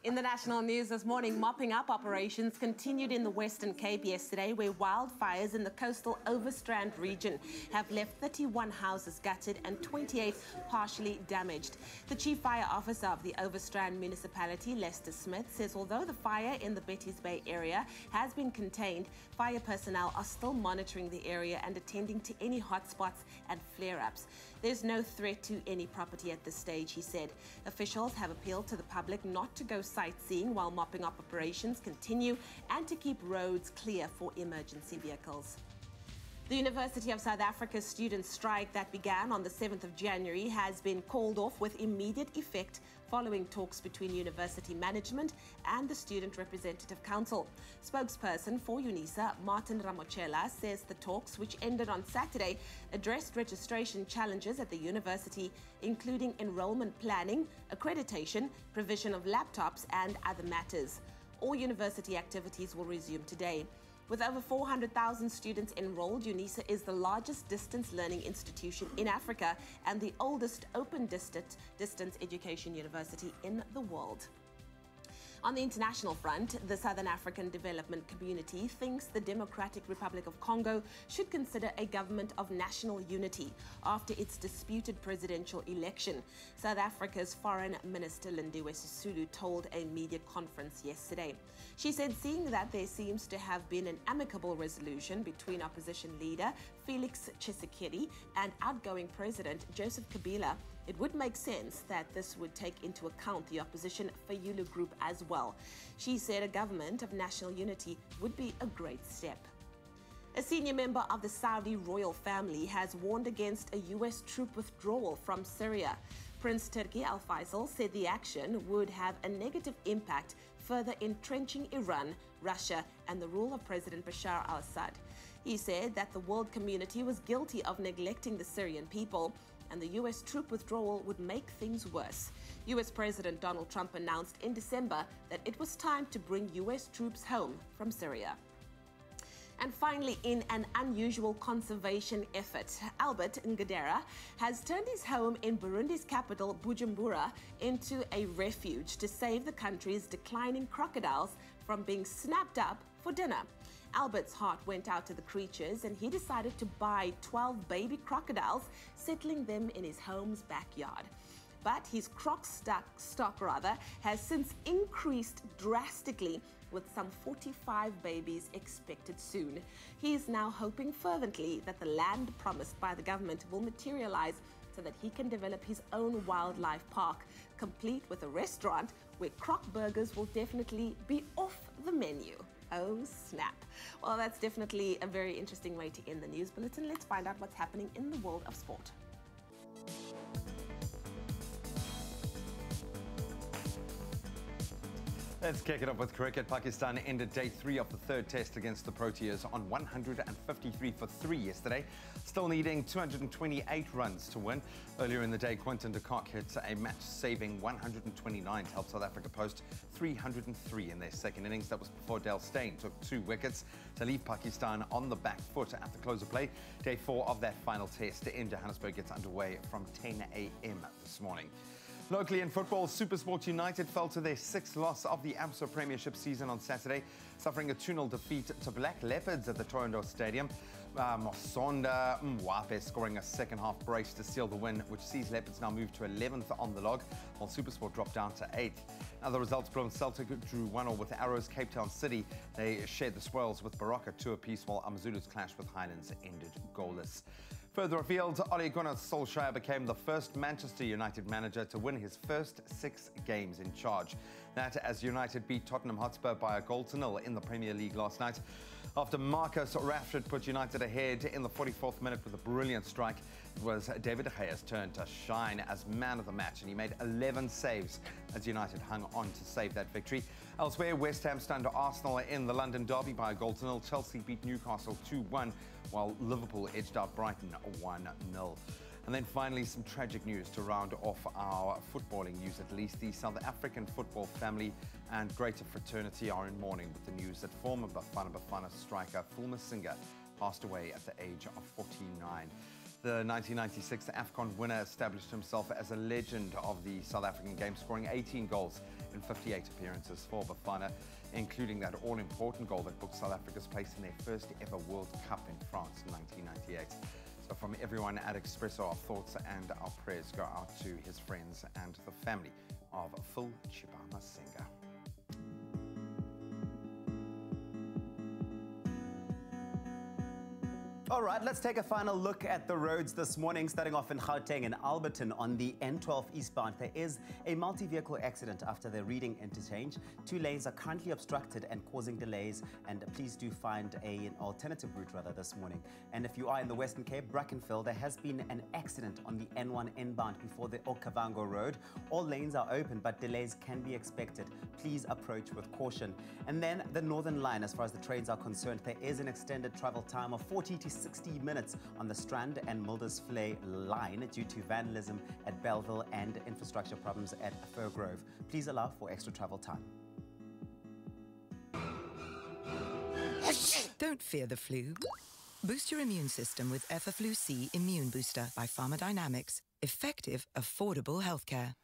In the national news this morning, mopping up operations continued in the Western Cape yesterday, where wildfires in the coastal Overstrand region have left 31 houses gutted and 28 partially damaged. The chief fire officer of the Overstrand municipality, Lester Smith, says although the fire in the Betty's Bay area has been contained, fire personnel are still monitoring the area and attending to any hotspots and flare-ups. There's no threat to any property at this stage, he said. Officials have appealed to the public not to go sightseeing while mopping up operations continue and to keep roads clear for emergency vehicles. The University of South Africa's student strike that began on the 7th of January has been called off with immediate effect following talks between university management and the Student Representative Council. Spokesperson for UNISA, Martin Ramochela, says the talks, which ended on Saturday, addressed registration challenges at the university, including enrollment planning, accreditation, provision of laptops, and other matters. All university activities will resume today. With over 400,000 students enrolled, UNISA is the largest distance learning institution in Africa and the oldest open distance education university in the world. On the international front, the Southern African Development Community thinks the Democratic Republic of Congo should consider a government of national unity after its disputed presidential election. South Africa's Foreign Minister Lindiwe Sisulu told a media conference yesterday. She said seeing that there seems to have been an amicable resolution between opposition leader Felix Tshisekedi and outgoing President Joseph Kabila, it would make sense that this would take into account the opposition Fayulu group as well. She said a government of national unity would be a great step. A senior member of the Saudi royal family has warned against a U.S. troop withdrawal from Syria. Prince Turki Al Faisal said the action would have a negative impact, further entrenching Iran, Russia, and the rule of President Bashar al-Assad. He said that the world community was guilty of neglecting the Syrian people, and the U.S. troop withdrawal would make things worse. U.S. President Donald Trump announced in December that it was time to bring U.S. troops home from Syria. And finally, in an unusual conservation effort, Albert Ngadera has turned his home in Burundi's capital, Bujumbura, into a refuge to save the country's declining crocodiles from being snapped up for dinner. Albert's heart went out to the creatures and he decided to buy 12 baby crocodiles, settling them in his home's backyard. But his stock has since increased drastically, with some 45 babies expected soon. He is now hoping fervently that the land promised by the government will materialize so that he can develop his own wildlife park, complete with a restaurant where croc burgers will definitely be off the menu. Oh, snap. Well, that's definitely a very interesting way to end the news bulletin. Let's find out what's happening in the world of sport. Let's kick it off with cricket. Pakistan ended day 3 of the third test against the Proteas on 153 for 3 yesterday, still needing 228 runs to win. Earlier in the day, Quinton de Kock hit a match-saving 129 to help South Africa post 303 in their second innings. That was before Dale Steyn took 2 wickets to leave Pakistan on the back foot at the close of play. Day 4 of that final test in Johannesburg gets underway from 10 a.m. this morning. Locally in football, SuperSport United fell to their 6th loss of the Absa Premiership season on Saturday, suffering a 2-0 defeat to Black Leopards at the Toronto Stadium. Mosonda Mwape scoring a second-half brace to seal the win, which sees Leopards now move to 11th on the log, while SuperSport dropped down to 8th. Other results: Bloem Celtic drew 1-1 with Arrows. Cape Town City, they shared the spoils with Baraka 2 apiece, while AmaZulu's clash with Highlands ended goalless. Further afield, Ole Gunnar Solskjaer became the first Manchester United manager to win his first 6 games in charge. That as United beat Tottenham Hotspur by a 1-0 in the Premier League last night. After Marcus Rashford put United ahead in the 44th minute with a brilliant strike, it was David De Gea's turn to shine as man of the match, and he made 11 saves as United hung on to save that victory. Elsewhere, West Ham stunned Arsenal in the London derby by a 1-0. Chelsea beat Newcastle 2-1, while Liverpool edged out Brighton 1-0. And then finally, some tragic news to round off our footballing news at least. The South African football family and greater fraternity are in mourning with the news that former Bafana striker Phil Masinga passed away at the age of 49. The 1996 AFCON winner established himself as a legend of the South African game, scoring 18 goals in 58 appearances for Bafana, including that all-important goal that booked South Africa's place in their first ever World Cup in France in 1998. So from everyone at Expresso, our thoughts and our prayers go out to his friends and the family of Phil Masinga. All right, let's take a final look at the roads this morning, starting off in Gauteng and Alberton on the N12 eastbound. There is a multi-vehicle accident after the Reading interchange. 2 lanes are currently obstructed and causing delays, and please do find an alternative route rather this morning. And if you are in the Western Cape, Brackenfell, there has been an accident on the N1 inbound before the Okavango Road. All lanes are open, but delays can be expected. Please approach with caution. And then the Northern Line, as far as the trains are concerned, there is an extended travel time of 40 to 60 minutes on the Strand and Mildersvlei line due to vandalism at Belleville and infrastructure problems at Firgrove. Please allow for extra travel time. Don't fear the flu. Boost your immune system with Effaflu-C Immune Booster by Pharmadynamics. Effective, affordable healthcare.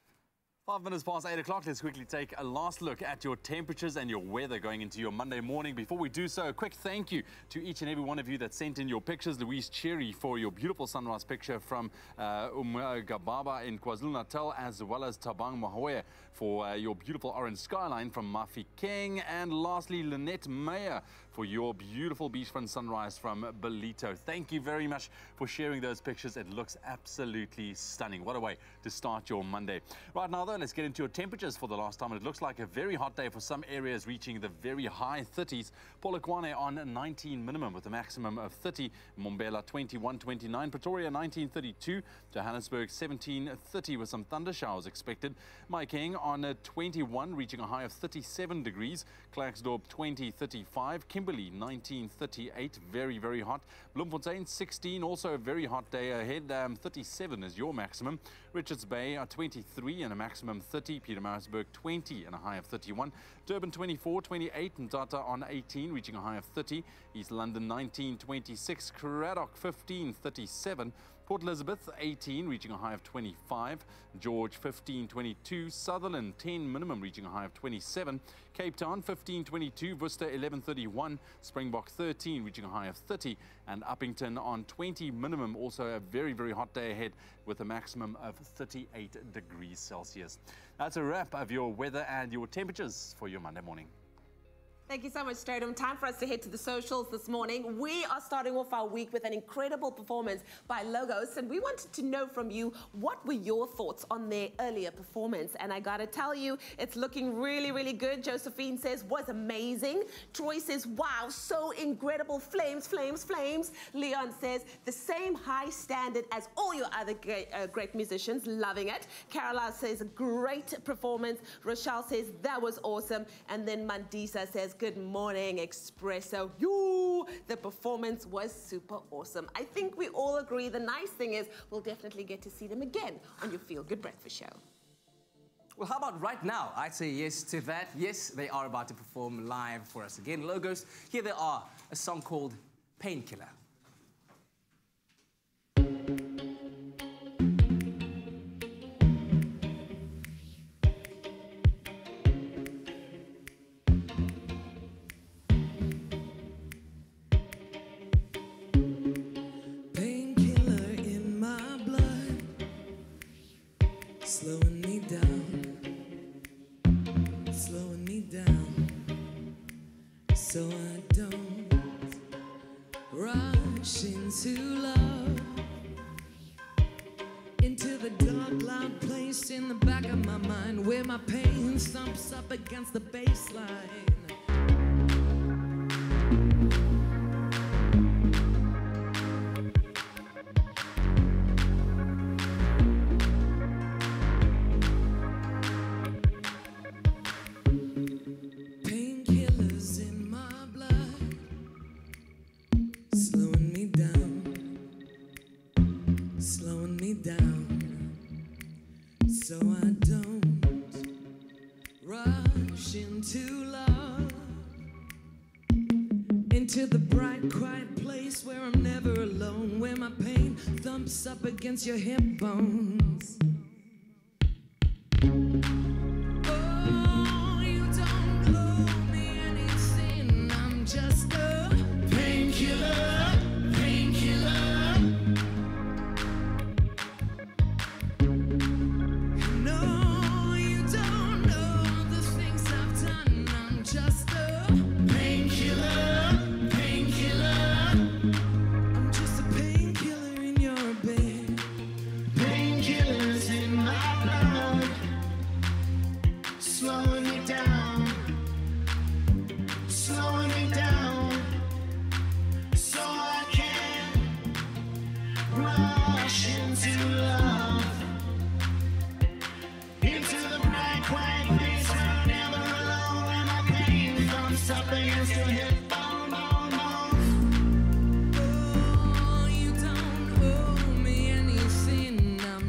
5 minutes past 8 o'clock. Let's quickly take a last look at your temperatures and your weather going into your Monday morning. Before we do so, a quick thank you to each and every one of you that sent in your pictures. Louise Cherry for your beautiful sunrise picture from Gababa in KwaZulu-Natal, as well as Tabang Mahoya for your beautiful orange skyline from Mafi King. And lastly, Lynette Meyer for your beautiful beachfront sunrise from Belito. Thank you very much for sharing those pictures. It looks absolutely stunning. What a way to start your Monday. Right now, though, let's get into your temperatures for the last time. It looks like a very hot day for some areas, reaching the very high 30s. Polokwane on 19 minimum with a maximum of 30. Mbombela 21-29. Pretoria 19-32. Johannesburg 17-30 with some thunder showers expected. Mahikeng on 21, reaching a high of 37 degrees. Klerksdorp 20-35. Kimberley 19-38, very, very hot. Bloemfontein 16, also a very hot day ahead. 37 is your maximum. Richards Bay 23 and a maximum 30. Pietermaritzburg 20 and a high of 31. Durban 24-28. Mthatha on 18, reaching a high of 30. East London 19-26. Cradock 15-37. Port Elizabeth 18, reaching a high of 25. George 15-22. Sutherland 10 minimum, reaching a high of 27. Cape Town 15-22. Worcester 11-31. Springbok 13, reaching a high of 30. And Uppington on 20 minimum, also a very, very hot day ahead with a maximum of 38 degrees Celsius. That's a wrap of your weather and your temperatures for your Monday morning. Thank you so much, Stradom. Time for us to head to the socials this morning. We are starting off our week with an incredible performance by Aloa Ghosts, and we wanted to know from you, what were your thoughts on their earlier performance? And I gotta tell you, it's looking really, really good. Josephine says, was amazing. Troy says, wow, so incredible. Flames, flames, flames. Leon says, the same high standard as all your other great musicians. Loving it. Caroline says, great performance. Rochelle says, that was awesome. And then Mandisa says, good morning, Expresso. The performance was super awesome. I think we all agree. The nice thing is we'll definitely get to see them again on your Feel Good Breakfast Show. Well, how about right now? I'd say yes to that. Yes, they are about to perform live for us again. Aloa Ghosts, here they are, a song called Painkiller. Slowing me down, so I don't rush into love, into the dark, loud place in the back of my mind where my pain thumps up against the baseline. So I don't rush into love, into the bright, quiet place where I'm never alone, where my pain thumps up against your hip bones. Oh, you don't owe me anything, I'm just a painkiller, painkiller.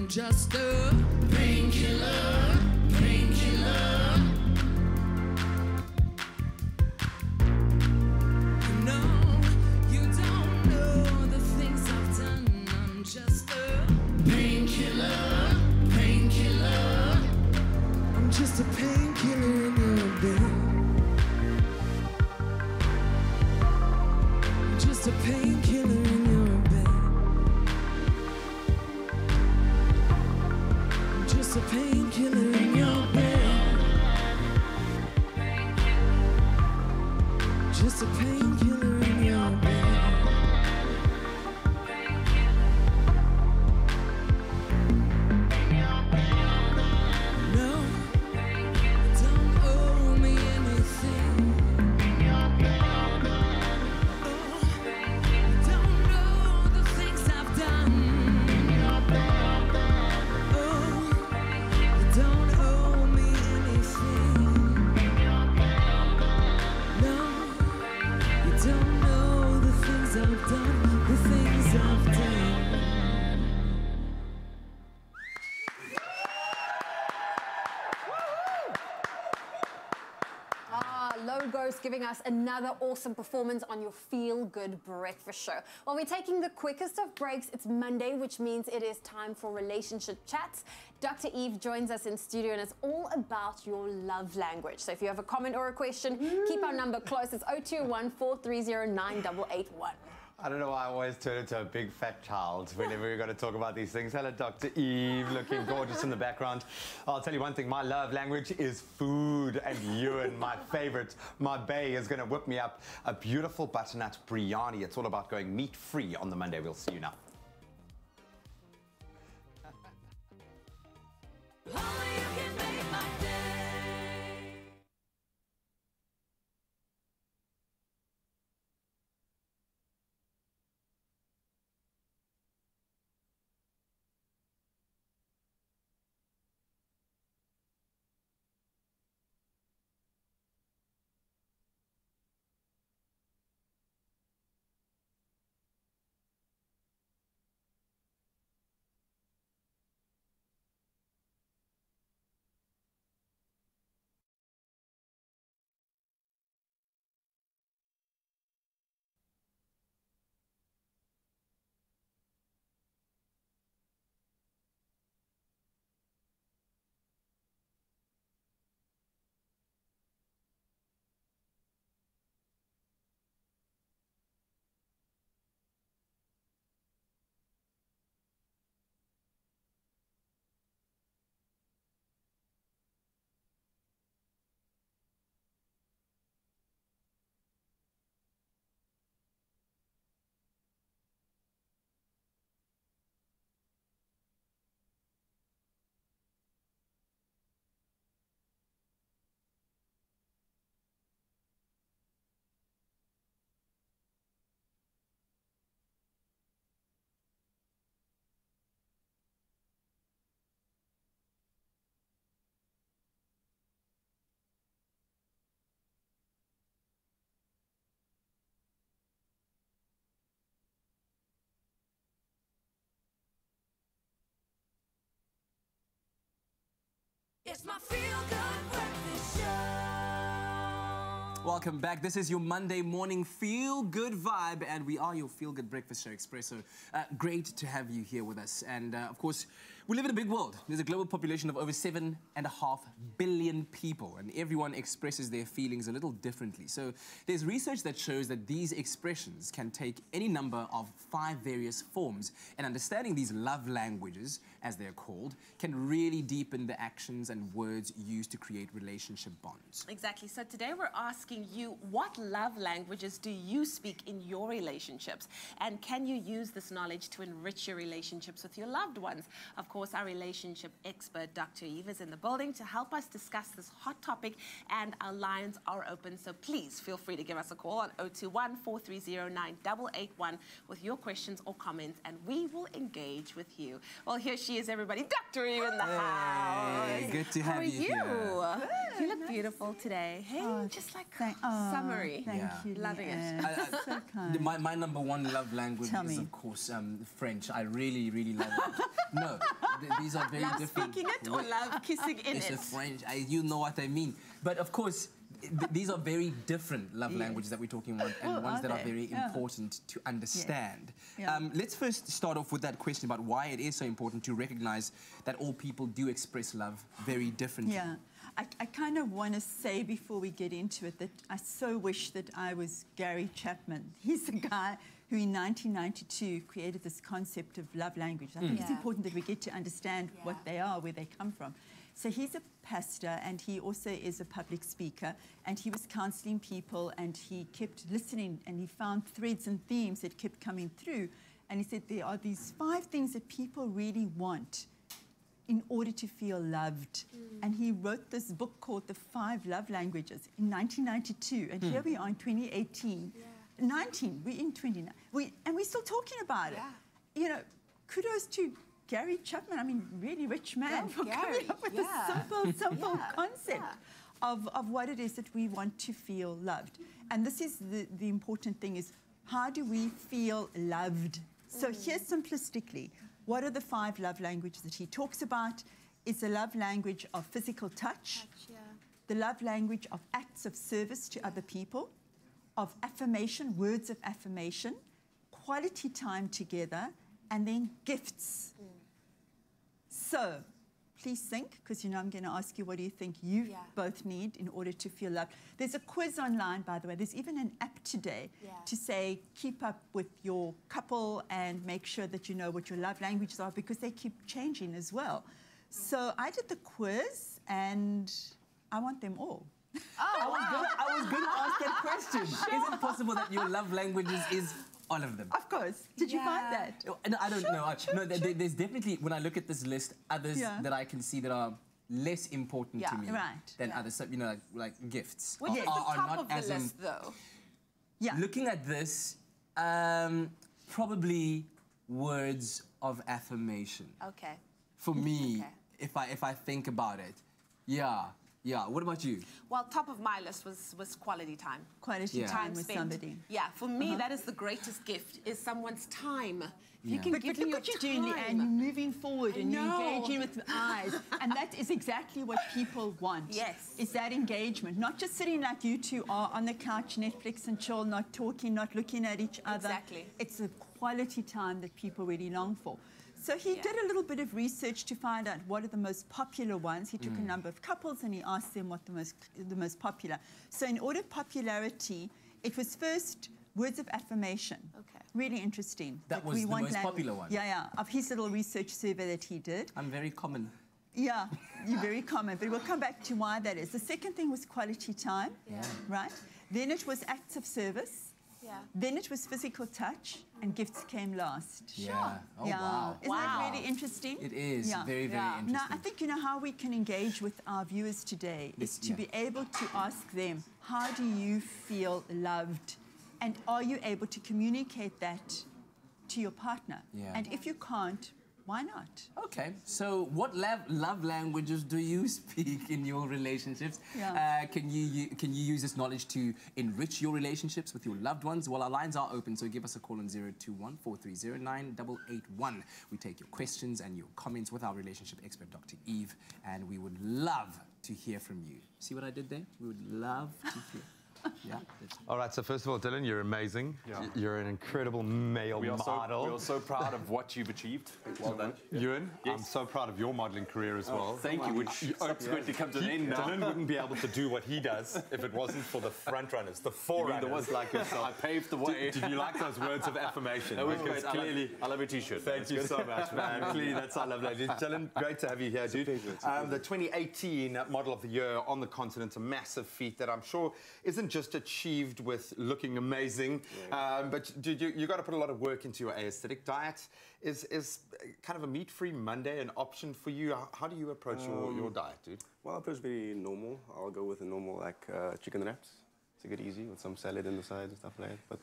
Just a painkiller, painkiller. No, you don't know the things I've done. I'm just a painkiller, painkiller. I'm just a painkiller in your bed. I'm just a painkiller in your bed. Just a painkiller in your bed. Just a painkiller in your bed. No, don't owe me anything. Oh, don't know the things I've done. Don't owe me anything. No, you don't know the things I've done, the things I've done. Aloa Ghosts giving us another awesome performance on your Feel Good Breakfast Show. Well, we're taking the quickest of breaks. It's Monday, which means it is time for relationship chats. Dr. Eve joins us in studio, and it's all about your love language. So if you have a comment or a question, keep our number close. It's 021 430 9881. I don't know why I always turn into a big fat child whenever we're going to talk about these things. Hello, Dr. Eve, looking gorgeous in the background. I'll tell you one thing, my love language is food, and Ewan, my favorite, my bae, is going to whip me up a beautiful butternut Briani. It's all about going meat-free on the Monday. We'll see you now. It's my feel-good breakfast show. Welcome back. This is your Monday morning feel-good vibe, and we are your feel-good breakfast show, Expresso. Great to have you here with us. And, of course, we live in a big world. There's a global population of over 7.5 billion people, and everyone expresses their feelings a little differently. So there's research that shows that these expressions can take any number of 5 various forms, and understanding these love languages, as they're called, can really deepen the actions and words used to create relationship bonds. Exactly. So today we're asking you, what love languages do you speak in your relationships? And can you use this knowledge to enrich your relationships with your loved ones? Of course, our relationship expert, Dr. Eve, is in the building to help us discuss this hot topic, and our lines are open. So please feel free to give us a call on 021-430-9881 with your questions or comments, and we will engage with you. Well, here she is, everybody. Dr. Eve in the house. Good to have you here. How are you? You look beautiful today. Hey, just like summery. Thank you. Loving it. So kind. My number one love language is, of course, French. I really, really love it. No, these are very different. Love speaking it or love kissing in it's it? It's a French. You know what I mean. But, of course, these are very different love languages that we're talking about, and ones that are very important to understand. Yeah. Let's first start off with that question about why it is so important to recognize that all people do express love very differently. Yeah. I kind of want to say before we get into it that I so wish that I was Gary Chapman. He's the guy who in 1992 created this concept of love language. I think it's important that we get to understand what they are, where they come from. So he's a pastor, and he also is a public speaker, and he was counseling people, and he kept listening, and he found threads and themes that kept coming through. And he said there are these 5 things that people really want in order to feel loved. And he wrote this book called The 5 Love Languages in 1992. And here we are in 2018. 19, we're in 29. And we're still talking about it. You know, kudos to Gary Chapman, I mean, really rich man, for coming up with this simple concept of what it is that we want to feel loved. And this is the important thing is, how do we feel loved? So here's simplistically, what are the 5 love languages that he talks about? It's the love language of physical touch, the love language of acts of service to other people, of affirmation, words of affirmation, quality time together, and then gifts. So please think, because you know I'm going to ask you what do you think you both need in order to feel loved. There's a quiz online, by the way. There's even an app today to say keep up with your couple and make sure that you know what your love languages are, because they keep changing as well. So I did the quiz and I want them all. I was going to ask that question. Is it possible that your love languages is all of them? Of course. Did you find that? No, I don't know. No, there's definitely, when I look at this list, others that I can see that are less important to me than others. So, you know, like gifts. Which is the top of the list, though? Yeah. Looking at this, probably words of affirmation. Okay. For me, if I think about it, yeah. What about you? Well, top of my list was quality time. Quality time with spent. somebody. Yeah, for me, that is the greatest gift, is someone's time. You can But give look me what your you're doing, and you're moving forward, and you're know. engaging with the eyes. And that is exactly what people want. Yes. Is that engagement. Not just sitting like you two are on the couch, Netflix and chill, not talking, not looking at each other. Exactly. It's a quality time that people really long for. So he did a little bit of research to find out what are the most popular ones. He took a number of couples and he asked them what the most popular. So in order of popularity, it was first words of affirmation. Okay. Really interesting. That was the most popular one? Yeah, of his little research survey that he did. I'm very common. Yeah, you're very common, but we'll come back to why that is. The second thing was quality time, right? Then it was acts of service. Yeah. Then it was physical touch, and gifts came last. Yeah. Oh, wow. Isn't that really interesting? It is very, very interesting. Now, I think, you know, how we can engage with our viewers today is to be able to ask them, how do you feel loved? And are you able to communicate that to your partner? Yeah. And if you can't, why not? Okay, so what love languages do you speak in your relationships? Yeah. Can you use this knowledge to enrich your relationships with your loved ones? Well, our lines are open, so give us a call on 021-430-9881. We take your questions and your comments with our relationship expert, Dr. Eve, and we would love to hear from you. See what I did there? We would love to hear. Yeah. All right, so first of all, Dylan, you're amazing. You're an incredible male model. We are so proud of what you've achieved. Well done. Ewan, I'm so proud of your modeling career as well. Thank you, which subsequently comes to an end now. Dylan wouldn't be able to do what he does if it wasn't for the front runners, the forerunners like yourself. I paved the way. Did you like those words of affirmation? That was great. Clearly, I love your t-shirt. Thank you so much, man. Clearly, that's our love language. Dylan, great to have you here, dude. The 2018 Model of the Year on the continent, a massive feat that I'm sure isn't just achieved with looking amazing, but dude, you got to put a lot of work into your aesthetic diet. Is kind of a meat-free Monday an option for you? How do you approach your diet, dude? Well, I approach very normal. I'll go with a normal chicken wraps to get easy with some salad on the side and stuff like that. But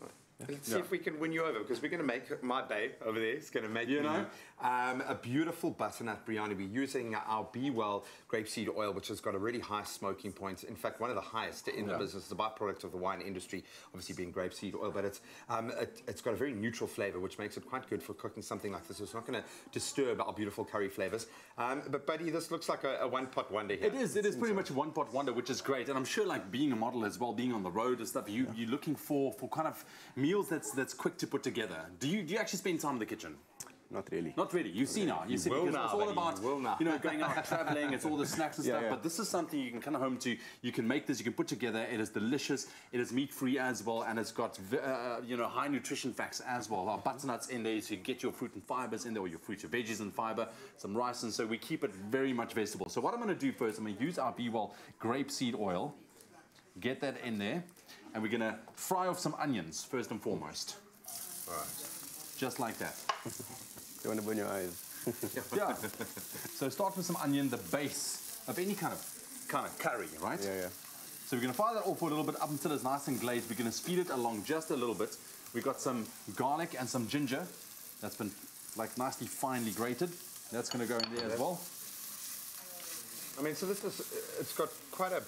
let's see if we can win you over, because we're going to make my babe over there is going to make a beautiful butternut Briani. We're using our Be Well grapeseed oil, which has got a really high smoking point. In fact, one of the highest in the business. It's a byproduct of the wine industry, obviously being grapeseed oil, but it's got a very neutral flavor, which makes it quite good for cooking something like this. It's not going to disturb our beautiful curry flavors. But buddy, this looks like a one-pot wonder here. It is pretty much a one-pot wonder, which is great. And I'm sure, like, being a model as well, being on the road and stuff, you're looking for kind of meals that's quick to put together. Do you actually spend time in the kitchen? Not really. Not really. You see now. You see, because it's all about going out, traveling. It's all the snacks and stuff. But this is something you can come home to. You can make this. You can put together. It is delicious. It is meat-free as well, and it's got high nutrition facts as well. Our butternuts in there, so you get your fruit and fibers in there, or your fruit, your veggies and fiber, some rice, and so we keep it very much vegetable. So what I'm going to do first, I'm going to use our Be Well grapeseed oil. Get that in there, and we're going to fry off some onions first and foremost. All right. Just like that. You want to burn your eyes. Yeah. So start with some onion, the base of any kind of curry, right? Yeah. So we're going to fry that off for a little bit up until it's nice and glazed. We're going to speed it along just a little bit. We've got some garlic and some ginger that's been like nicely finely grated. That's going to go in there as well. I mean, so it's got quite a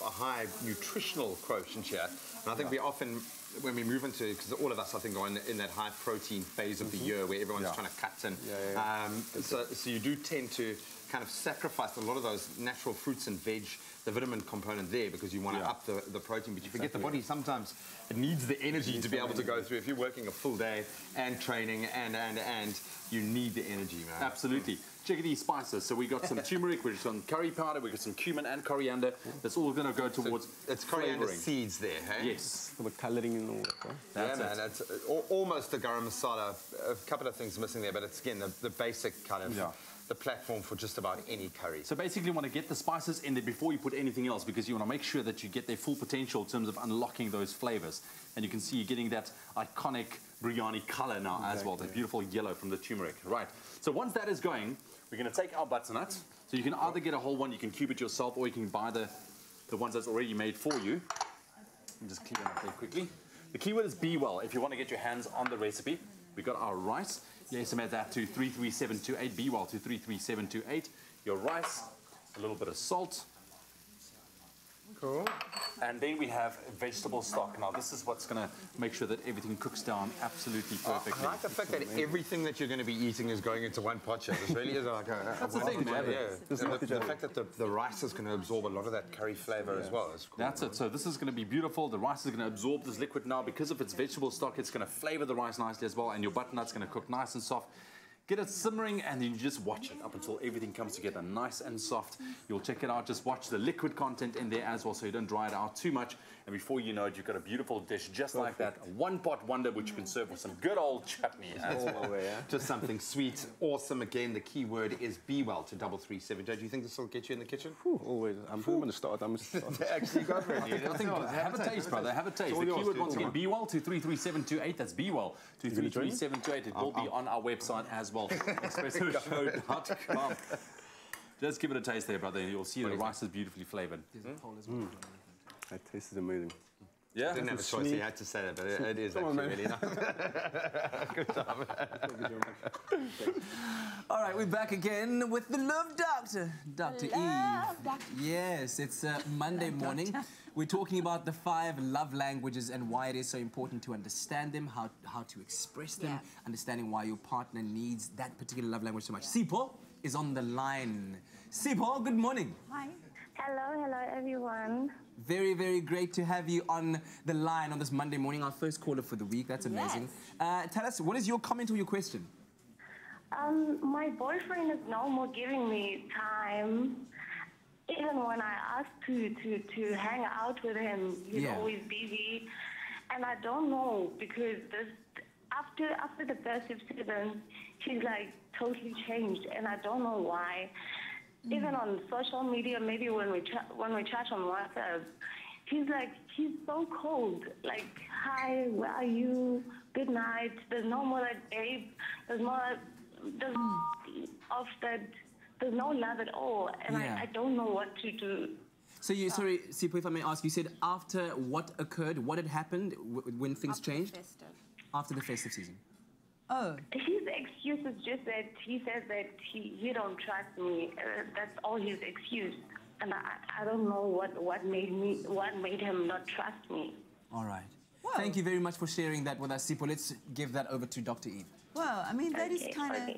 high nutritional quotient here. And I think we often, when we move into, because all of us, I think, are in that high protein phase of the year where everyone's trying to cut in. So you do tend to kind of sacrifice a lot of those natural fruits and veg, the vitamin component there, because you want to up the protein, but you forget the body sometimes it needs the energy to be able to go through. If you're working a full day and training and you need the energy, man. Absolutely. check these spices. So we got some turmeric, we got some curry powder, we got some cumin and coriander. That's all going to go towards it's coriander flavouring. seeds there, hey? Yes. For the colouring and all that, right? That's man, it's almost a garam masala. A couple of things missing there, but it's again the basic kind of the platform for just about any curry. So basically you want to get the spices in there before you put anything else, because you want to make sure that you get their full potential in terms of unlocking those flavours. And you can see you're getting that iconic biryani colour now as well, the beautiful yellow from the turmeric. Right. So once that is going, we're going to take our butternut. So you can either get a whole one, you can cube it yourself, or you can buy the ones that's already made for you. And just clean it up very quickly. The keyword is be well. If you want to get your hands on the recipe, we got our rice. You estimate that to 33728. Be well to 33728. Your rice, a little bit of salt. Cool. And then we have vegetable stock. Now this is what's going to make sure that everything cooks down absolutely perfectly. I like the fact that everything that you're going to be eating is going into one pot here. This really is like a That's the thing, man. The fact that the rice is going to absorb a lot of that curry flavour as well is cool. That's it. So this is going to be beautiful. The rice is going to absorb this liquid now. Because of its vegetable stock, it's going to flavour the rice nicely as well. And your butternut's going to cook nice and soft. Get it simmering, and then you just watch it up until everything comes together nice and soft. You'll check it out. Just watch the liquid content in there as well, so you don't dry it out too much. And before you know it, you've got a beautiful dish just like that. A one-pot wonder, which you can serve with some good old chutney as well. Just something sweet, awesome. Again, the key word is be well to 33728. Do you think this will get you in the kitchen? Always. I'm going to start. Actually, go for it. I think have a taste, brother. Have a taste. The keyword once again, be well to 33728. That's be well to 33728. It will be on our website as well. ExpressoShow.com. Just give it a taste there, brother. You'll see the rice is beautifully flavoured. That tastes amazing. Yeah, didn't have a choice. You had to say that, but it is actually really nice. Good job. All right, we're back again with the Love Doctor, Dr. Eve. Yes, it's Monday morning. We're talking about the 5 love languages and why it is so important to understand them, how to express them, understanding why your partner needs that particular love language so much. Sipho is on the line. Sipho, good morning. Hi. Hello everyone. Very, very great to have you on the line on this Monday morning, our first caller for the week. That's amazing. Tell us, what is your comment or your question? My boyfriend is no more giving me time. Even when I ask to hang out with him, he's always busy. And I don't know, because after the festive season, he's like totally changed, and I don't know why. Even on social media, maybe when we chat on WhatsApp, he's so cold. Like, hi, where are you? Good night. There's no more like babe. There's no love at all, and I don't know what to do. So sorry, Sipho, if I may ask, you said after what occurred, what had happened when things changed? After the festive season. Oh. His excuse is just that he says that he don't trust me. That's all his excuse, and I don't know what made him not trust me. All right. Whoa. Thank you very much for sharing that with us, Sipho. Let's give that over to Dr. Eve. Well, I mean, that is kind of...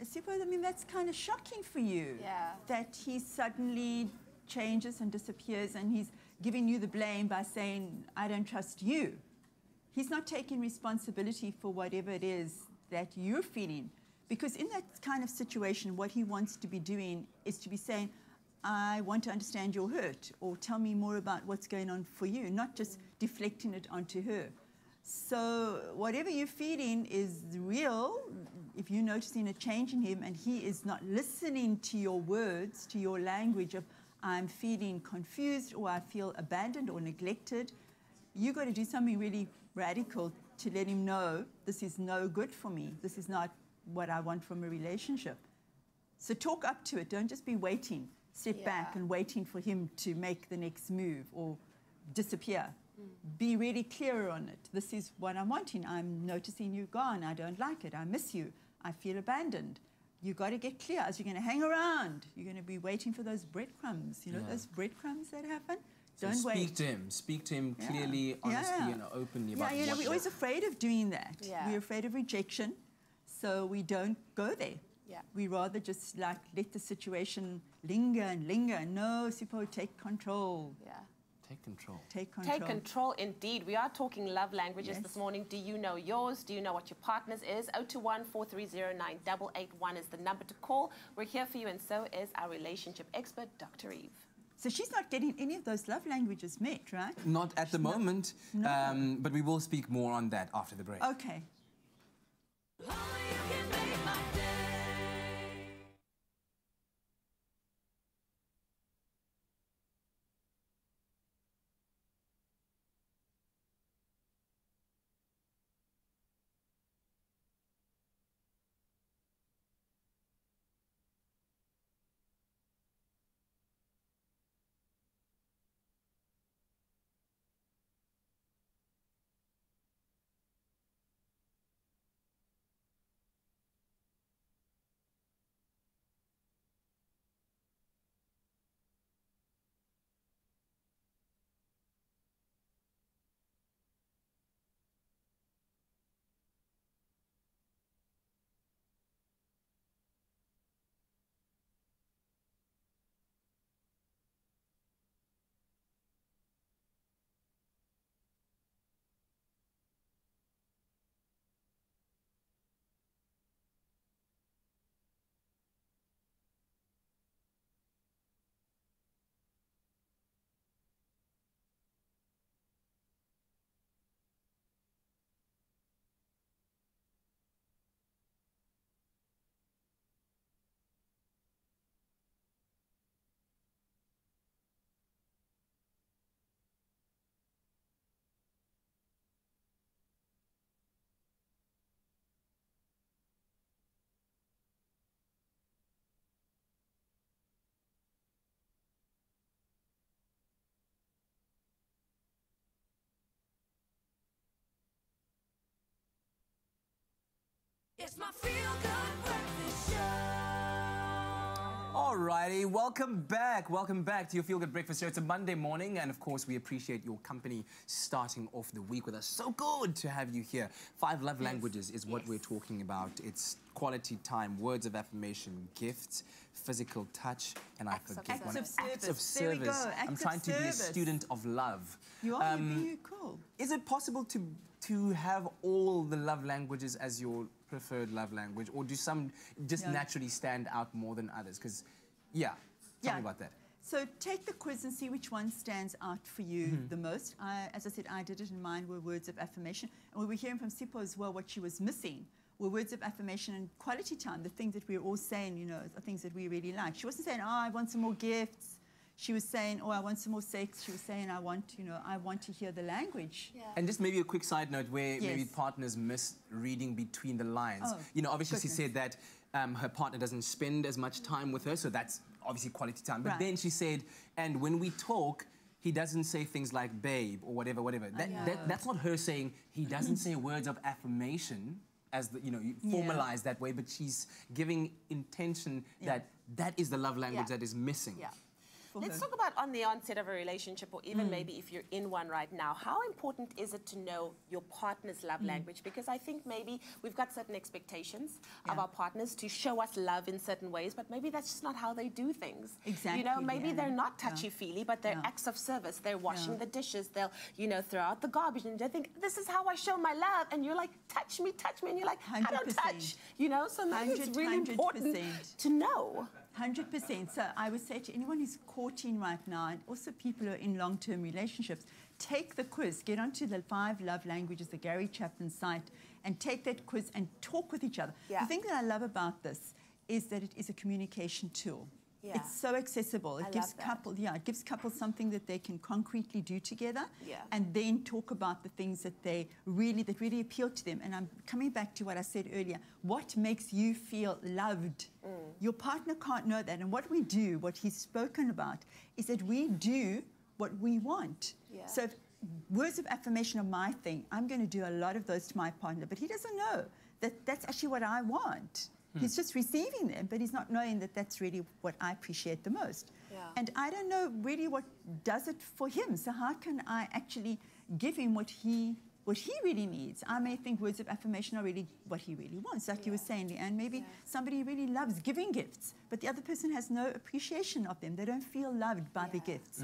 Sipho, I mean, that's kind of shocking for you. Yeah. That he suddenly changes and disappears, and he's giving you the blame by saying, I don't trust you. He's not taking responsibility for whatever it is that you're feeling. Because in that kind of situation, what he wants to be doing is to be saying, I want to understand your hurt, or tell me more about what's going on for you, not just deflecting it onto her. So whatever you're feeling is real. If you're noticing a change in him and he is not listening to your words, to your language of, I'm feeling confused, or I feel abandoned or neglected, you've got to do something really radical to let him know this is no good for me. This is not what I want from a relationship. So talk up to it. Don't just be waiting. Sit back and waiting for him to make the next move or disappear. Be really clear on it. This is what I'm wanting. I'm noticing you're gone. I don't like it. I miss you. I feel abandoned. You've got to get clear. As you're going to hang around, you're going to be waiting for those breadcrumbs. You know those breadcrumbs that happen? So don't wait. Speak to him clearly, honestly, and openly about you know, we're always afraid of doing that. We're afraid of rejection, so we don't go there. We rather just like let the situation linger and linger. No, Sipho, take control. Take control. Take control. Take control, indeed. We are talking love languages this morning. Do you know yours? Do you know what your partner's is? 021-4309-881 is the number to call. We're here for you, and so is our relationship expert, Dr. Eve. So she's not getting any of those love languages met, right? Not at the moment, but we will speak more on that after the break. Okay. It's my feel-good breakfast show. Alrighty, welcome back. Welcome back to your Feel Good Breakfast Show. It's a Monday morning, and of course, we appreciate your company starting off the week with us. So good to have you here. 5 love languages is what we're talking about. It's quality time, words of affirmation, gifts, physical touch, and I forget one. Acts of service. There we go. I'm trying to be a student of love. You are. You're cool. Is it possible to have all the love languages as your preferred love language, or do some just naturally stand out more than others? Because, tell me about that. So take the quiz and see which one stands out for you the most. As I said, I did it, and mine were words of affirmation. And we were hearing from Sipho as well what she was missing were words of affirmation and quality time, the things that we were all saying, you know, the things that we really like. She wasn't saying, oh, I want some more gifts. She was saying, oh, I want some more sex. She was saying, I want to hear the language. Yeah. And just maybe a quick side note where maybe partners miss reading between the lines. Oh, you know, obviously she said that her partner doesn't spend as much time with her, so that's obviously quality time. But then she said, and when we talk, he doesn't say things like babe or whatever. That's not her saying he doesn't say words of affirmation as the, you formalize that way, but she's giving intention that is the love language that is missing. Yeah. Let's talk about on the onset of a relationship, or even maybe if you're in one right now, how important is it to know your partner's love language? Because I think maybe we've got certain expectations of our partners to show us love in certain ways, but maybe that's just not how they do things. Exactly. You know, maybe they're not touchy-feely, but they're acts of service. They're washing the dishes. They'll, throw out the garbage, and they think, this is how I show my love. And you're like, touch me, and you're like, 100%. I don't touch. So maybe it's really important to know. 100%. So I would say to anyone who's courting right now, and also people who are in long-term relationships, take the quiz. Get onto the 5 love languages, the Gary Chapman site, and take that quiz and talk with each other. The thing that I love about this is that it is a communication tool. It's so accessible. It gives couples something that they can concretely do together, and then talk about the things that really appeal to them. And I'm coming back to what I said earlier. What makes you feel loved? Your partner can't know that. And what we do, what he's spoken about, is that we do what we want. So if words of affirmation are my thing, I'm going to do a lot of those to my partner, but he doesn't know that that's actually what I want. He's just receiving them, but he's not knowing that that's really what I appreciate the most. And I don't know really what does it for him. So how can I actually give him what he really needs? I may think words of affirmation are really what he really wants, like you were saying, Leanne. Maybe somebody really loves giving gifts, but the other person has no appreciation of them. They don't feel loved by the gifts.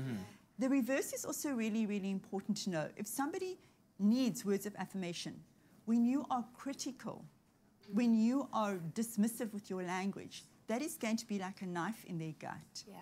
The reverse is also really, really important to know. If somebody needs words of affirmation, when you are critical, when you are dismissive with your language, that is going to be like a knife in their gut. Yeah.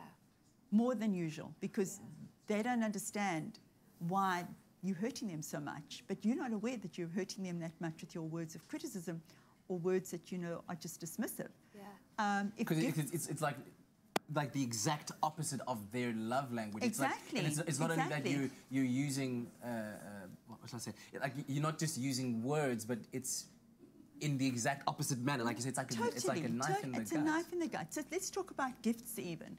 More than usual, because they don't understand why you're hurting them so much, but you're not aware that you're hurting them that much with your words of criticism or words that you know are just dismissive. Yeah. Because it's like the exact opposite of their love language. Exactly. It's, like, it's not only that you're using, what should I say? Like you're not just using words, but it's in the exact opposite manner. Like you said, it's like a knife in the gut. It's a knife in the gut. So let's talk about gifts even.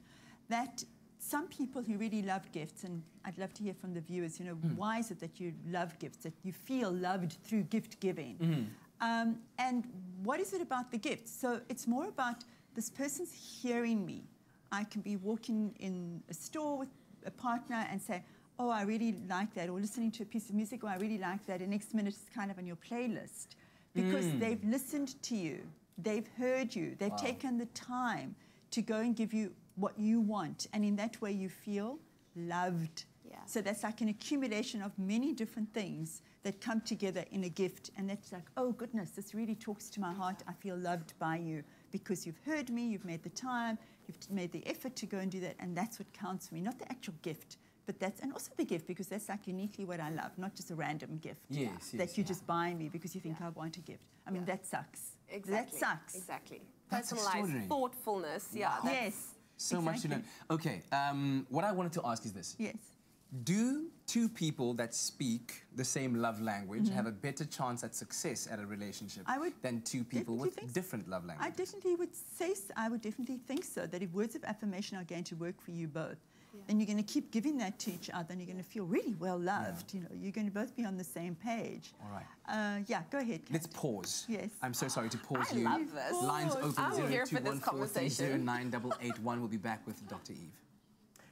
That some people who really love gifts, and I'd love to hear from the viewers, you know, why is it that you love gifts, that you feel loved through gift giving? And what is it about the gift? So it's more about this person's hearing me. I can be walking in a store with a partner and say, oh, I really like that, or listening to a piece of music, oh, I really like that, and next minute it's kind of on your playlist. Because they've listened to you, they've heard you, they've taken the time to go and give you what you want, and in that way you feel loved. Yeah. So that's like an accumulation of many different things that come together in a gift, and that's like, oh goodness, this really talks to my heart. I feel loved by you because you've heard me, you've made the time, you've made the effort to go and do that, and that's what counts for me, not the actual gift. But that's, and also the gift, because that's like uniquely what I love, not just a random gift that you just buy me because you think I want a gift. I mean, that sucks. Exactly. That sucks. Exactly. That's Personalized extraordinary. thoughtfulness. Yeah. Yes. So much to know. Okay, what I wanted to ask is this. Yes. Do two people that speak the same love language have a better chance at success at a relationship than two people with different love languages? I definitely would say, I would definitely think so, that if words of affirmation are going to work for you both, then you're going to keep giving that to each other and you're going to feel really well loved. You know, you're going to both be on the same page. All right. Yeah, go ahead, Kat. Let's pause. Yes. I'm so sorry to pause I you. love this. Lines open I'm here for this 0214309881. We'll be back with Dr. Eve.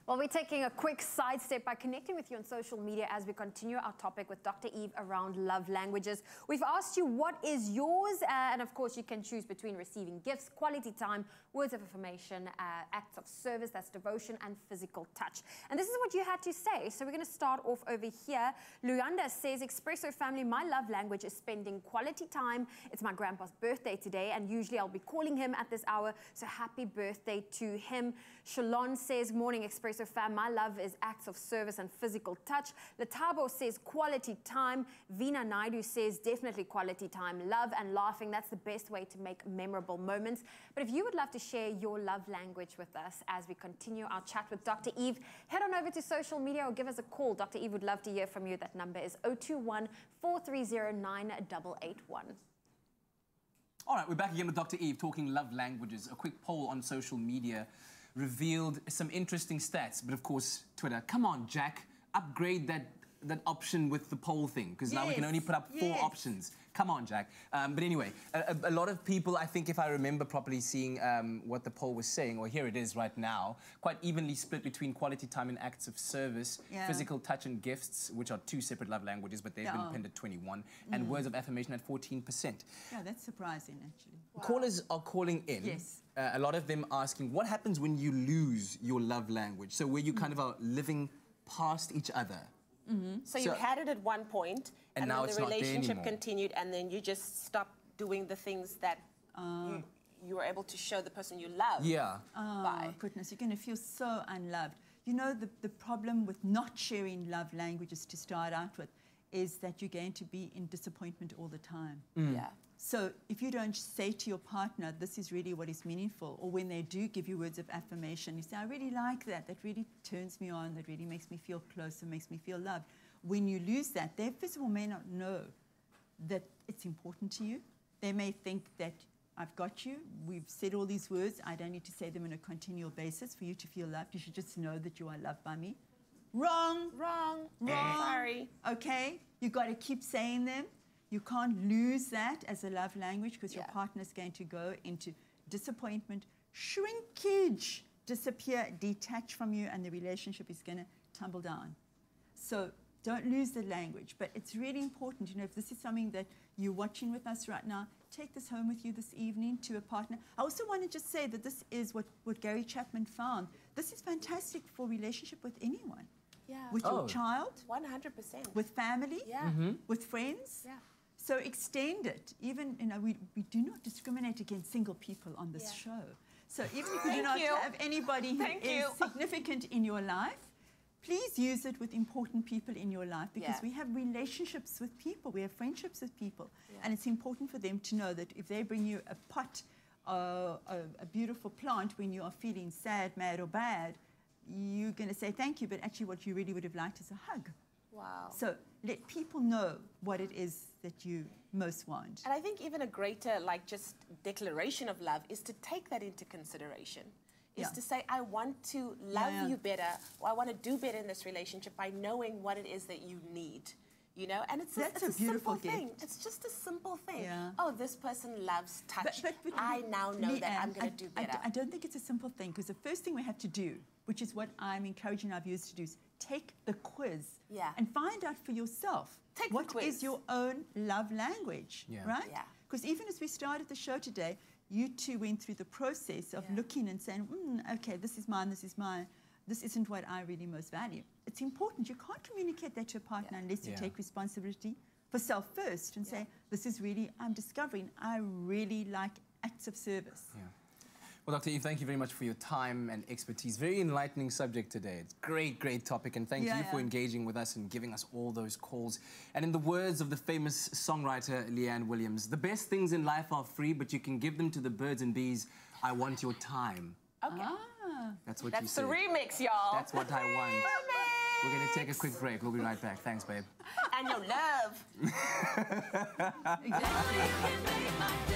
Well, we're taking a quick sidestep by connecting with you on social media as we continue our topic with Dr. Eve around love languages. We've asked you what is yours, and of course you can choose between receiving gifts, quality time, words of affirmation, acts of service, that's devotion, and physical touch. And this is what you had to say. So we're going to start off over here. Luyanda says, Expresso family, my love language is spending quality time. It's my grandpa's birthday today, and usually I'll be calling him at this hour, so happy birthday to him. Shalon says, morning Expresso fam, my love is acts of service and physical touch. Latabo says quality time. Veena Naidu says definitely quality time. Love and laughing, that's the best way to make memorable moments. But if you would love to share your love language with us as we continue our chat with Dr. Eve, head on over to social media or give us a call. Dr. Eve would love to hear from you. That number is 021 430 9881. All right, we're back again with Dr. Eve talking love languages. A quick poll on social media revealed some interesting stats, but of course, Twitter, come on, Jack, upgrade that option with the poll thing, because now we can only put up 4 options. Come on, Jack. But anyway, a lot of people, I think if I remember properly seeing what the poll was saying, or here it is right now, quite evenly split between quality time and acts of service, physical touch and gifts, which are 2 separate love languages, but they've been pinned at 21, and words of affirmation at 14%. Yeah, that's surprising, actually. Wow. Callers are calling in. Yes. A lot of them asking, what happens when you lose your love language? So where you kind of are living past each other. So you had it at one point, and now then it's the not there relationship anymore. continued, and then you just stopped doing the things that you were able to show the person you love. Yeah. Oh, goodness, you're going to feel so unloved. You know, the problem with not sharing love languages to start out with is that you're going to be in disappointment all the time. Yeah. So if you don't say to your partner, this is really what is meaningful, or when they do give you words of affirmation, you say, I really like that, that really turns me on, that really makes me feel closer, makes me feel loved. When you lose that, they first of all may not know that it's important to you. They may think that I've got you, we've said all these words, I don't need to say them on a continual basis for you to feel loved. You should just know that you are loved by me. Wrong. Wrong. Sorry. Okay, you've got to keep saying them. You can't lose that as a love language because your partner's going to go into disappointment, shrinkage, disappear, detach from you, and the relationship is going to tumble down. So don't lose the language. But it's really important, you know, if this is something that you're watching with us right now, take this home with you this evening to a partner. I also want to just say that this is what Gary Chapman found. This is fantastic for relationship with anyone. with your child, 100%, with family, with friends. Yeah. So extend it. Even, we do not discriminate against single people on this show. So even if you do not have anybody who is significant in your life, please use it with important people in your life, because we have relationships with people, we have friendships with people, and it's important for them to know that if they bring you a pot, a beautiful plant when you are feeling sad, mad or bad, you're going to say thank you, but actually what you really would have liked is a hug. Wow. So let people know what it is that you most want. And I think even a greater, just declaration of love is to take that into consideration. Is to say, I want to love you better, or I want to do better in this relationship by knowing what it is that you need. And it's a beautiful thing. It's just a simple thing. Oh, this person loves touch. But I now know that I'm going to do better. I don't think it's a simple thing, because the first thing we have to do, which is what I'm encouraging our viewers to do, is take the quiz and find out for yourself what is your own love language, right? Because even as we started the show today, you two went through the process of looking and saying, okay, this is mine, this isn't what I really most value. It's important. You can't communicate that to a partner unless you take responsibility for self first and say, this is really, I'm discovering I really like acts of service. Well, Dr. Eve, thank you very much for your time and expertise. Very enlightening subject today. It's a great topic, and thank you for engaging with us and giving us all those calls. And in the words of the famous songwriter Leanne Williams, the best things in life are free, but you can give them to the birds and bees. I want your time. Okay. That's what you said. That's the remix, y'all. That's what I want. We're going to take a quick break. We'll be right back. Thanks, babe. And your love. Exactly.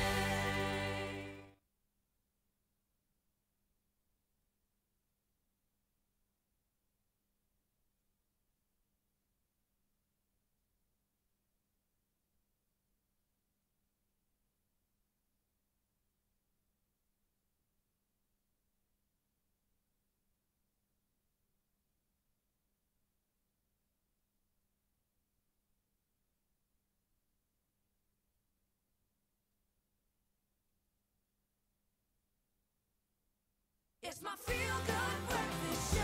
It's my feel-good breakfast show.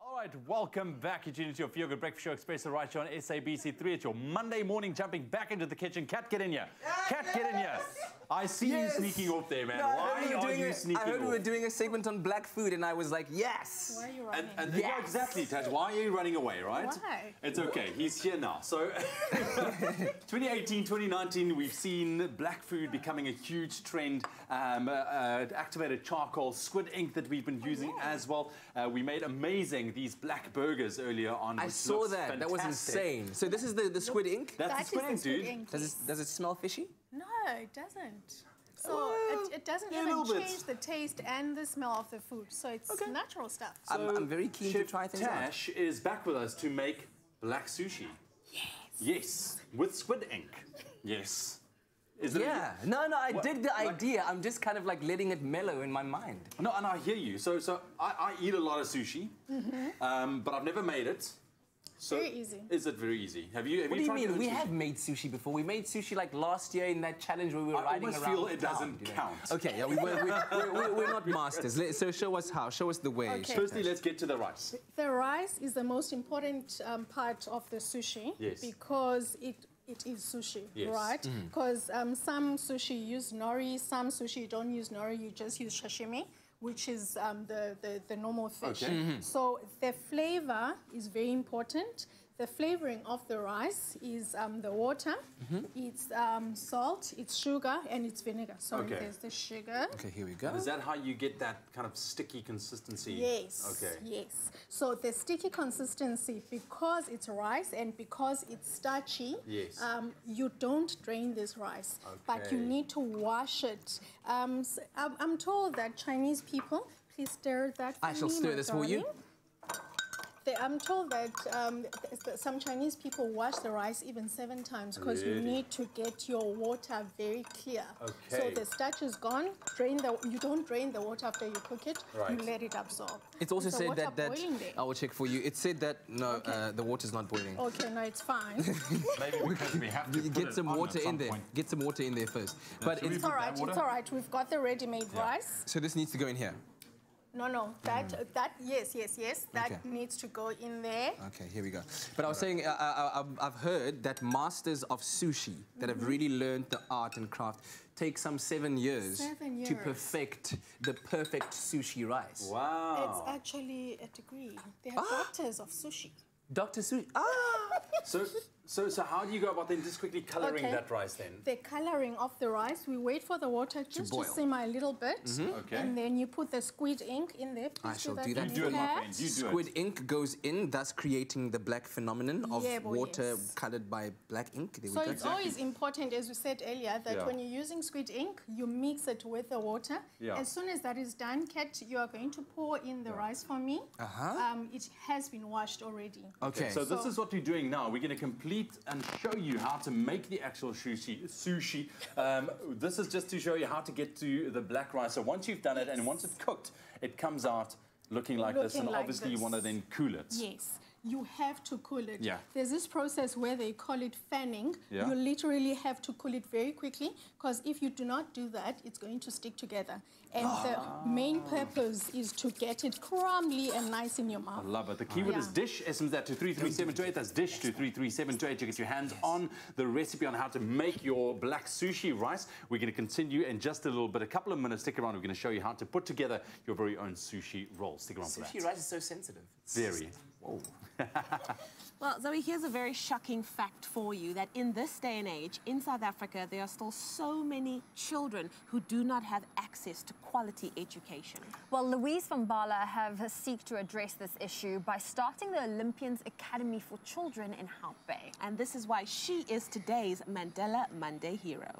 All right, welcome back. You're tuning to your Feel Good Breakfast Show, Expresso, right here on SABC3. It's your Monday morning, jumping back into the kitchen. Kat, get in here. Kat, get in here. I see you sneaking off there, man. Why are you sneaking off? I heard we were doing a segment on black food, and I was like, yes. Why are you running? Yeah, exactly, Taj. Why are you running away, right? Why? It's okay. He's here now. So, 2018, 2019, we've seen black food becoming a huge trend. Activated charcoal, squid ink that we've been using as well. We made these black burgers earlier on. I saw that. Fantastic. That was insane. So this is the squid ink? That's the squid ink, dude. Does it smell fishy? No, it doesn't. So it doesn't even change the taste and the smell of the food. So it's natural stuff. So I'm very keen to try things out. Tash is back with us to make black sushi. Yes. Yes, with squid ink. Yes. No, I dig the idea. I'm just kind of like letting it mellow in my mind. No, and I hear you. So I eat a lot of sushi, but I've never made it. So very easy. Is it very easy? Have you What do you tried mean? We sushi? have made sushi before. We made sushi like last year in that challenge where we were riding around. I almost feel it doesn't count. Okay, yeah, we're not masters. So show us how. Show us the way. Okay. Firstly, let's get to the rice. The rice is the most important part of the sushi because it is sushi, right? Because some sushi use nori, some sushi don't use nori, you just use sashimi, which is the normal fish. Okay. So the flavor is very important. The flavoring of the rice is the water, it's salt, it's sugar, and it's vinegar. So there's the sugar. Okay, here we go. And is that how you get that kind of sticky consistency? Yes. Okay. Yes. So the sticky consistency, because it's rice and because it's starchy, you don't drain this rice, but you need to wash it. So I'm told that Chinese people, please stir that for I shall me, stir my this for you. darling. I'm told that some Chinese people wash the rice even 7 times because you need to get your water very clear. So the starch is gone. You don't drain the water after you cook it. You let it absorb. It's also Is the said water that boiling there? I will check for you. It said that no, the water's not boiling. Okay, no, it's fine. Maybe because we have to get some water in there. Get some water in there first. But it's all right. It's all right. We've got the ready-made rice. So this needs to go in here. No. Yes. That needs to go in there. Okay, here we go. But I was saying, I've heard that masters of sushi that have really learned the art and craft take some 7 years, to perfect the perfect sushi rice. Wow. It's actually a degree. They are doctors of sushi. Dr. Sushi. So how do you go about then just quickly colouring that rice then? The colouring of the rice, we wait for the water just to simmer a little bit. Okay. And then you put the squid ink in there. I shall do that. You do it, my friend. You do Squid ink goes in, thus creating the black phenomenon of water coloured by black ink. There so we go. it's always important, as we said earlier, that when you're using squid ink, you mix it with the water. As soon as that is done, Kat, you are going to pour in the rice for me. It has been washed already. Okay. So this is what we're doing now. We're going to complete and show you how to make the actual sushi. This is just to show you how to get to the black rice. So once you've done it and once it's cooked, it comes out looking like this. And obviously you want to then cool it. Yes. You have to cool it. Yeah. There's this process where they call it fanning. Yeah. You literally have to cool it very quickly, because if you do not do that, it's going to stick together. And the main purpose is to get it crumbly and nice in your mouth. I love it. The keyword is dish. SMS that to 33728. That's dish to 33728 to get your hands on the recipe on how to make your black sushi rice. We're going to continue in just a little bit. A couple of minutes. Stick around. We're going to show you how to put together your very own sushi roll. Stick around for that. Sushi rice is so sensitive. Very. Whoa. Well, Zoe, here's a very shocking fact for you, that in this day and age, in South Africa, there are still so many children who do not have access to quality education. Well, Louise from Bala have seek to address this issue by starting the Olympians Academy for Children in Hout Bay. And this is why she is today's Mandela Monday hero.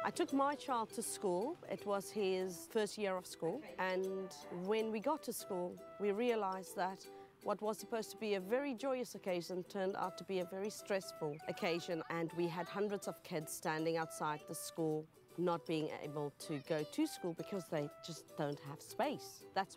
I took my child to school. It was his first year of school. And when we got to school, we realized that what was supposed to be a very joyous occasion turned out to be a very stressful occasion. And we had hundreds of kids standing outside the school, not being able to go to school because they just don't have space. That's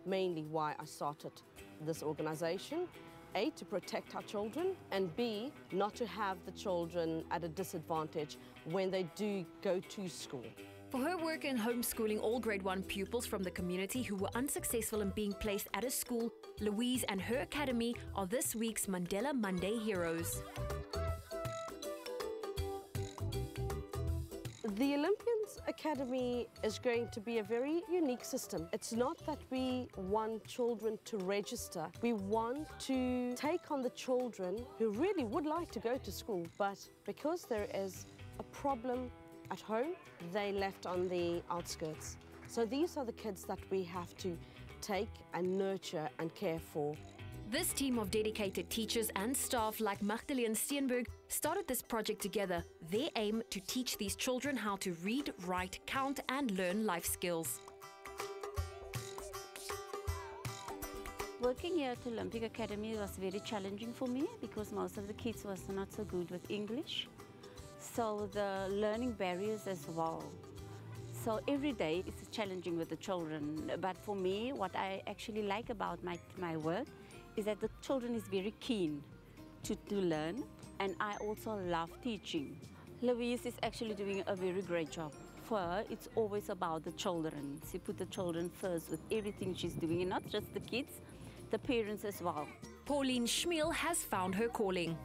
mainly why I started this organization. A, to protect our children, and B, not to have the children at a disadvantage when they do go to school. For her work in homeschooling all grade 1 pupils from the community who were unsuccessful in being placed at a school, Louise and her academy are this week's Mandela Monday heroes. The Olympians Academy is going to be a very unique system. It's not that we want children to register. We want to take on the children who really would like to go to school, but because there is a problem at home, they left on the outskirts. So these are the kids that we have to take and nurture and care for. This team of dedicated teachers and staff like Magdalene Steenberg started this project together. Their aim to teach these children how to read, write, count and learn life skills. Working here at Olympic Academy was very challenging for me because most of the kids was not so good with English. So the learning barriers as well. So every day is challenging with the children. But for me, what I actually like about my work is that the children is very keen to learn, and I also love teaching. Louise is actually doing a very great job. For her, it's always about the children. She put the children first with everything she's doing, and not just the kids, the parents as well. Pauline Schmiel has found her calling.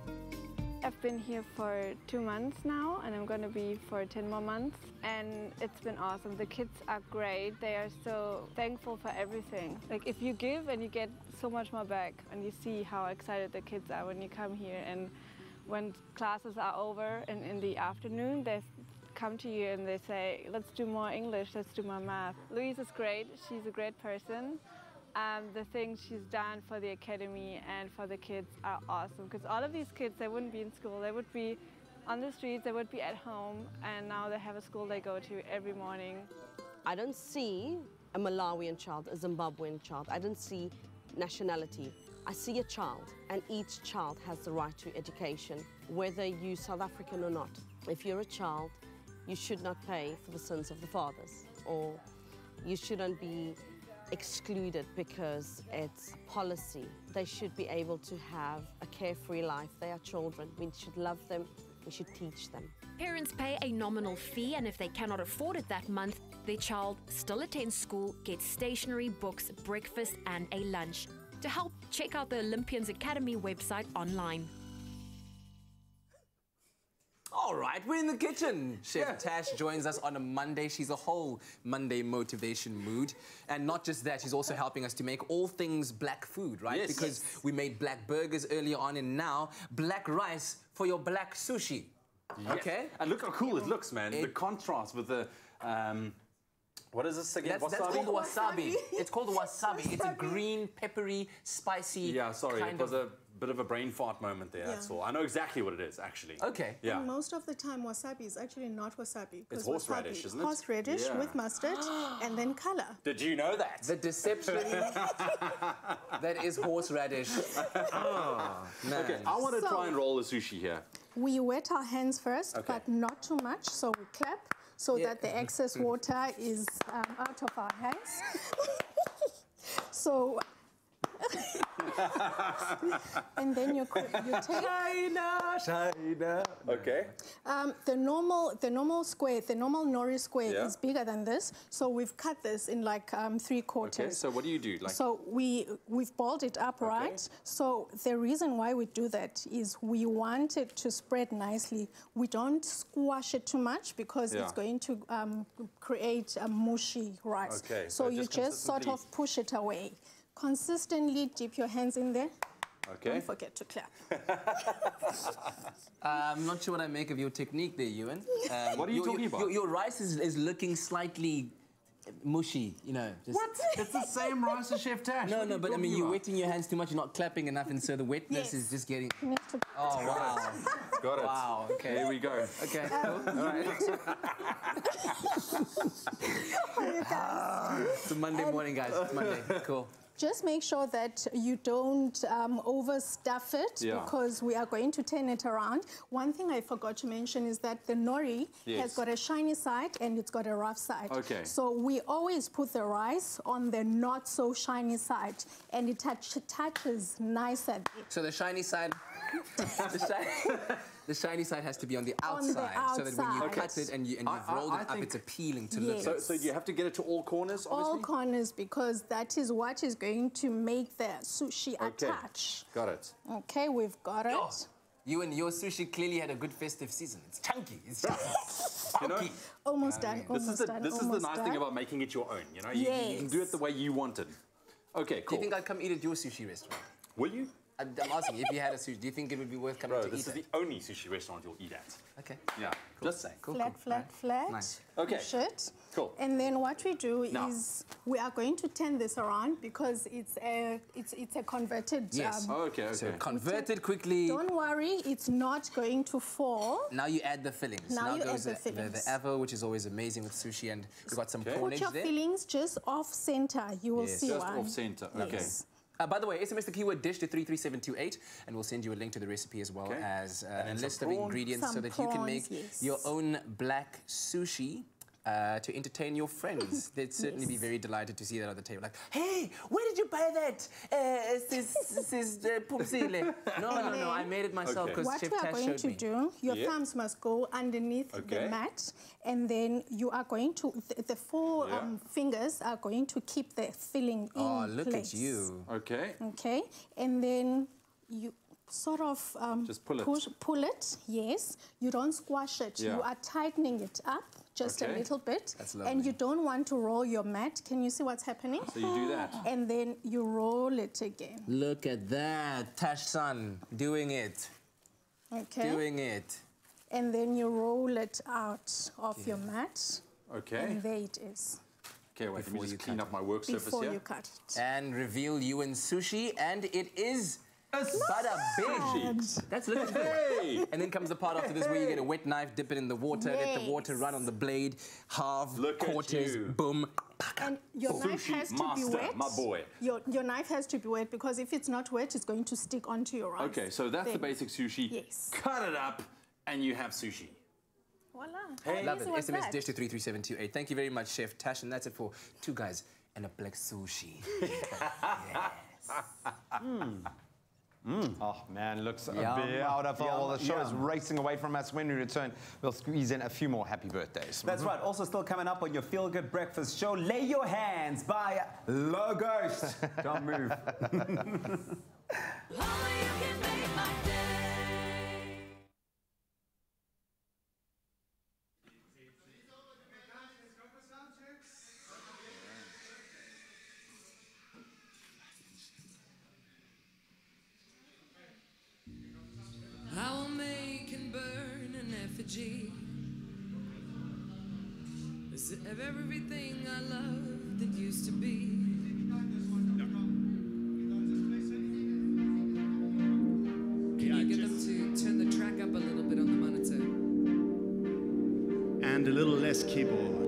I've been here for 2 months now, and I'm going to be for 10 more months. And it's been awesome. The kids are great. They are so thankful for everything. Like, if you give and you get so much more back, and you see how excited the kids are when you come here. And when classes are over and in the afternoon, they come to you and they say, let's do more English, let's do more math. Louise is great. She's a great person. The things she's done for the academy and for the kids are awesome, because all of these kids, they wouldn't be in school, they would be on the streets, they would be at home, and now they have a school they go to every morning. I don't see a Malawian child, a Zimbabwean child. I don't see nationality. I see a child, and each child has the right to education, whether you're South African or not. If you're a child, you should not pay for the sins of the fathers, or you shouldn't be excluded because it's a policy. They should be able to have a carefree life. They are children. We should love them. We should teach them. Parents pay a nominal fee, and if they cannot afford it that month, their child still attends school, gets stationery, books, breakfast, and a lunch. To help, check out the Olympians Academy website online. All right, we're in the kitchen. Chef Tash joins us on a Monday. She's a whole Monday motivation mood. And not just that, she's also helping us to make all things black food, right? Yes. Because we made black burgers earlier on, and now black rice for your black sushi. Yes. Okay? And look how cool it looks, man. The contrast with the... what is this again? That's called wasabi. It's called wasabi. It's a green, peppery, spicy. Yeah, sorry, it was a bit of a brain fart moment there. That's all. I know exactly what it is, actually. Okay. Yeah. And most of the time, wasabi is actually not wasabi. It's horseradish, isn't it? Horseradish with mustard and then color. Did you know that? The deception. That is horseradish. Oh, man. Okay, I want to try and roll the sushi here. We wet our hands first, but not too much. So we clap so that the excess water is out of our hands. So... and then you take China. Okay. the normal square, the normal nori square is bigger than this, so we've cut this in like 3/4. Okay, so what do you do? Like... So we've balled it up, right? So the reason why we do that is we want it to spread nicely. We don't squash it too much because it's going to create a mushy rice. Okay. So you just sort of push it away. Consistently dip your hands in there. Okay. Don't forget to clap. I'm not sure what I make of your technique there, Ewan. What are you talking about? Your rice is looking slightly mushy, you know. Just... What? It's the same rice as Chef Tash. No, but I mean, you're wetting your hands too much, you're not clapping enough, and so the wetness is just getting... Oh, wow. Got it. Wow, okay. Here we go. Okay, cool. All right. It's a Monday morning, guys. It's Monday. Cool. Just make sure that you don't overstuff it because we are going to turn it around. One thing I forgot to mention is that the nori has got a shiny side and it's got a rough side. Okay. So we always put the rice on the not so shiny side and it touches nicer. So the shiny side... the shiny side has to be on the outside, so that when you cut it and you've rolled it up, it's appealing to look at. So do you have to get it to all corners, obviously? All corners, because that is what is going to make the sushi attach. Got it. Okay, we've got it. Oh, you and your sushi clearly had a good festive season. It's chunky. It's just you know, almost done. This is the nice thing about making it your own. You know, you can do it the way you want it. Okay, cool. Do you think I'd come eat at your sushi restaurant? Will you? I'm asking, if you had a sushi, do you think it would be worth coming to eat at? This is the only sushi restaurant you'll eat at. Okay. Yeah, cool. Just saying. Cool, flat. Nice. Okay. Push it. Cool. And then what we do is we are going to turn this around because it's a converted. Yes. Okay. So convert it quickly. Don't worry, it's not going to fall. Now you add the fillings. Now you goes add the fillings. The avo, which is always amazing with sushi, and we've got some Put cornage your there. fillings just off center. You will see just one. off center. Okay. Yes. By the way, SMS the keyword dish to 33728 and we'll send you a link to the recipe as well as a list of ingredients so that you can make your own black sushi to entertain your friends. They'd certainly be very delighted to see that on the table. Like, hey, where did you buy that? No, I made it myself because Chef Tash showed me. What we are going to do, your thumbs must go underneath the mat, and then you are going to, the four fingers are going to keep the filling in place. Oh, look at you. Okay. Okay, and then you sort of just pull it, yes. You don't squash it. You are tightening it up just a little bit. That's lovely. And you don't want to roll your mat. Can you see what's happening? So you do that. And then you roll it again. Look at that. Tash-san doing it. Okay. Doing it. And then you roll it out of your mat. Okay. And there it is. Okay, wait, let me just clean up my work surface here. Before you cut it. And reveal Ewan's sushi, and it is bada bing. That's look at hey. And then comes the part after this where you get a wet knife, dip it in the water, let the water run on the blade, halve, quarters, boom. And your knife has to be wet. My boy. Your knife has to be wet because if it's not wet, it's going to stick onto your rice. Okay, so that's the basic sushi. Yes. Cut it up, and you have sushi. Voila. Hey. Love it. SMS dish to 33728. Thank you very much, Chef Tash, and that's it for two guys and a black sushi. Yes. Oh man, looks beautiful. Well, the show is racing away from us. When we return, we'll squeeze in a few more happy birthdays. That's right. Also still coming up on your Feel Good Breakfast show, Lay Your Hands by Aloa Ghosts. Don't move. I will make and burn an effigy of everything I loved that used to be. Can you get them to turn the track up a little bit on the monitor? And a little less keyboard.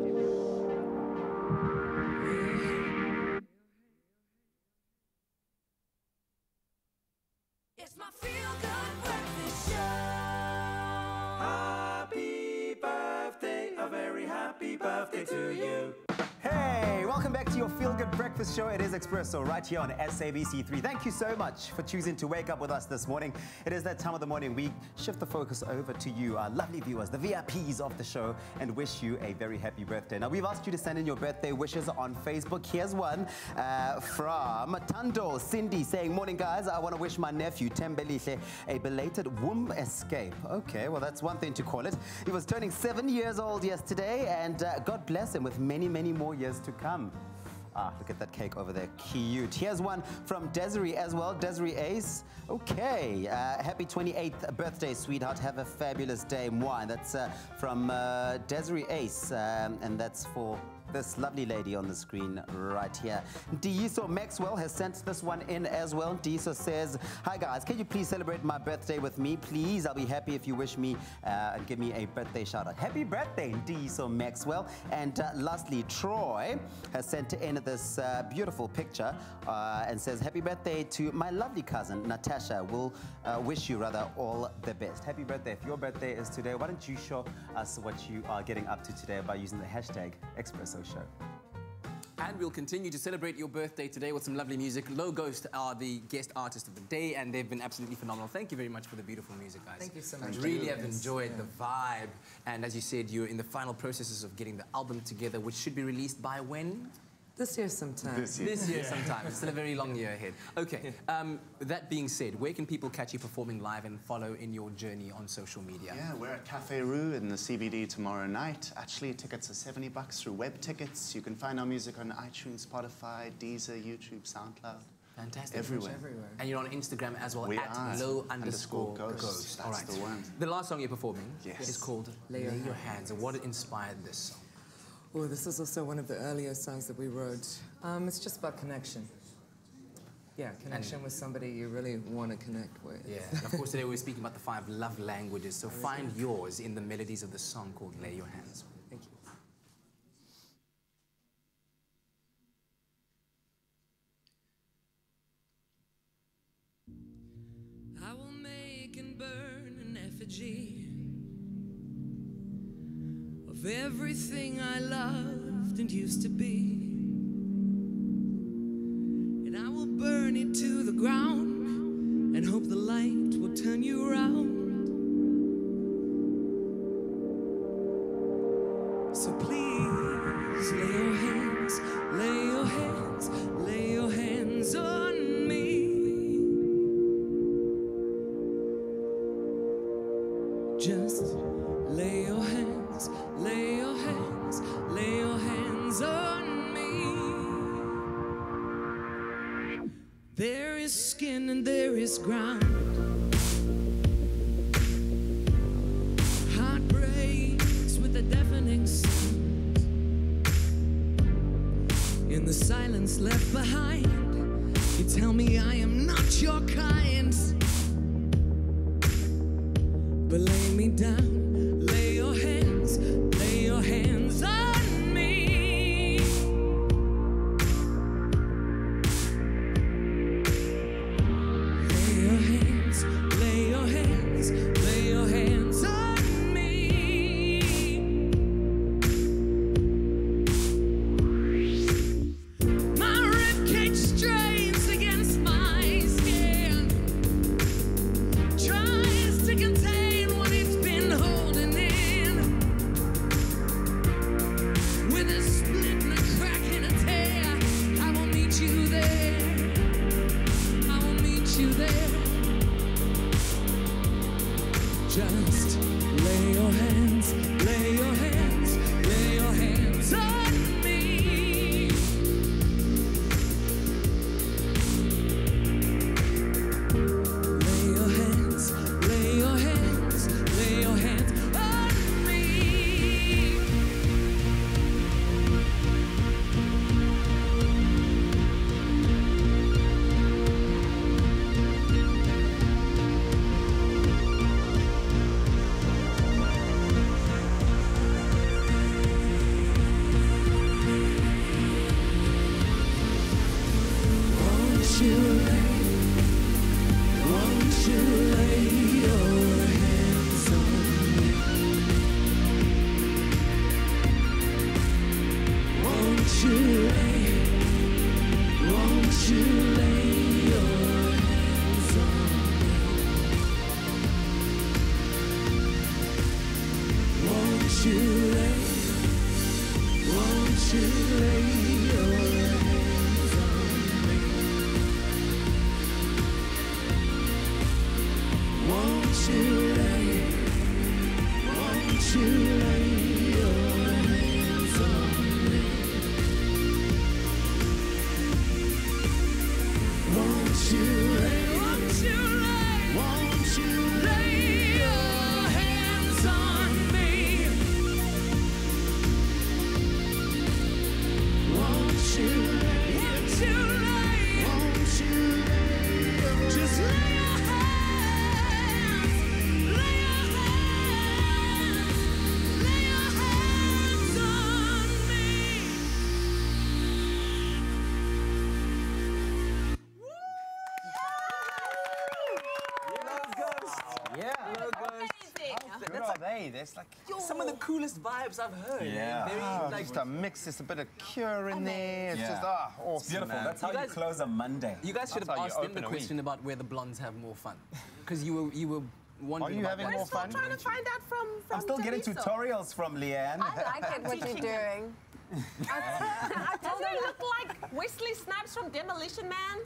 It's my Feel Good Breakfast Show. Happy birthday, a very happy birthday to you. Hey, welcome back to your Feel Good Breakfast Show. It is Expresso right here on SABC3. Thank you so much for choosing to wake up with us this morning. It is that time of the morning we shift the focus over to you, our lovely viewers, the VIPs of the show, and wish you a very happy birthday. Now, we've asked you to send in your birthday wishes on Facebook. Here's one from Tando Cindy saying, morning guys, I want to wish my nephew Tembelihle a belated womb escape. Okay, well that's one thing to call it. He was turning 7 years old yesterday, and God bless him with many, many more years to come. Ah, look at that cake over there, cute. Here's one from Desiree as well, Desiree Ace. Okay, happy 28th birthday, sweetheart. Have a fabulous day, moi. That's from Desiree Ace, and that's for this lovely lady on the screen right here. Diiso Maxwell has sent this one in as well. Diiso says, hi guys, can you please celebrate my birthday with me, please? I'll be happy if you wish me and give me a birthday shout out. Happy birthday, Diiso Maxwell. And lastly, Troy has sent in this beautiful picture and says, happy birthday to my lovely cousin, Natasha. We'll wish you rather all the best. Happy birthday. If your birthday is today, why don't you show us what you are getting up to today by using the hashtag Expresso Show. And we'll continue to celebrate your birthday today with some lovely music. Aloa Ghosts are the guest artist of the day, and they've been absolutely phenomenal. Thank you very much for the beautiful music, guys. Thank you so much. Really have enjoyed the vibe. And as you said, you're in the final processes of getting the album together, which should be released by when? This year sometime. This year sometime. It's still a very long year ahead. Okay, that being said, where can people catch you performing live and follow in your journey on social media? Yeah, we're at Cafe Rue in the CBD tomorrow night. Actually, tickets are $70 through web tickets. You can find our music on iTunes, Spotify, Deezer, YouTube, SoundCloud. Fantastic. Everywhere. And you're on Instagram as well, We at are. @low_ghosts. That's the one. The last song you're performing Yes. is called Lay Your Hands. And what inspired this song? Oh, this is also one of the earlier songs that we wrote. It's just about connection. Yeah, connection with somebody you really want to connect with. Yeah, and of course today we're speaking about the 5 love languages, so find yours in the melodies of the song called Lay Your Hands. Thank you. I will make and burn an effigy of everything I loved and used to be. And I will burn it to the ground and hope the light will turn you around. So please lay your hands, lay your hands, lay your hands on me. Just lay your hands, lay your hands, lay your hands on me. There is skin and there is ground. Heart breaks with a deafening sound. In the silence left behind, you tell me I am not your kind. But lay me down, lay your hands on me. Lay your hands, lay your hands, lay your hands on me. My ribcage strains against my skin. Just lay your hands, lay your hands, lay your hands on me. Lay your hands, lay your hands, lay your hands on me. Won't you lay your hands on me? Won't you lay your hands on me? Won't you lay your hands on me? Won't you lay your hands on me? Won't you lay your hands on me? Won't you just lay your hands, lay your hands on me. Yeah. How good are they? There's like some of the coolest vibes I've heard. Yeah. Very, like, just a mix. There's a bit of Cure in there. It's just awesome. It's beautiful. Man. That's how you close a Monday. You guys should That's have how you asked them open the a week. question about where the blondes have more fun, because you were wondering. Are you about having that. more fun? Trying to find out from I'm still getting Taliso. tutorials from Leanne. I like it, what you're doing. I told you look like Wesley Snipes from Demolition Man.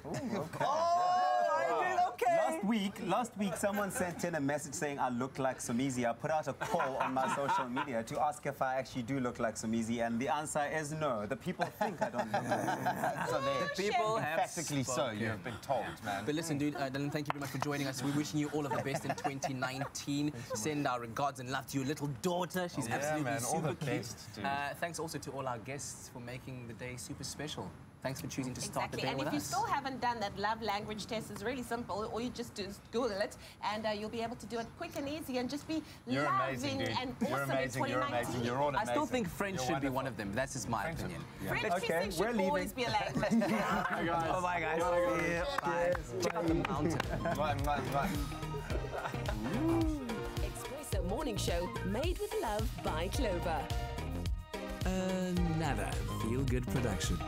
Last week, someone sent in a message saying I look like Somizi. I put out a call on my social media to ask if I actually do look like Somizi, and the answer is no. The people think I don't look like Somizi. So The people have emphatically so. spoken. You've been told, man. But listen, dude, Dylan, thank you very much for joining us. We're wishing you all of the best in 2019. Send our regards and love to your little daughter. She's absolutely man, all super the cute. best, dude. Thanks also to all our guests for making the day super special. Thanks for choosing to start the day And with if you us. still haven't done that love language test, it's really simple. All you just do is Google it, and you'll be able to do it quick and easy and just be You're loving amazing, dude. and You're awesome amazing, in you're 2019. amazing, you're all I still amazing. think French You're should be wonderful. one of them. That's just my opinion. French Okay, kissing should we're always be a language. Bye, guys. Oh, bye, guys. Bye. Check out the mountain. Expresso Morning Show, made with love by Clover. Another feel-good production.